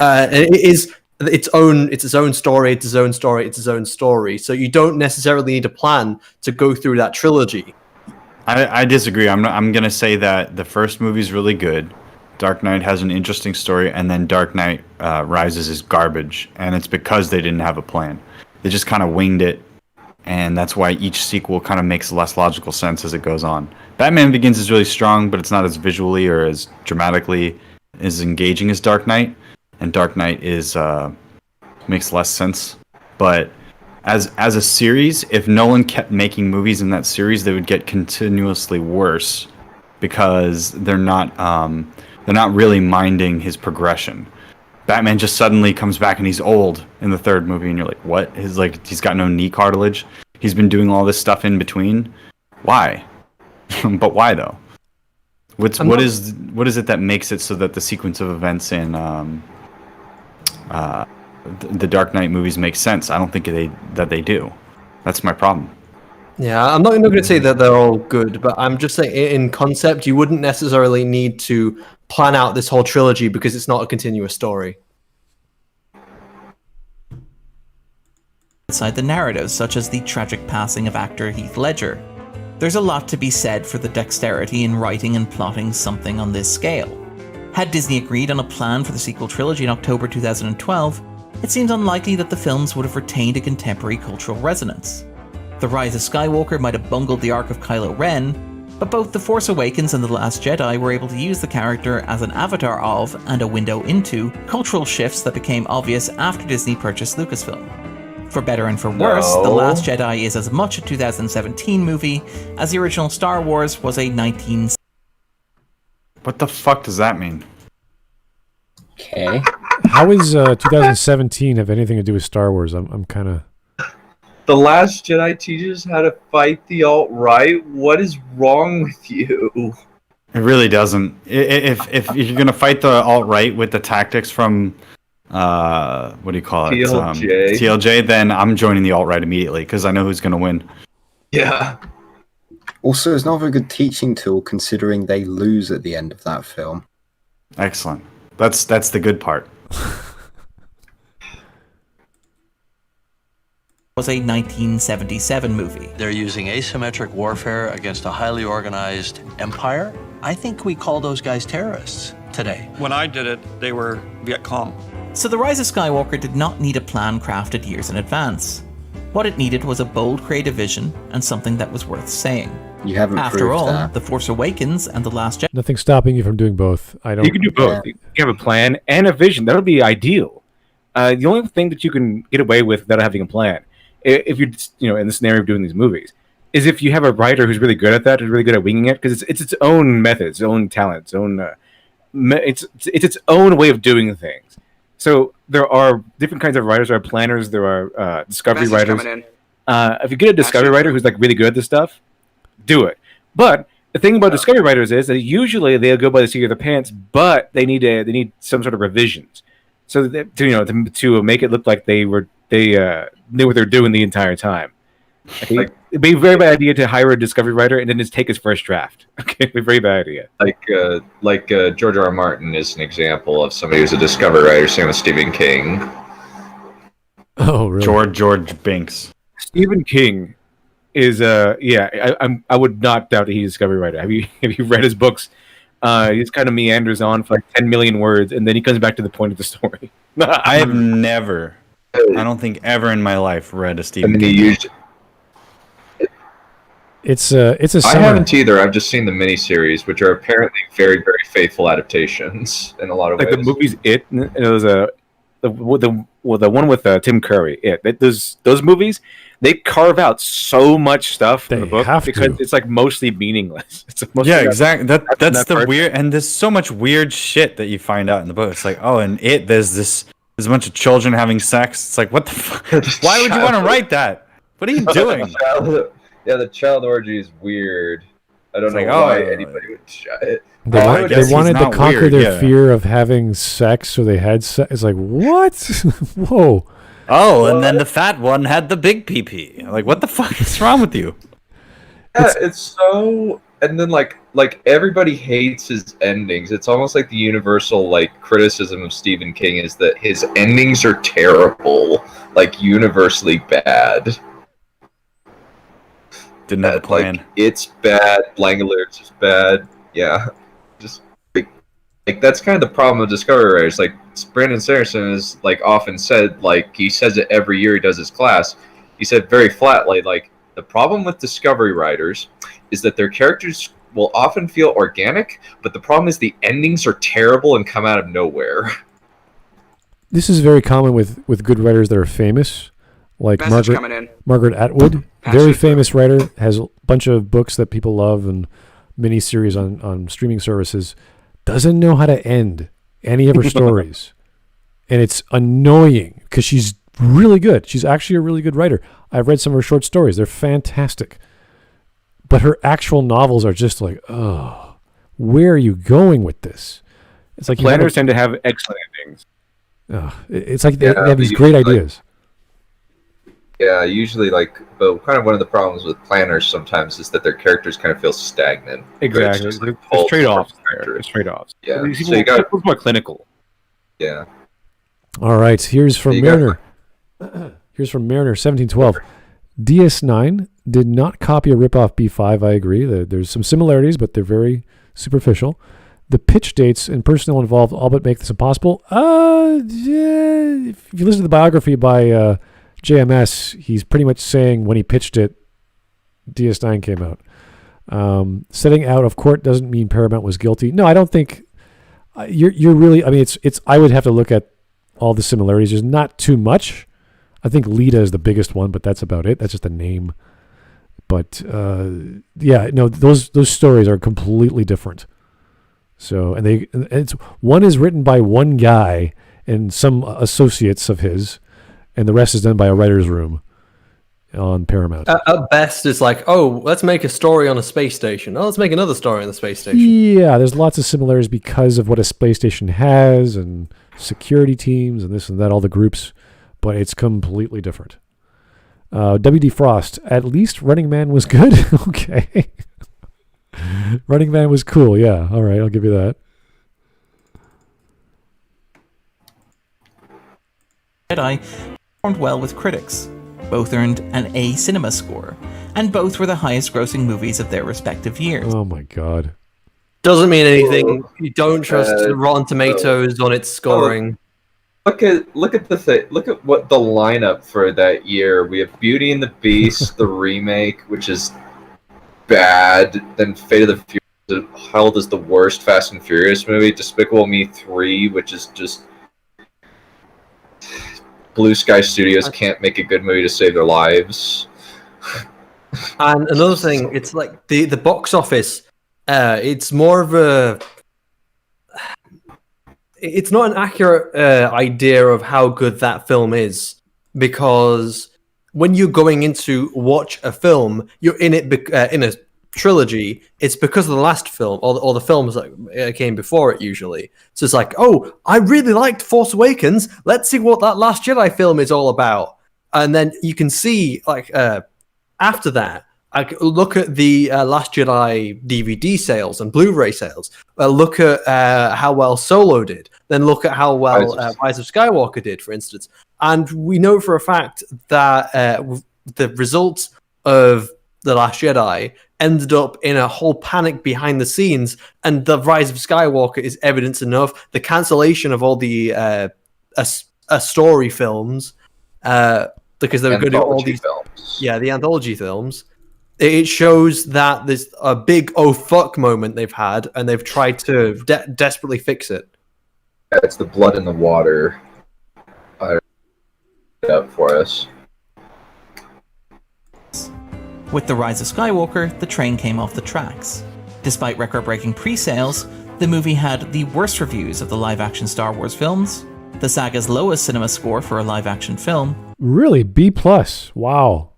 And it is its own story. It's its own story. It's its own story. So you don't necessarily need a plan to go through that trilogy. I disagree. I'm going to say that the first movie is really good. Dark Knight has an interesting story, and then Dark Knight Rises is garbage, and it's because they didn't have a plan. They just kind of winged it, and that's why each sequel kind of makes less logical sense as it goes on. Batman Begins is really strong, but it's not as visually or as dramatically as engaging as Dark Knight, and Dark Knight is makes less sense. But as a series, if Nolan kept making movies in that series, they would get continuously worse because they're not really minding his progression. Batman just suddenly comes back and he's old in the third movie, and you're like, what? He's got no knee cartilage. He's been doing all this stuff in between. Why? But why though? What is it that makes it so that the sequence of events in the Dark Knight movies make sense? I don't think that they do. That's my problem. Yeah, I'm not going to say that they're all good, but I'm just saying in concept, you wouldn't necessarily need to plan out this whole trilogy because it's not a continuous story. Inside the narrative, such as the tragic passing of actor Heath Ledger, there's a lot to be said for the dexterity in writing and plotting something on this scale. Had Disney agreed on a plan for the sequel trilogy in October 2012, it seems unlikely that the films would have retained a contemporary cultural resonance. The Rise of Skywalker might have bungled the arc of Kylo Ren, but both The Force Awakens and The Last Jedi were able to use the character as an avatar of, and a window into, cultural shifts that became obvious after Disney purchased Lucasfilm. For better and for worse, The Last Jedi is as much a 2017 movie as the original Star Wars was a 19... What the fuck does that mean? Okay. How is 2017 have anything to do with Star Wars? I'm kind of... The Last Jedi teaches how to fight the alt-right. What is wrong with you? It really doesn't. If you're gonna fight the alt-right with the tactics from what do you call it? TLJ, then I'm joining the alt-right immediately because I know who's gonna win. Yeah. Also, it's not a very good teaching tool considering they lose at the end of that film. Excellent. That's the good part. Was a 1977 movie. They're using asymmetric warfare against a highly organized empire. I think we call those guys terrorists today. When I did it, they were Viet Cong. So The Rise of Skywalker did not need a plan crafted years in advance. What it needed was a bold creative vision and something that was worth saying. You haven't After proved all, that. The Force Awakens and The Last Jedi... Nothing stopping you from doing both. You can do both. You have a plan and a vision. That'll be ideal. The only thing that you can get away with without having a plan, if you're in the scenario of doing these movies, is if you have a writer who's really good at that, who's really good at winging it, because it's its own method, its own talent, its own it's its own way of doing things. So there are different kinds of writers. There are planners. There are discovery writers. If you get a discovery writer who's like really good at this stuff, do it. But the thing about discovery writers is that usually they'll go by the seat of their pants, but they need some sort of revisions, so that, to make it look like they knew what they're doing the entire time. Okay? It'd be a very bad idea to hire a discovery writer and then just take his first draft. Okay, it'd be a very bad idea. Like George R. R. Martin is an example of somebody who's a discovery writer. Same with Stephen King. Oh, really? George Binks. Stephen King is I would not doubt that he's a discovery writer. Have you read his books? He's kind of meanders on for like 10 million words, and then he comes back to the point of the story. I have never, I don't think ever in my life read a Stephen King. It's a I summer. haven't either. I've just seen the miniseries, which are apparently very, very faithful adaptations in a lot of like ways. the movie's It. It was the one with Tim Curry. Those movies, they carve out so much stuff from the book because it's like mostly meaningless. Exactly. That's the weird, and there's so much weird shit that you find out in the book. It's like, oh, and there's a bunch of children having sex. It's like, what the fuck? Why would you want to write that? What are you doing? The child orgy is weird. I don't know why anybody would try it. They wanted to conquer their fear of having sex, so they had sex. It's like, what? Whoa. Oh, and then the fat one had the big pee-pee. Like, what the fuck is wrong with you? Yeah, it's so... And then, like everybody hates his endings. It's almost like the universal, like, criticism of Stephen King is that his endings are terrible. Like, universally bad. Didn't have a plan. Like, it's bad. Langoliers is bad. Yeah. Just like that's kind of the problem with discovery writers. Like Brandon Sanderson is like often said, like he says it every year he does his class. He said very flatly, like the problem with discovery writers is that their characters will often feel organic, but the problem is the endings are terrible and come out of nowhere. This is very common with good writers that are famous. Like Margaret Atwood, very famous writer, has a bunch of books that people love and miniseries on streaming services. Doesn't know how to end any of her stories. And it's annoying because she's really good. She's actually a really good writer. I've read some of her short stories. They're fantastic. But her actual novels are just like, oh, where are you going with this? It's like planners tend to have excellent endings. It's like they have these great ideas. Yeah, usually, but kind of one of the problems with planners sometimes is that their characters kind of feel stagnant. Exactly. There's trade-offs there. There's trade-offs. Yeah. So you got more clinical. Yeah. All right. Here's from Mariner. Here's from Mariner 1712. DS9 did not copy a ripoff B5. I agree. There's some similarities, but they're very superficial. The pitch dates and personnel involved all but make this impossible. If you listen to the biography by JMS, he's pretty much saying when he pitched it, DS9 came out. Setting out of court doesn't mean Paramount was guilty. No, I don't think you're really. I mean, it's. I would have to look at all the similarities. There's not too much. I think Lita is the biggest one, but that's about it. That's just a name. But those stories are completely different. So, and one is written by one guy and some associates of his, and the rest is done by a writer's room on Paramount. At best, it's like, oh, let's make a story on a space station. Oh, let's make another story on the space station. Yeah, there's lots of similarities because of what a space station has and security teams and this and that, all the groups, but it's completely different. W.D. Frost, at least Running Man was good. Okay. Running Man was cool, yeah. All right, I'll give you that. Jedi performed well with critics. Both earned an A cinema score, and both were the highest grossing movies of their respective years. Oh my god. Doesn't mean anything. You don't trust Rotten Tomatoes on its scoring. Look at the thing. Look at what the lineup for that year. We have Beauty and the Beast, the remake, which is bad. Then Fate of the Furious, held as the worst Fast and Furious movie. Despicable Me 3, which is just Blue Sky Studios can't make a good movie to save their lives. And another thing, it's like the box office. It's more of a. It's not an accurate idea of how good that film is, because when you're going in to watch a film, you're in it in a trilogy. It's because of the last film or the films that came before it usually. So it's like, oh, I really liked Force Awakens. Let's see what that Last Jedi film is all about. And then you can see after that Look at the Last Jedi DVD sales and Blu-ray sales. Look at how well Solo did. Then look at how well Rise of Skywalker did, for instance. And we know for a fact that the results of The Last Jedi ended up in a whole panic behind the scenes, and The Rise of Skywalker is evidence enough. The cancellation of all the a story films, because they were going to do all these films. Yeah, the anthology films. It shows that there's a big oh fuck moment they've had, and they've tried to desperately fix it. It's the blood in the water. Up for us. With The Rise of Skywalker, the train came off the tracks. Despite record-breaking pre-sales, the movie had the worst reviews of the live-action Star Wars films, the saga's lowest cinema score for a live-action film. Really? B+. Wow.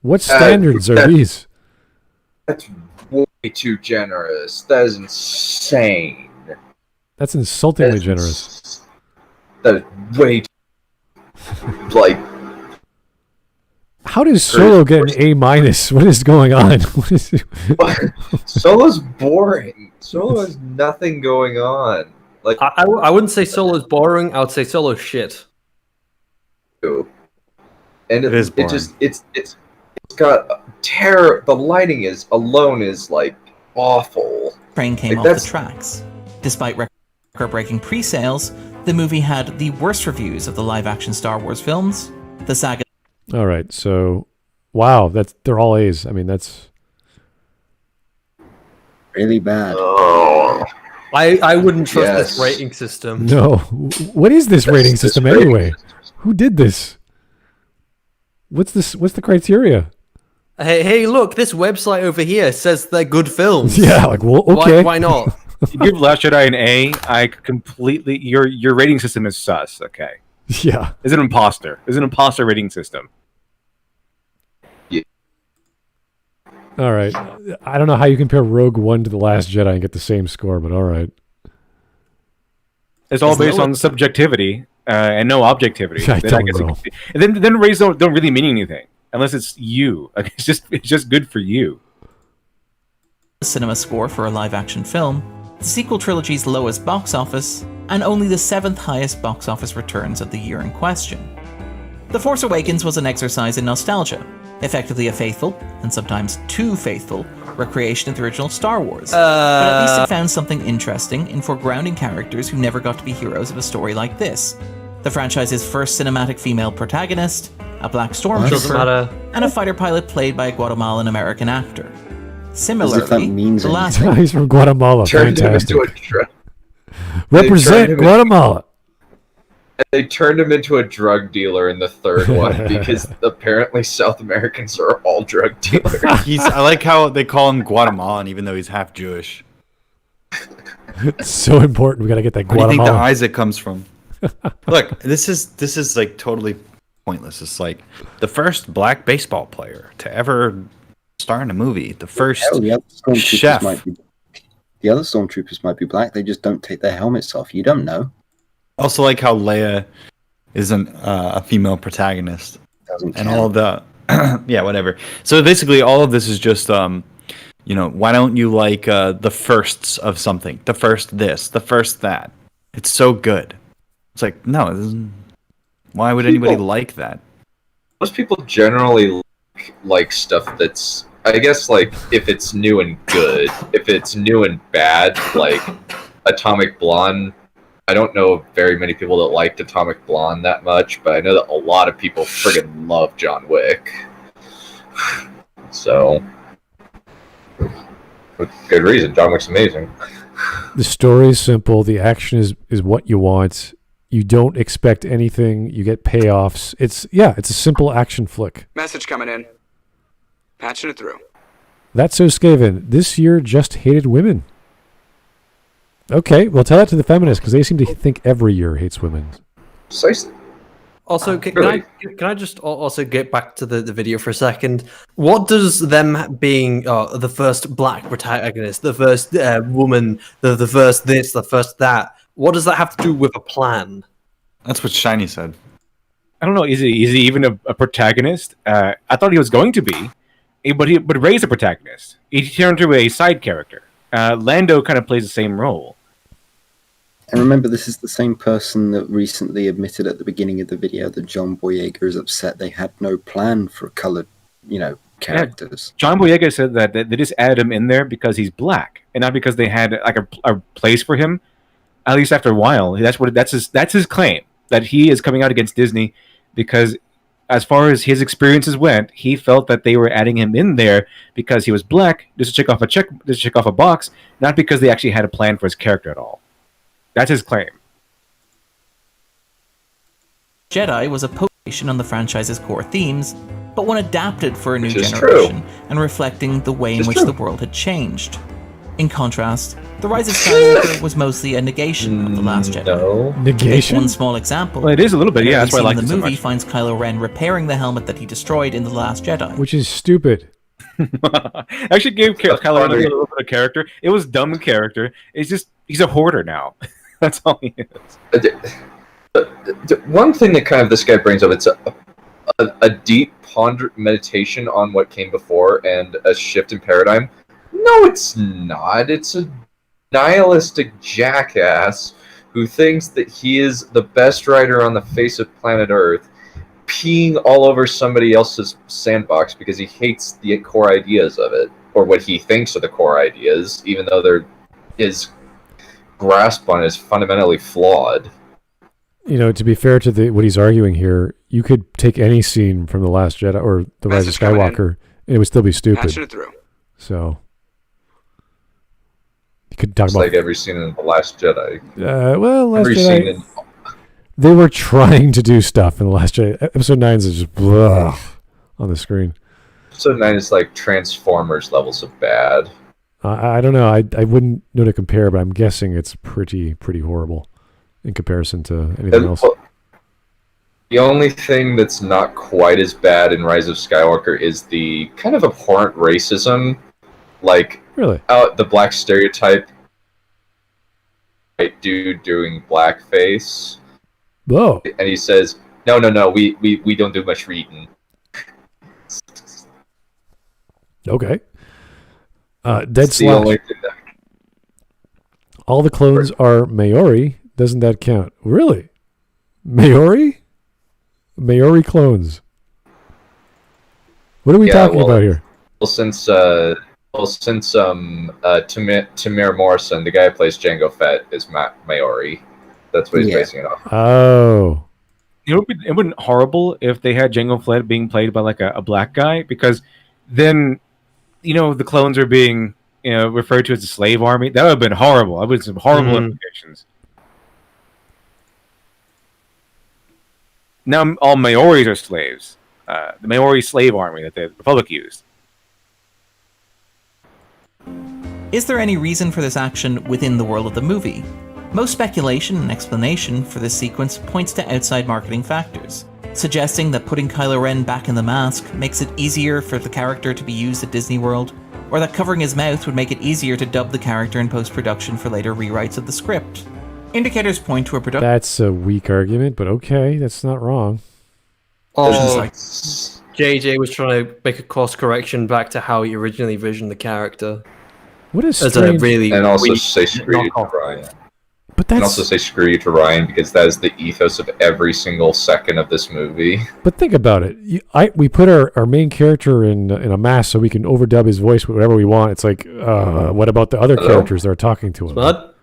What standards are these? That's way too generous. That is insane. That's insultingly generous. That is way too... like... How does Solo get an A-? What is going on? What is Solo's boring. Solo has nothing going on. Like I wouldn't say Solo's boring. I would say Solo's shit. And it is boring. It's got terror. The lighting alone is like awful. Train came off the tracks. Despite record-breaking pre-sales, the movie had the worst reviews of the live-action Star Wars films. The saga. All right, so wow, they're all A's. I mean, that's really bad. Oh. I wouldn't trust this rating system. No, what is this rating system anyway? Who did this? What's this? What's the criteria? Hey, look! This website over here says they're good films. Yeah, like well, okay. Why not? You give Last Jedi an A. I completely your rating system is sus. Okay. Yeah. It's an imposter. It's an imposter rating system. All right. I don't know how you compare Rogue One to The Last Jedi and get the same score, but all right. It's all based on subjectivity and no objectivity. I don't know. And then ratings don't really mean anything unless it's you. Like, it's just good for you. Cinema score for a live-action film, the sequel trilogy's lowest box office, and only the 7th highest box office returns of the year in question. The Force Awakens was an exercise in nostalgia, effectively a faithful, and sometimes too faithful, recreation of the original Star Wars. But at least it found something interesting in foregrounding characters who never got to be heroes of a story like this. The franchise's first cinematic female protagonist, a black stormtrooper, and a fighter pilot played by a Guatemalan-American actor. Similarly, the last... He's from Guatemala. Fantastic. Represent Guatemala. They turned him into a drug dealer in the third one because apparently South Americans are all drug dealers. I like how they call him Guatemalan even though he's half Jewish. It's so important. We got to get that Guatemala. Where do you think the Isaac comes from? Look, this is like totally pointless. It's like the first black baseball player to ever star in a movie. The first chef. The other stormtroopers might be black. They just don't take their helmets off. You don't know. Also, like how Leia isn't a female protagonist, and all of the yeah, whatever. So basically, all of this is just why don't you like the firsts of something? The first this, the first that. It's so good. It's like no, why would anybody like that? Most people generally like stuff that's, I guess, like if it's new and good. If it's new and bad, like Atomic Blonde. I don't know very many people that liked Atomic Blonde that much, but I know that a lot of people friggin' love John Wick. So, with good reason. John Wick's amazing. The story is simple. The action is what you want. You don't expect anything. You get payoffs. It's a simple action flick. Message coming in. Patching it through. That's so Skaven. This year just hated women. Okay, well, tell that to the feminists because they seem to think every year hates women. Also, can I just also get back to the video for a second? What does them being the first black protagonist, the first woman, the first this, the first that, what does that have to do with a plan? That's what Shiny said. I don't know. Is he even a protagonist? I thought he was going to be. But Rey's the protagonist. He turned into a side character. Lando kind of plays the same role. And remember, this is the same person that recently admitted at the beginning of the video that John Boyega is upset they had no plan for colored, characters. Yeah. John Boyega said that they just added him in there because he's black, and not because they had like a place for him. At least after a while, that's his claim, that he is coming out against Disney because, as far as his experiences went, he felt that they were adding him in there because he was black, just to check off a box, not because they actually had a plan for his character at all. That's his claim. Jedi was a variation on the franchise's core themes, but one adapted for a new generation and reflecting the way in which the world had changed. In contrast, The Rise of Skywalker was mostly a negation of The Last Jedi. No. Negation? One small example. Well, it is a little bit, yeah. That's why I like it so much. The movie finds Kylo Ren repairing the helmet that he destroyed in The Last Jedi. Which is stupid. Actually gave Kylo Ren a little bit of character. It was dumb character. It's just, he's a hoarder now. That's all he is. One thing that kind of this guy brings up, it's a deep meditation on what came before and a shift in paradigm. No, it's not. It's a nihilistic jackass who thinks that he is the best writer on the face of planet Earth, peeing all over somebody else's sandbox because he hates the core ideas of it, or what he thinks are the core ideas, even though his grasp on it is fundamentally flawed. To be fair to what he's arguing here, you could take any scene from The Last Jedi or The Rise of Skywalker, and it would still be stupid. Patching it through. So you could talk about like every scene in The Last Jedi. Last every Jedi. Scene They were trying to do stuff in The Last Jedi. Episode 9 is just blah on the screen. Episode 9 is like Transformers levels of bad. I don't know. I wouldn't know to compare, but I'm guessing it's pretty horrible in comparison to anything else. The only thing that's not quite as bad in Rise of Skywalker is the kind of abhorrent racism, like really the black stereotype, white dude doing blackface. Whoa! And he says, "No, we don't do much reading." Okay. Dead Slash. All the clones are Maori. Doesn't that count? Really? Maori? Maori clones. What are we talking about here? Well, since Tamir Morrison, the guy who plays Jango Fett, is Maori. That's what he's basing it off. Oh. It wouldn't be horrible if they had Jango Fett being played by like a black guy, because then, the clones are being, referred to as a slave army. That would have been horrible. That would have some horrible implications. Now all Maoris are slaves. The Maori slave army that the Republic used. Is there any reason for this action within the world of the movie? Most speculation and explanation for this sequence points to outside marketing factors, suggesting that putting Kylo Ren back in the mask makes it easier for the character to be used at Disney World, or that covering his mouth would make it easier to dub the character in post-production for later rewrites of the script. Indicators point to a production... That's a weak argument, but okay, that's not wrong. JJ was trying to make a course correction back to how he originally visioned the character. What is strange... And also say screw you to Ryan. But that's... And also say screw you to Ryan, because that is the ethos of every single second of this movie. But think about it. We put our main character in a mask so we can overdub his voice with whatever we want. It's like, what about the other characters that are talking to him? Smud?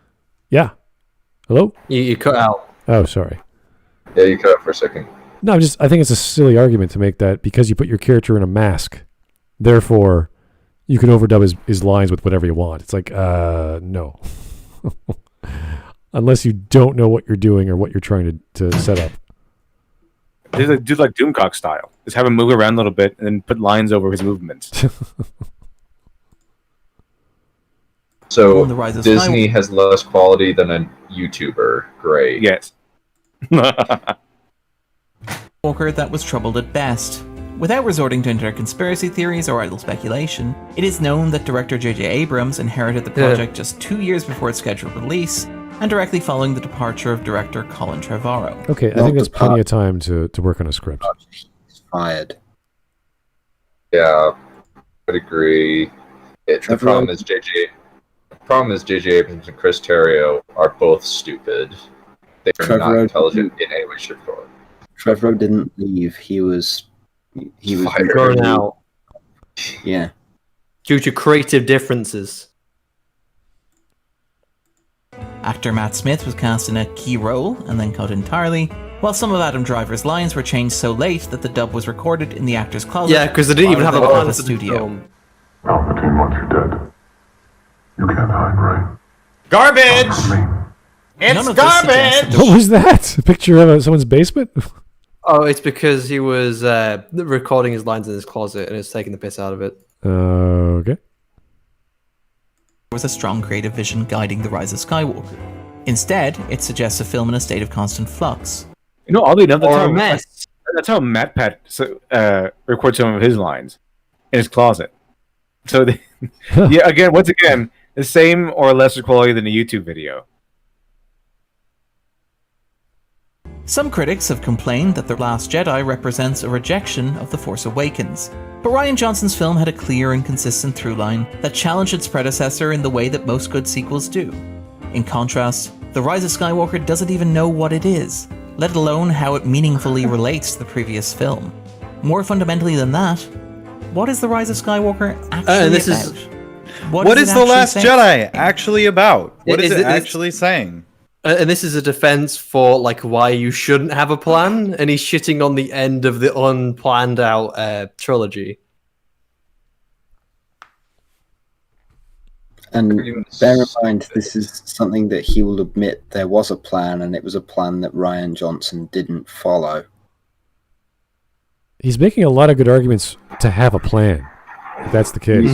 Yeah. Hello? You cut out. Oh, sorry. Yeah, you cut out for a second. No, I think it's a silly argument to make that because you put your character in a mask, therefore you can overdub his lines with whatever you want. It's like, no. Unless you don't know what you're doing or what you're trying to set up. Do like Doomcock style. Just have him move around a little bit and then put lines over his movements. So Disney has less quality than a YouTuber. Great. Yes. Walker that was troubled at best. Without resorting to internet conspiracy theories or idle speculation, it is known that director J.J. Abrams inherited the project just 2 years before its scheduled release, and directly following the departure of director Colin Trevorrow. Okay, I think that's plenty of time to work on a script. He's fired. Yeah. would agree. The problem is J.J. Abrams and Chris Terrio are both stupid. They are not intelligent in any way, shape, or form. Trevorrow didn't leave. He was thrown out. Yeah. Due to creative differences. Actor Matt Smith was cast in a key role and then cut entirely, while some of Adam Driver's lines were changed so late that the dub was recorded in the actor's closet. Yeah, because they didn't even have a plan for the studio. Palpatine wants you dead. You can't hide, right? Garbage! It's garbage! What was that? A picture of someone's basement? Oh, it's because he was recording his lines in his closet and it's taking the piss out of it. Okay. There was a strong creative vision guiding the rise of Skywalker. Instead, it suggests a film in a state of constant flux. You know, oddly enough, Or that's how Matt Pat records some of his lines in his closet. So, once again, the same or lesser quality than a YouTube video. Some critics have complained that The Last Jedi represents a rejection of The Force Awakens, but Rian Johnson's film had a clear and consistent through-line that challenged its predecessor in the way that most good sequels do. In contrast, The Rise of Skywalker doesn't even know what it is, let alone how it meaningfully relates to the previous film. More fundamentally than that, what is The Rise of Skywalker actually about? What is The Last Jedi actually about? What is it actually saying? And this is a defense for like why you shouldn't have a plan, and he's shitting on the end of the unplanned out trilogy. And bear in mind, this is something that he will admit there was a plan, and it was a plan that Rian Johnson didn't follow. He's making a lot of good arguments to have a plan, if that's the case.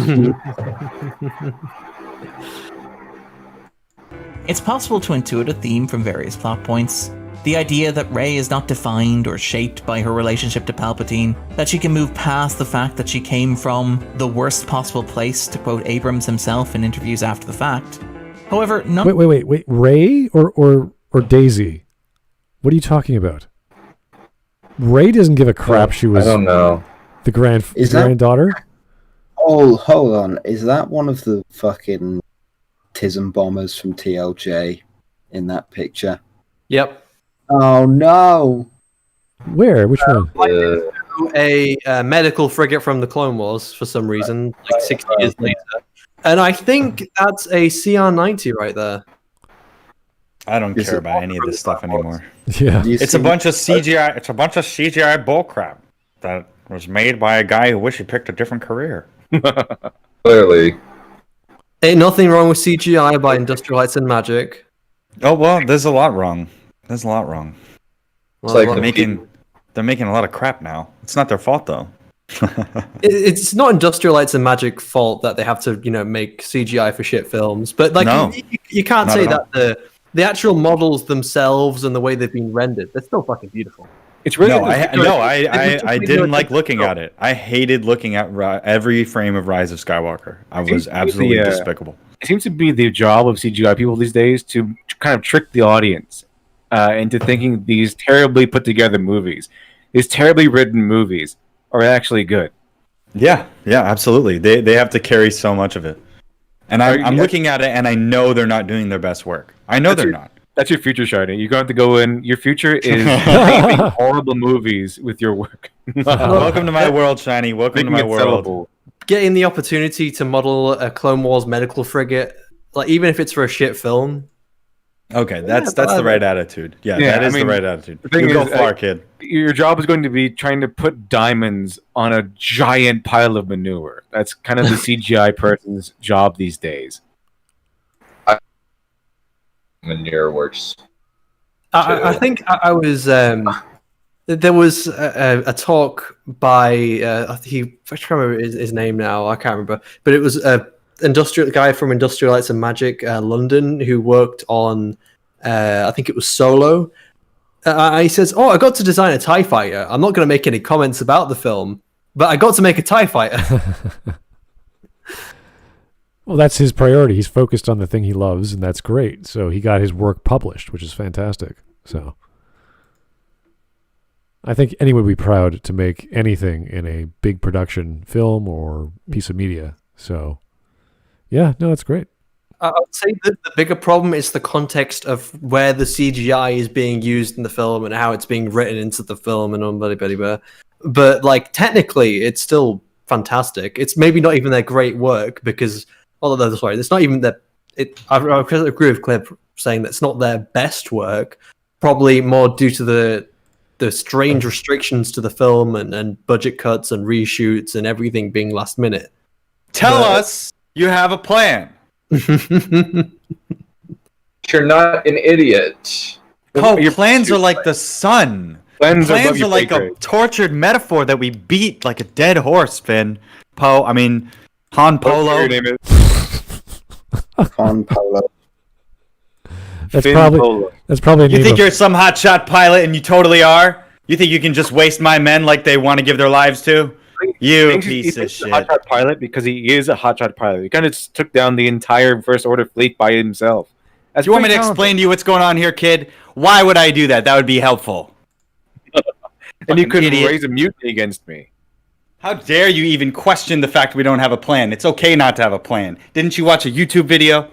It's possible to intuit a theme from various plot points. The idea that Rey is not defined or shaped by her relationship to Palpatine, that she can move past the fact that she came from the worst possible place, to quote Abrams himself in interviews after the fact. However, Wait. Rey or Daisy? What are you talking about? Rey doesn't give a crap. She was. I don't know. The granddaughter. Oh, hold on. Is that one of the fucking Tism bombers from TLJ in that picture? Yep. Oh no. Where? Which one? A medical frigate from the Clone Wars for some reason, like 60 years later. And I think that's a CR-90 right there. I don't care about any of this stuff anymore. Yeah. It's a bunch of CGI. It's a bunch of CGI bullcrap that was made by a guy who wished he picked a different career. Clearly. Ain't nothing wrong with CGI by Industrial Lights and Magic. Oh well, there's a lot wrong. There's a lot wrong. It's like they're making a lot of crap now. It's not their fault though. It's not Industrial Lights and Magic fault that they have to, make CGI for shit films. But like, No, you can't not say at that the actual models themselves and the way they've been rendered, they're still fucking beautiful. It's really I didn't like looking at it. I hated looking at every frame of Rise of Skywalker. I was absolutely despicable. It seems to be the job of CGI people these days to kind of trick the audience into thinking these terribly put together movies, these terribly written movies, are actually good. Yeah, absolutely. They have to carry so much of it. And I'm looking at it and I know they're not doing their best work. I know they're not. That's your future, Shiny. You're going to go in. Your future is making horrible movies with your work. Welcome to my world, Shiny. Welcome to my world. Sellable. Getting the opportunity to model a Clone Wars medical frigate, like even if it's for a shit film. Okay, that's the right attitude. Yeah, that is the right attitude. You go far, kid. Your job is going to be trying to put diamonds on a giant pile of manure. That's kind of the CGI person's job these days. Manure works. I think I was. There was a talk by I can't remember his name now. I can't remember, but it was a guy from Industrial Lights and Magic, London, who worked on. I think it was Solo. He says, "Oh, I got to design a TIE fighter. I'm not going to make any comments about the film, but I got to make a TIE fighter." Well, that's his priority. He's focused on the thing he loves, and that's great. So he got his work published, which is fantastic. So I think anyone would be proud to make anything in a big production film or piece of media. So, yeah, no, it's great. I would say that the bigger problem is the context of where the CGI is being used in the film and how it's being written into the film and blah, blah, blah. But like technically, it's still fantastic. It's maybe not even their great work because, sorry, it's not even their. I agree with Glib saying that it's not their best work. Probably more due to the strange restrictions to the film and budget cuts and reshoots and everything being last minute. Tell us you have a plan. You're not an idiot. Oh, your plans are like the sun. Plans are like a tortured metaphor that we beat like a dead horse, Finn. Han Polo. Your name is Han Polo. That's Finn probably Polo. that's probably. You think you're some hotshot pilot, and you totally are. You think you can just waste my men like they want to give their lives to? You piece of shit. He's a hotshot pilot because he is a hotshot pilot. He kind of took down the entire First Order fleet by himself. Do you want me to explain to you what's going on here, kid? Why would I do that? That would be helpful. And you could raise a mutiny against me. How dare you even question the fact we don't have a plan? It's okay not to have a plan. Didn't you watch a YouTube video?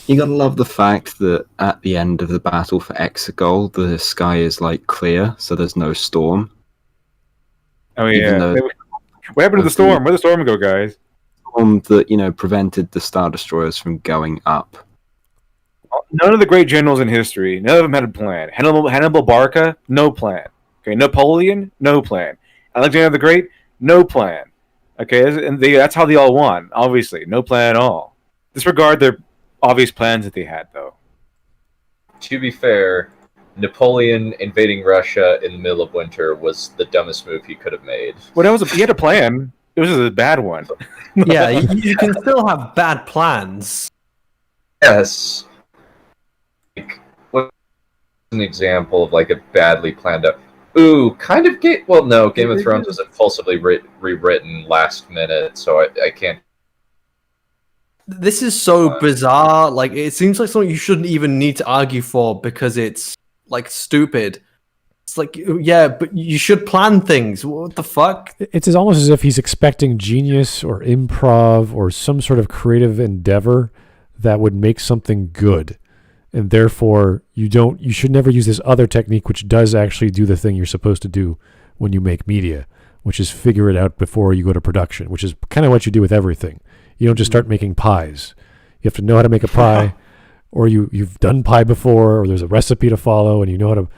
You gotta love the fact that at the end of the battle for Exegol, the sky is like clear, so there's no storm. Oh yeah. What happened to the storm? Where'd the storm go, guys? Storm that prevented the Star Destroyers from going up. None of the great generals in history, none of them had a plan. Hannibal Barca, no plan. Okay, Napoleon, no plan. Alexander the Great, no plan. Okay, and that's how they all won. Obviously, no plan at all. Disregard their obvious plans that they had, though. To be fair, Napoleon invading Russia in the middle of winter was the dumbest move he could have made. Well, he had a plan. It was a bad one. Yeah, you can still have bad plans. Yes. What's an example of like a badly planned out? Ooh, kind of Game of Thrones was impulsively rewritten last minute, so I can't. This is so bizarre. Like, it seems like something you shouldn't even need to argue for because it's like stupid. It's like, yeah, but you should plan things. What the fuck? It's almost as if he's expecting genius or improv or some sort of creative endeavor that would make something good. And therefore, you should never use this other technique, which does actually do the thing you're supposed to do when you make media, which is figure it out before you go to production, which is kind of what you do with everything. You don't just start making pies. You have to know how to make a pie, or you've done pie before, or there's a recipe to follow, and you know how to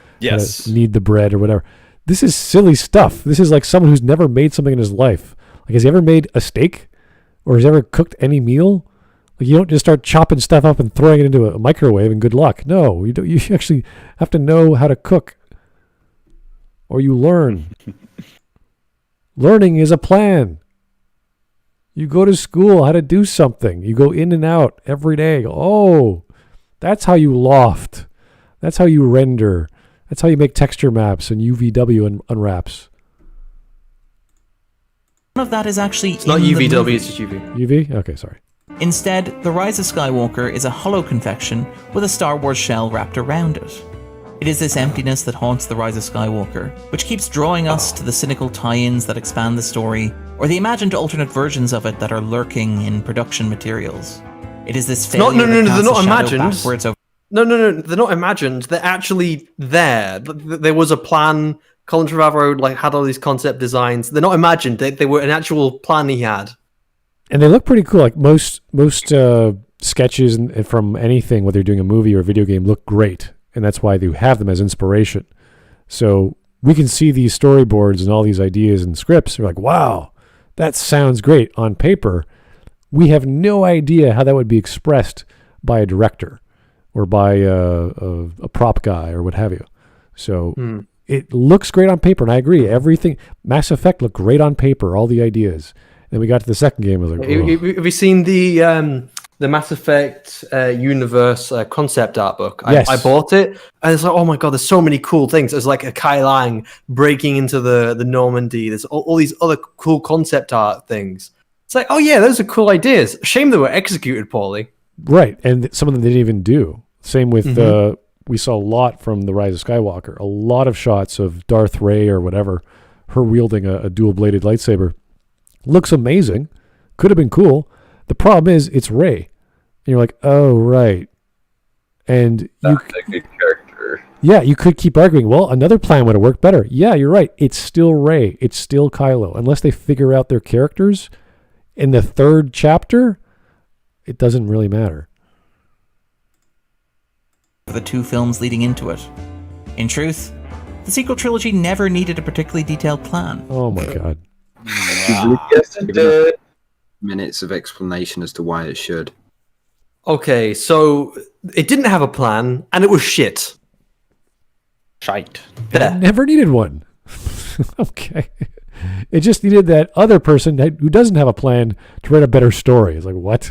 knead the bread or whatever. This is silly stuff. This is like someone who's never made something in his life. Like, has he ever made a steak? Or has he ever cooked any meal? Like, you don't just start chopping stuff up and throwing it into a microwave and good luck. No, you don't. You actually have to know how to cook, or you learn. Learning is a plan. You go to school how to do something. You go in and out every day. Oh, that's how you loft. That's how you render. That's how you make texture maps and UVW and unwraps. None of that is actually It's not UVW, it's just UV. UV? Okay, sorry. Instead, The Rise of Skywalker is a hollow confection with a Star Wars shell wrapped around it. It is this emptiness that haunts The Rise of Skywalker, which keeps drawing us to the cynical tie-ins that expand the story, or the imagined alternate versions of it that are lurking in production materials. It is this failure No, they're not imagined. Over... No, they're not imagined. They're actually there. There was a plan. Colin Trevorrow had all these concept designs. They're not imagined. They were an actual plan he had. And they look pretty cool. Like most sketches and from anything, whether you're doing a movie or a video game, look great. And that's why they have them as inspiration. So we can see these storyboards and all these ideas and scripts. We're like, wow, that sounds great on paper. We have no idea how that would be expressed by a director or by a prop guy or what have you. So it looks great on paper, and I agree. Everything, Mass Effect looked great on paper, all the ideas. Then we got to the second game. I was like, have you seen the Mass Effect universe concept art book? Yes. I bought it, and it's like, oh my god, there's so many cool things. There's like a Kai Lang breaking into the Normandy. There's all these other cool concept art things. It's like, oh yeah, those are cool ideas. Shame they were executed poorly. Right, and some of them they didn't even do. Same with we saw a lot from The Rise of Skywalker. A lot of shots of Darth Rey or whatever, her wielding a dual-bladed lightsaber. Looks amazing. Could have been cool. The problem is, it's Rey. And you're like, oh, right. And That's a good character. Yeah, you could keep arguing, well, another plan would have worked better. Yeah, you're right. It's still Rey. It's still Kylo. Unless they figure out their characters in the third chapter, it doesn't really matter. The 2 films leading into it. In truth, the sequel trilogy never needed a particularly detailed plan. Oh my god. Yes, it did. Minutes of explanation as to why it should. Okay, so it didn't have a plan, and it was shit. Shite. It never needed one. Okay. It just needed that other person who doesn't have a plan to write a better story. It's like, what?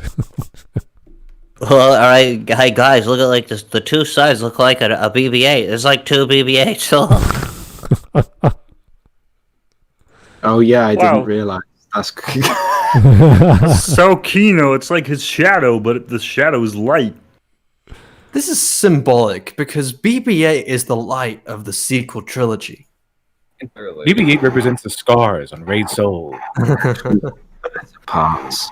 Well, all right, hey guys, look at like this. The 2 sides look like a BB-8. There's like 2 BB-8s. Oh yeah, I didn't realize. That's so Kino, it's like his shadow, but the shadow is light. This is symbolic because BB-8 is the light of the sequel trilogy. BB-8 represents the scars on Rey's soul. Parts.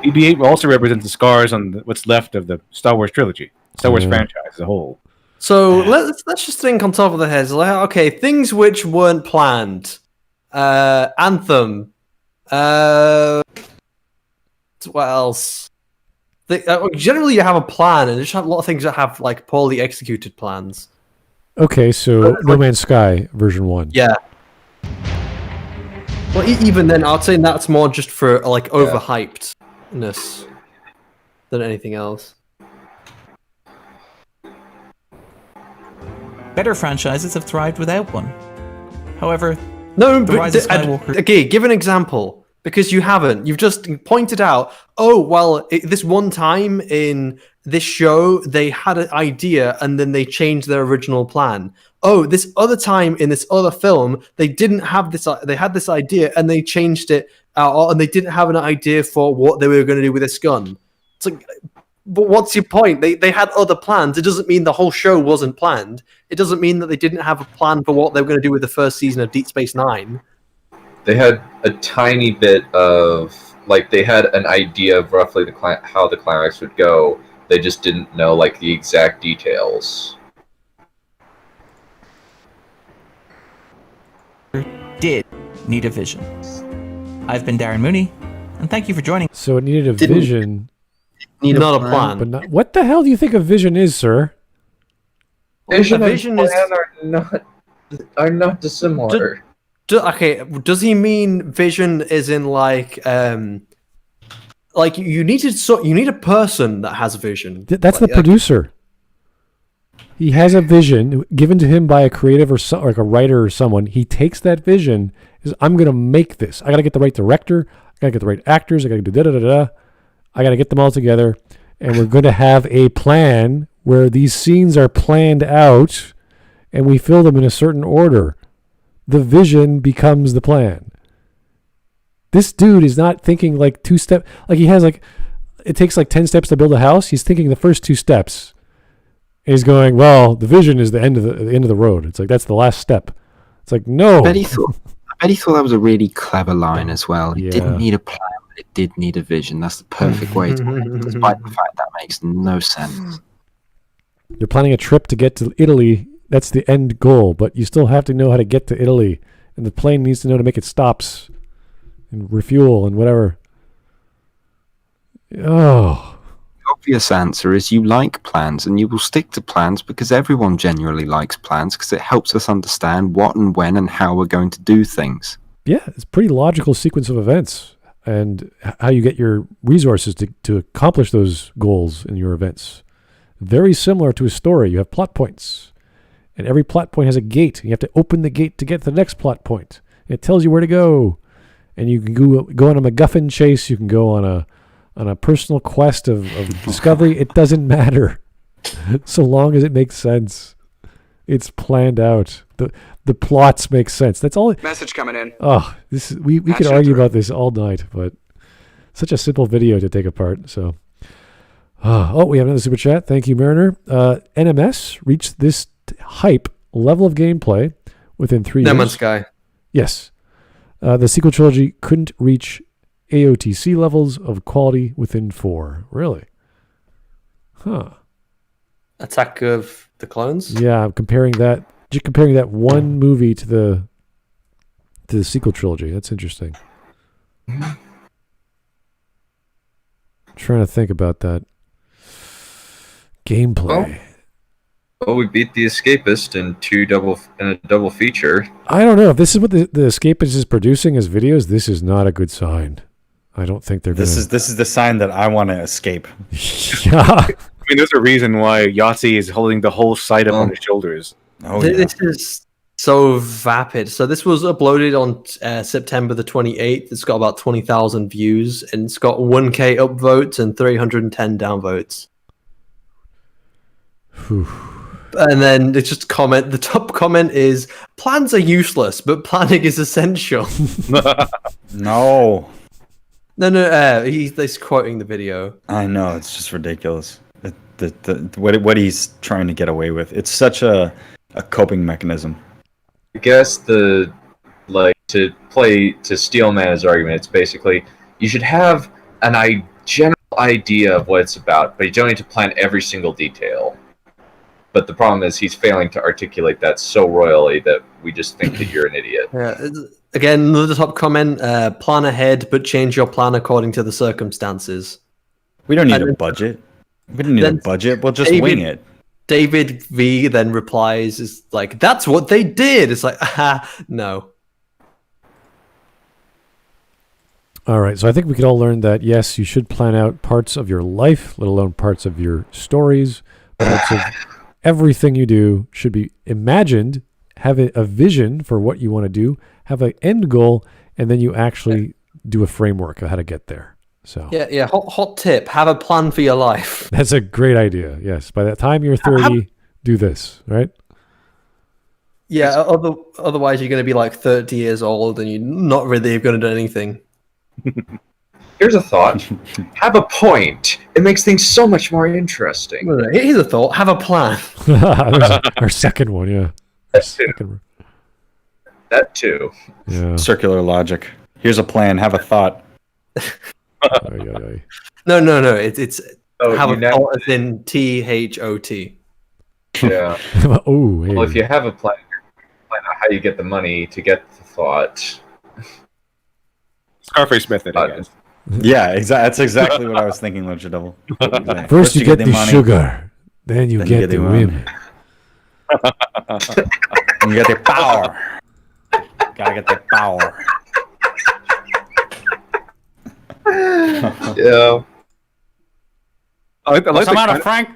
BB-8 also represents the scars on what's left of the Star Wars trilogy, Star Wars franchise as a whole. So let's just think on top of the heads. Like, okay, things which weren't planned. Anthem. What else? Generally, you have a plan, and there's a lot of things that have like poorly executed plans. Okay, so No Man's Sky version 1. Yeah. Well, even then, I'd say that's more just for like overhypedness than anything else. Better franchises have thrived without one. However, No, The but Rise of Skywalker... okay, give an example. Because you haven't. You've just pointed out, oh, well, this one time in this show, they had an idea and then they changed their original plan. Oh, this other time in this other film, they didn't have this, they had this idea and they changed it, and they didn't have an idea for what they were going to do with this gun. It's like, but what's your point? They had other plans. It doesn't mean the whole show wasn't planned. It doesn't mean that they didn't have a plan for what they were going to do with the first season of Deep Space Nine. They had a tiny bit of, like, they had an idea of roughly how the climax would go. They just didn't know, like, the exact details. Did need a vision. I've been Darren Mooney, and thank you for joining. So it needed a vision. Not a plan. But not, what the hell do you think a vision is, sir? Vision a and vision plan are not dissimilar. Okay, does he mean vision is in like you need a person that has a vision? That's the producer. He has a vision given to him by a creative or like a writer or someone. He takes that vision. I'm going to make this. I got to get the right director. I got to get the right actors. I got to do da-da-da-da. I got to get them all together. And we're going to have a plan where these scenes are planned out and we fill them in a certain order. The vision becomes the plan. This dude is not thinking like 2 steps. Like he has like, it takes like 10 steps to build a house. He's thinking the first 2 steps. And he's going, well, the vision is the end of the road. It's like, that's the last step. It's like, no. I bet he thought that was a really clever line as well. It didn't need a plan, but it did need a vision. That's the perfect way to put it, despite the fact that makes no sense. You're planning a trip to get to Italy. That's the end goal, but you still have to know how to get to Italy. And the plane needs to know to make its stops and refuel and whatever. Oh. The obvious answer is you like plans and you will stick to plans because everyone generally likes plans because it helps us understand what and when and how we're going to do things. Yeah, it's a pretty logical sequence of events and how you get your resources to accomplish those goals in your events. Very similar to a story. You have plot points. And every plot point has a gate. You have to open the gate to get to the next plot point. It tells you where to go. And you can go on a MacGuffin chase. You can go on a personal quest of discovery. It doesn't matter. So long as it makes sense. It's planned out. The plots make sense. That's all. Message coming in. Oh, we could argue about this all night, but such a simple video to take apart. So, We have another super chat. Thank you, Mariner. NMS reached this hype level of gameplay within 3 years. No Man's Sky. Yes. The sequel trilogy couldn't reach AOTC levels of quality within 4. Really? Huh. Attack of the Clones? Yeah, comparing that one movie to the sequel trilogy. That's interesting. Trying to think about that gameplay. Well, we beat the Escapist in a double feature. I don't know if this is what the Escapist is producing as videos. This is not a good sign. I don't think they're going to. This is the sign that I want to escape. Yeah. I mean, there's a reason why Yahtzee is holding the whole site up on his shoulders. Oh, yeah. This is so vapid. So this was uploaded on September the 28th. It's got about 20,000 views, and it's got 1K upvotes and 310 downvotes. And then they just comment. The top comment is, "Plans are useless, but planning is essential." No. No. He's quoting the video. I know, it's just ridiculous. What he's trying to get away with. It's such a coping mechanism. I guess to steal Mana's argument, it's basically you should have a general idea of what it's about, but you don't need to plan every single detail. But the problem is he's failing to articulate that so royally that we just think that you're an idiot. Yeah. Again, another top comment, plan ahead, but change your plan according to the circumstances. We don't need a budget. We don't need a budget. We'll just wing it. David V then replies, is like, that's what they did. It's like, no. All right, so I think we could all learn that, yes, you should plan out parts of your life, let alone parts of your stories. Parts of everything you do should be imagined, have a vision for what you want to do, have an end goal, and then you actually do a framework of how to get there. So yeah. Hot tip: have a plan for your life. That's a great idea. Yes, by the time you're 30, do this. Right? Yeah. Otherwise, you're going to be like 30 years old, and you're not really going to do anything. Here's a thought: have a point. It makes things so much more interesting. Here's a thought: have a plan. Our second one, yeah. That too. Yeah. Circular logic. Here's a plan. Have a thought. No. It's have a thought as in THOT. Yeah. Oh. Hey. Well, if you have a plan out how you get the money to get the thought. Scarface method, I guess. Yeah, that's exactly what I was thinking, LiteratureDevil. First you get the sugar, then you get the women. You get the power. Gotta get the power. Yeah. I like Frank.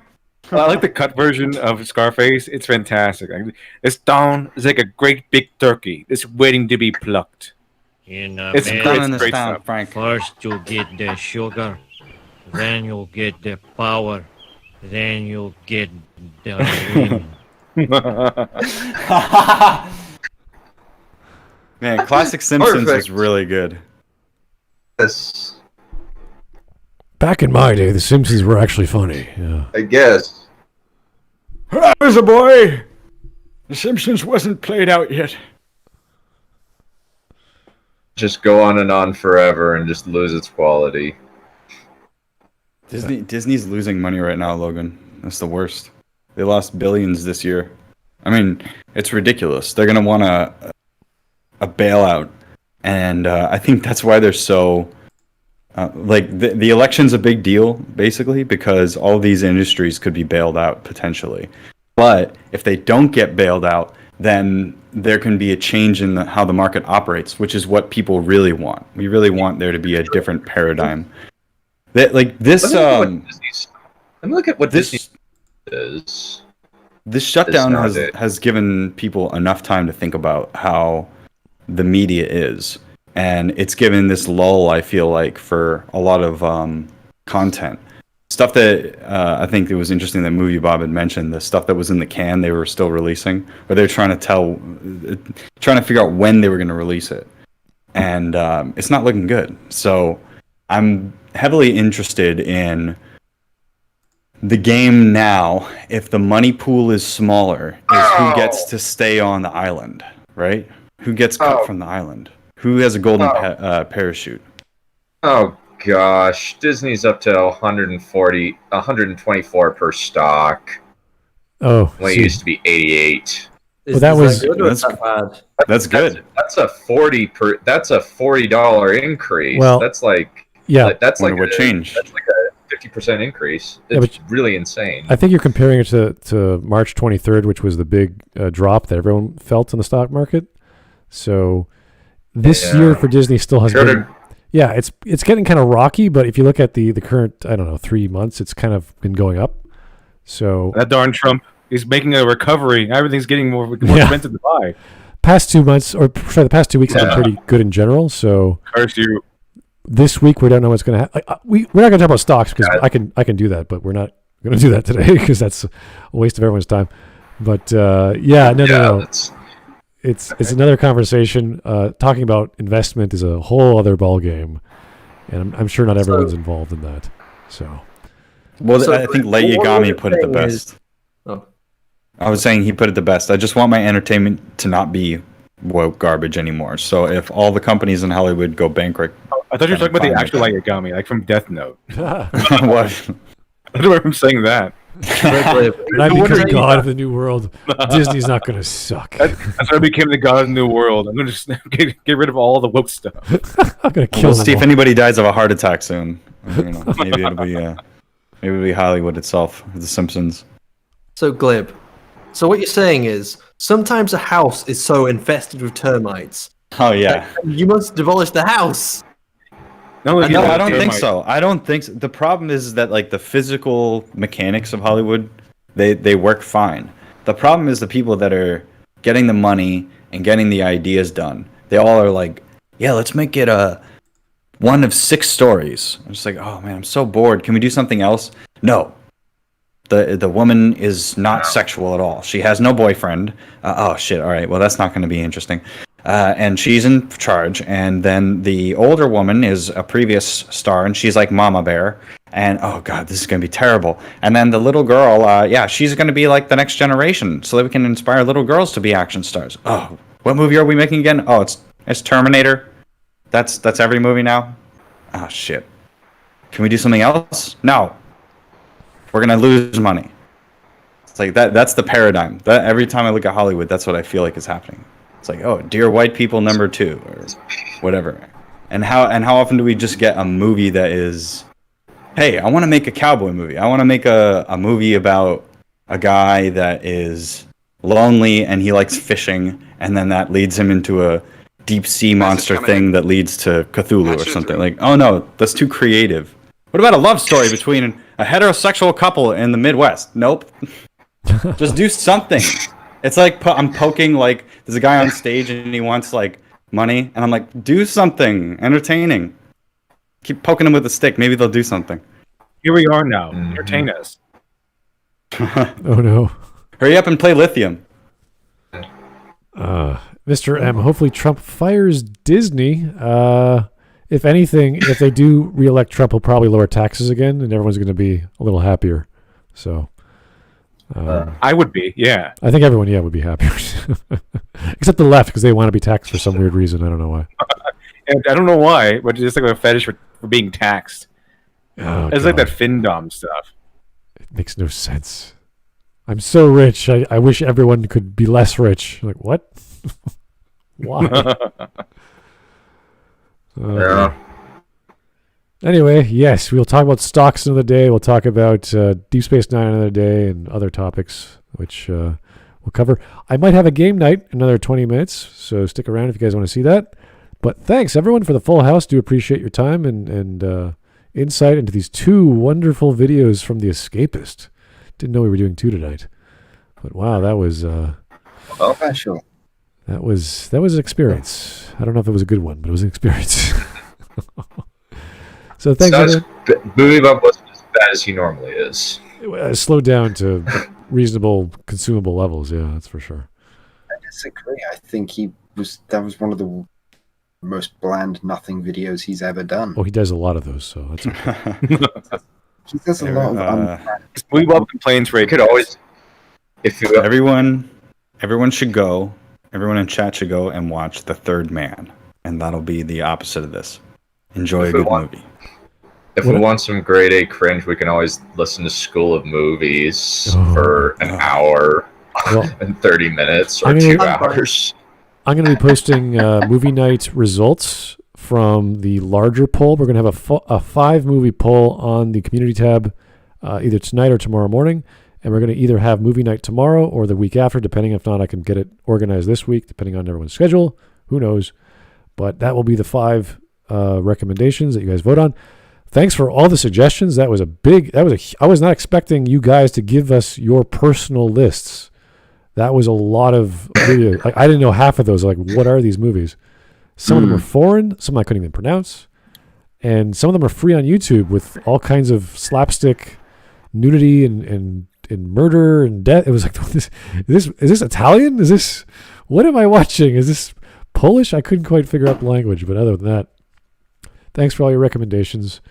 I like the cut version of Scarface. It's fantastic. This down is like a great big turkey. It's waiting to be plucked. It's great stuff. Frank. First you get the sugar, then you'll get the power, then you'll get the women. Man, classic Simpsons is really good. Yes. Back in my day, the Simpsons were actually funny. Yeah. I guess. I was a boy. The Simpsons wasn't played out yet. Just go on and on forever and just lose its quality. Disney's losing money right now, Logan. That's the worst. They lost billions this year. I mean, it's ridiculous. They're gonna want a bailout, and I think that's why they're so the election's a big deal, basically, because all these industries could be bailed out potentially. But if they don't get bailed out, then there can be a change in how the market operates, which is what people really want. We really want there to be a different paradigm. That like this. Let me look at what Disney is. This shutdown has given people enough time to think about how the media is, and it's given this lull, I feel like, for a lot of content. Stuff that I think it was interesting that Movie Bob had mentioned, the stuff that was in the can they were still releasing, but they're trying to figure out when they were going to release it. And it's not looking good. So I'm heavily interested in the game now, if the money pool is smaller, is who gets to stay on the island, right? Who gets cut from the island? Who has a golden parachute? Oh gosh, Disney's up to 124 per stock. Oh, when it used to be 88. Well, that was that's good. That's a $40 increase. Well, that's like that's like what changed. That's like a 50% increase. It's really insane. I think you're comparing it to March 23rd, which was the big drop that everyone felt in the stock market. So this year for Disney still has been. Yeah, it's getting kind of rocky, but if you look at the current, I don't know, 3 months, it's kind of been going up. So that darn Trump is making a recovery. Everything's getting more expensive to buy. Past 2 months, or sorry, the past 2 weeks have been pretty good in general. So curse you. This week we don't know what's going to happen. We're not going to talk about stocks because I can do that, but we're not going to do that today because that's a waste of everyone's time. But no. It's another conversation. Talking about investment is a whole other ballgame, and I'm sure not everyone's involved in that. So, I think Light Yagami put it the best. I was saying he put it the best. I just want my entertainment to not be woke garbage anymore. So if all the companies in Hollywood go bankrupt, I thought you were talking about the actual Light Yagami, like from Death Note. What? I don't remember him saying that. When I become God of the New World, Disney's not going to suck. That's when I became the God of the New World. I'm going to just get rid of all the woke stuff. I'm going to kill We'll see if anybody dies of a heart attack soon. Maybe it'll be Hollywood itself, The Simpsons. So Glib. So what you're saying is sometimes a house is so infested with termites. Oh yeah. You must demolish the house. No, I don't think so. I don't think so. The problem is that like the physical mechanics of Hollywood, they work fine. The problem is the people that are getting the money and getting the ideas done. They all are like, yeah, let's make it one of 6 stories. I'm just like, oh man, I'm so bored. Can we do something else? No. The woman is not sexual at all. She has no boyfriend. Oh shit. All right. Well, that's not going to be interesting. And she's in charge. And then the older woman is a previous star, and she's like Mama Bear. And oh god, this is going to be terrible. And then the little girl, she's going to be like the next generation, so that we can inspire little girls to be action stars. Oh, what movie are we making again? Oh, it's Terminator. That's every movie now. Oh shit. Can we do something else? No. We're gonna lose money. It's like that. That's the paradigm. That every time I look at Hollywood, that's what I feel like is happening. It's like, oh, Dear White People #2 or whatever. And how often do we just get a movie that is, hey, I want to make a cowboy movie. I want to make a movie about a guy that is lonely and he likes fishing, and then that leads him into a deep sea monster thing that leads to Cthulhu or something. Like, oh no, that's too creative. What about a love story between a heterosexual couple in the Midwest? Nope. Just do something. It's like I'm poking, like, there's a guy on stage and he wants, like, money. And I'm like, do something entertaining. Keep poking him with a stick. Maybe they'll do something. Here we are now. Entertain us. Oh, no. Hurry up and play Lithium. Mr. M, hopefully Trump fires Disney. If anything, if they do re-elect Trump, he'll probably lower taxes again, and everyone's going to be a little happier. So, I would be, yeah. I think everyone, would be happier, except the left, because they want to be taxed for some weird reason. I don't know why. And I don't know why, but it's like a fetish for being taxed. It's like that FinDom stuff. It makes no sense. I'm so rich. I wish everyone could be less rich. Like, what? Why? Anyway, yes, we'll talk about stocks another day. We'll talk about Deep Space Nine another day and other topics, which we'll cover. I might have a game night in another 20 minutes, so stick around if you guys want to see that. But thanks, everyone, for the full house. Do appreciate your time and insight into these 2 wonderful videos from The Escapist. Didn't know we were doing 2 tonight. But wow, that was... special. That was an experience. I don't know if it was a good one, but it was an experience. So thanks. Boobiebump wasn't as bad as he normally is. Slowed down to reasonable, consumable levels. Yeah, that's for sure. I disagree. I think that was one of the most bland, nothing videos he's ever done. Oh, he does a lot of those, so that's okay. He says a lot of we love complaints. You could always, if you everyone should go. Everyone in chat should go and watch The Third Man, and that'll be the opposite of this. Enjoy a good movie. If we want some grade A cringe, we can always listen to School of Movies for an hour and 30 minutes or 2 hours. I'm going to be posting movie night results from the larger poll. We're going to have a 5-movie poll on the community tab either tonight or tomorrow morning. And we're going to either have movie night tomorrow or the week after, depending. If not, I can get it organized this week, depending on everyone's schedule. Who knows? But that will be the 5 recommendations that you guys vote on. Thanks for all the suggestions. I was not expecting you guys to give us your personal lists. That was a lot of videos. I didn't know half of those. Like, what are these movies? Some of them are foreign. Some I couldn't even pronounce. And some of them are free on YouTube with all kinds of slapstick nudity and murder and death. It was like, is this Italian? What am I watching? Is this Polish? I couldn't quite figure out the language. But other than that, thanks for all your recommendations.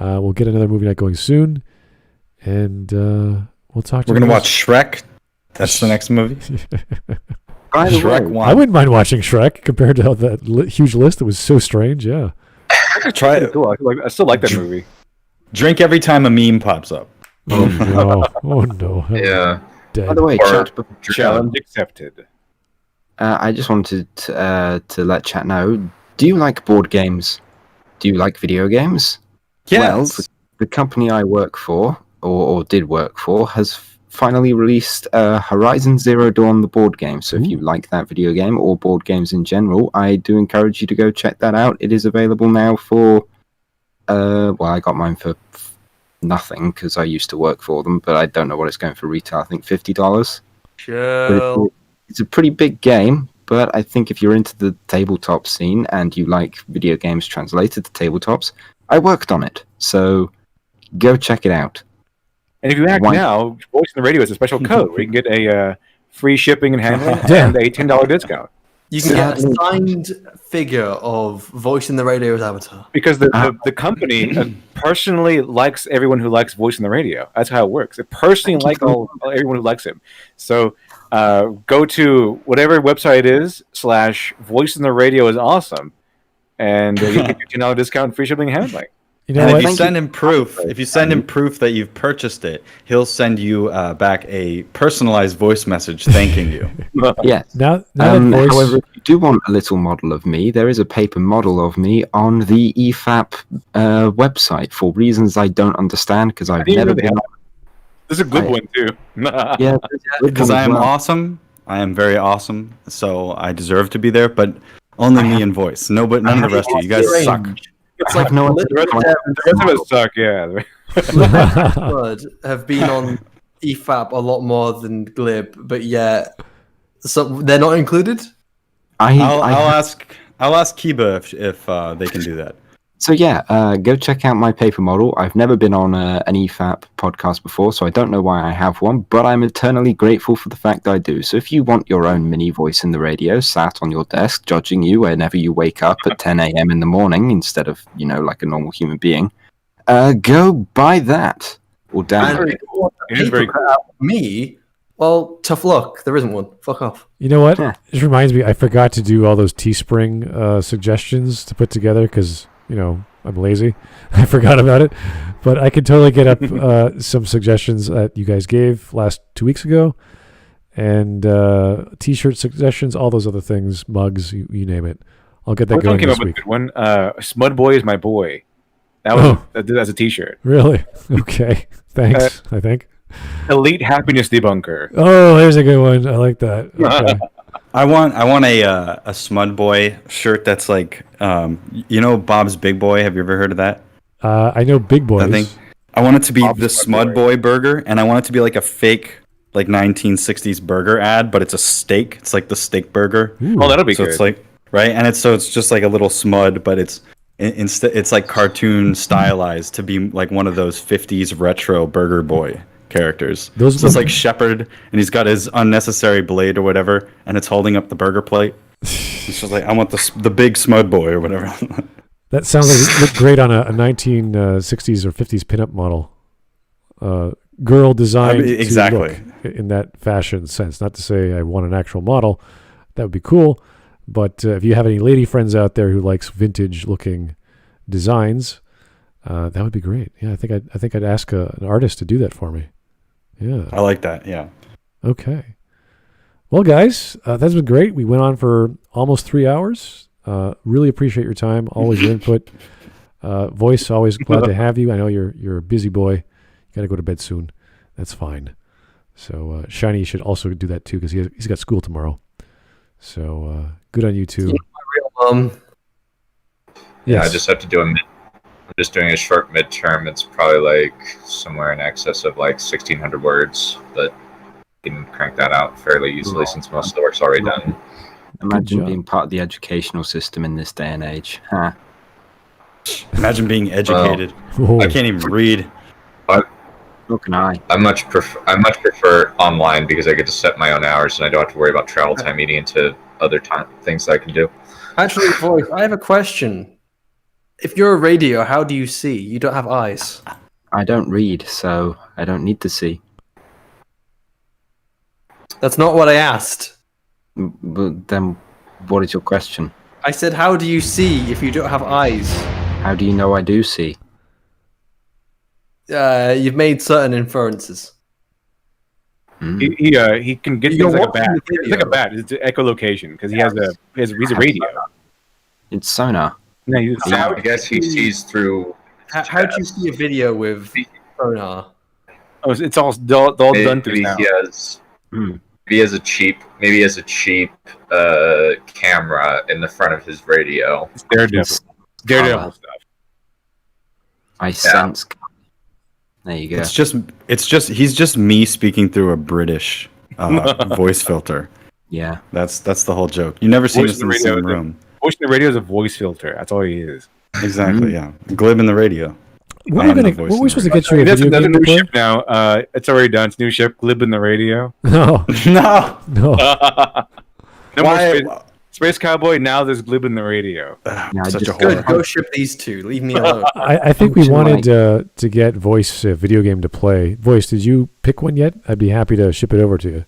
We'll get another movie night going soon. And we'll talk to you. We're going to watch Shrek. That's the next movie. Shrek 1. I wouldn't mind watching Shrek compared to that huge list. It was so strange. Yeah. I could try it. Cool. I still like that movie. Drink every time a meme pops up. Oh no! Oh no! Yeah. Dead. By the way, challenge accepted. I just wanted to let chat know. Do you like board games? Do you like video games? Yes. Well, the company I work for, or did work for, has finally released Horizon Zero Dawn, the board game. So if you like that video game or board games in general, I do encourage you to go check that out. It is available now for, I got mine for nothing because I used to work for them, but I don't know what it's going for retail. I think $50. Sure. It's a pretty big game, but I think if you're into the tabletop scene and you like video games translated to tabletops, I worked on it. So go check it out. And if you act now, Voice in the Radio is a special code where you can get a free shipping and handling and a $10 discount. You can get a signed figure of Voice in the Radio's avatar. Because the company personally likes everyone who likes Voice in the Radio. That's how it works. It personally likes everyone who likes him. So go to whatever website it is / Voice in the Radio is awesome, and you get a $10 discount and free shipping and handling. You know and what? if you send him proof that you've purchased it, he'll send you back a personalized voice message thanking you. Yes. Now however, if you do want a little model of me, there is a paper model of me on the EFAP website for reasons I don't understand because I've never been. There's a good one too. Yeah, because I am awesome. I am very awesome, so I deserve to be there. But only me in voice. None of the rest of you. You guys suck. It's like the rest of us suck. Yeah. Blood have been on EFAP a lot more than Glib, but yet they're not included. I'll ask Kiba if they can do that. So yeah, go check out my paper model. I've never been on an EFAP podcast before, so I don't know why I have one, but I'm eternally grateful for the fact I do. So if you want your own mini voice in the radio sat on your desk, judging you whenever you wake up at 10 a.m. in the morning instead of, like a normal human being, go buy that. Or download it. It is very cool. Me? Well, tough luck. There isn't one. Fuck off. You know what? It reminds me, I forgot to do all those Teespring suggestions to put together because... I'm lazy. I forgot about it. But I could totally get up some suggestions that you guys gave last 2 weeks ago. And T-shirt suggestions, all those other things, mugs, you name it. I'll get that going this week. Good one. Smud Boy is my boy. That was that's a T-shirt. Really? Okay. Thanks, I think. Elite Happiness Debunker. Oh, there's a good one. I like that. Okay. I want a Smud Boy shirt that's like Bob's Big Boy. Have you ever heard of that? I know Big Boys. I want it to be the Smud Boy burger, and I want it to be like a fake 1960s burger ad, but it's a steak. It's like the steak burger. Ooh. Oh, that'll be good. It's like right, and it's just like a little Smud, but it's like cartoon stylized to be like one of those 50s retro Burger Boy characters. So it's like Shepherd, and he's got his unnecessary blade or whatever, and it's holding up the burger plate. It's just like, I want the big Smud Boy or whatever. That sounds like it looked great on a 1960s or 50s pinup model. girl designed exactly to look in that fashion sense. Not to say I want an actual model. That would be cool. But if you have any lady friends out there who likes vintage looking designs, that would be great. Yeah, I think I'd ask an artist to do that for me. Yeah, I like that. Yeah. Okay. Well, guys, that's been great. We went on for almost 3 hours. Really appreciate your time. Always your input. Voice, always glad to have you. I know you're a busy boy. You got to go to bed soon. That's fine. So Shiny should also do that too because he's got school tomorrow. So good on you too. Yeah, I just have to do I'm just doing a short midterm. It's probably like somewhere in excess of like 1,600 words, but you can crank that out fairly easily since most of the work's already done. Imagine being part of the educational system in this day and age. Huh? Imagine being educated. I can't even read. How can I? I much prefer online because I get to set my own hours and I don't have to worry about travel time eating into other things that I can do. Actually, Voice, I have a question. If you're a radio, how do you see? You don't have eyes. I don't read, so I don't need to see. That's not what I asked. But then, what is your question? I said, how do you see if you don't have eyes? How do you know I do see? You've made certain inferences. He can get things like a bat. It's like a bat. It's echolocation because he's a radio. It's sonar. No, I guess he sees through. How do you see a video with sonar? Oh, it's all done through now. Maybe he has a cheap camera in the front of his radio. It's Daredevil stuff. I sense. There you go. It's just he's just me speaking through a British voice filter. Yeah, that's the whole joke. You never seen us in the same room. Voice in the radio is a voice filter. That's all he is. Exactly. Yeah, Glib in the radio. What are we supposed to get you a That's video another game to new play? ship now. It's already done. It's a new ship. Glib in the radio. No. No. No. More Space Cowboy. Now there's Glib in the radio. Such a horror. Go ship these two. Leave me alone. I think we wanted to get Voice a video game to play. Voice, did you pick one yet? I'd be happy to ship it over to you.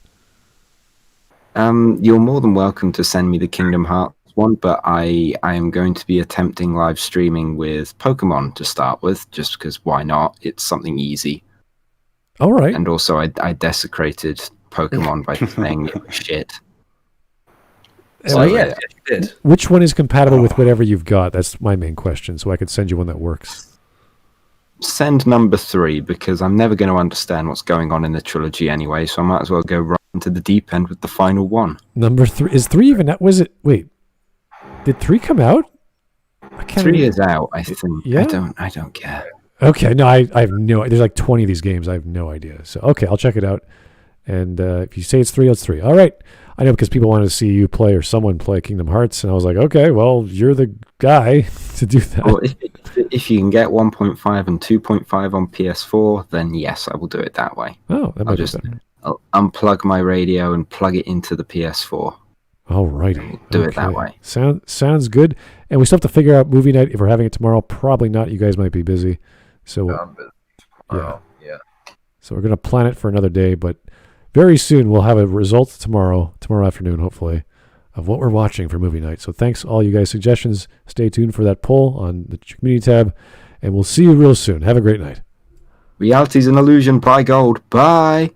You're more than welcome to send me the Kingdom Hearts one, but I am going to be attempting live streaming with Pokemon to start with, just because why not? It's something easy. All right. And also, I desecrated Pokemon by playing it with shit. So, yeah, you did. Which one is compatible with whatever you've got? That's my main question, so I could send you one that works. Send number 3, because I'm never going to understand what's going on in the trilogy anyway, so I might as well go right into the deep end with the final one. Number 3 is 3 even? Was it? Wait, did 3 come out? I can't 3 remember. is out, I think. Yeah? I don't care. Okay, no, I have no. There's like 20 of these games. I have no idea. So okay, I'll check it out. And if you say it's 3, it's 3. All right. I know because people wanted to see you play or someone play Kingdom Hearts, and I was like, okay, well, you're the guy to do that. Well, if you can get 1.5 and 2.5 on PS4, then yes, I will do it that way. Oh, that might be better. I'll unplug my radio and plug it into the PS4. All righty. Do it that way. Sounds good. And we still have to figure out movie night if we're having it tomorrow. Probably not. You guys might be busy. So yeah. So we're gonna plan it for another day, but very soon we'll have a result tomorrow afternoon, hopefully, of what we're watching for movie night. So thanks all you guys' suggestions. Stay tuned for that poll on the community tab, and we'll see you real soon. Have a great night. Reality's an illusion. Buy gold. Bye.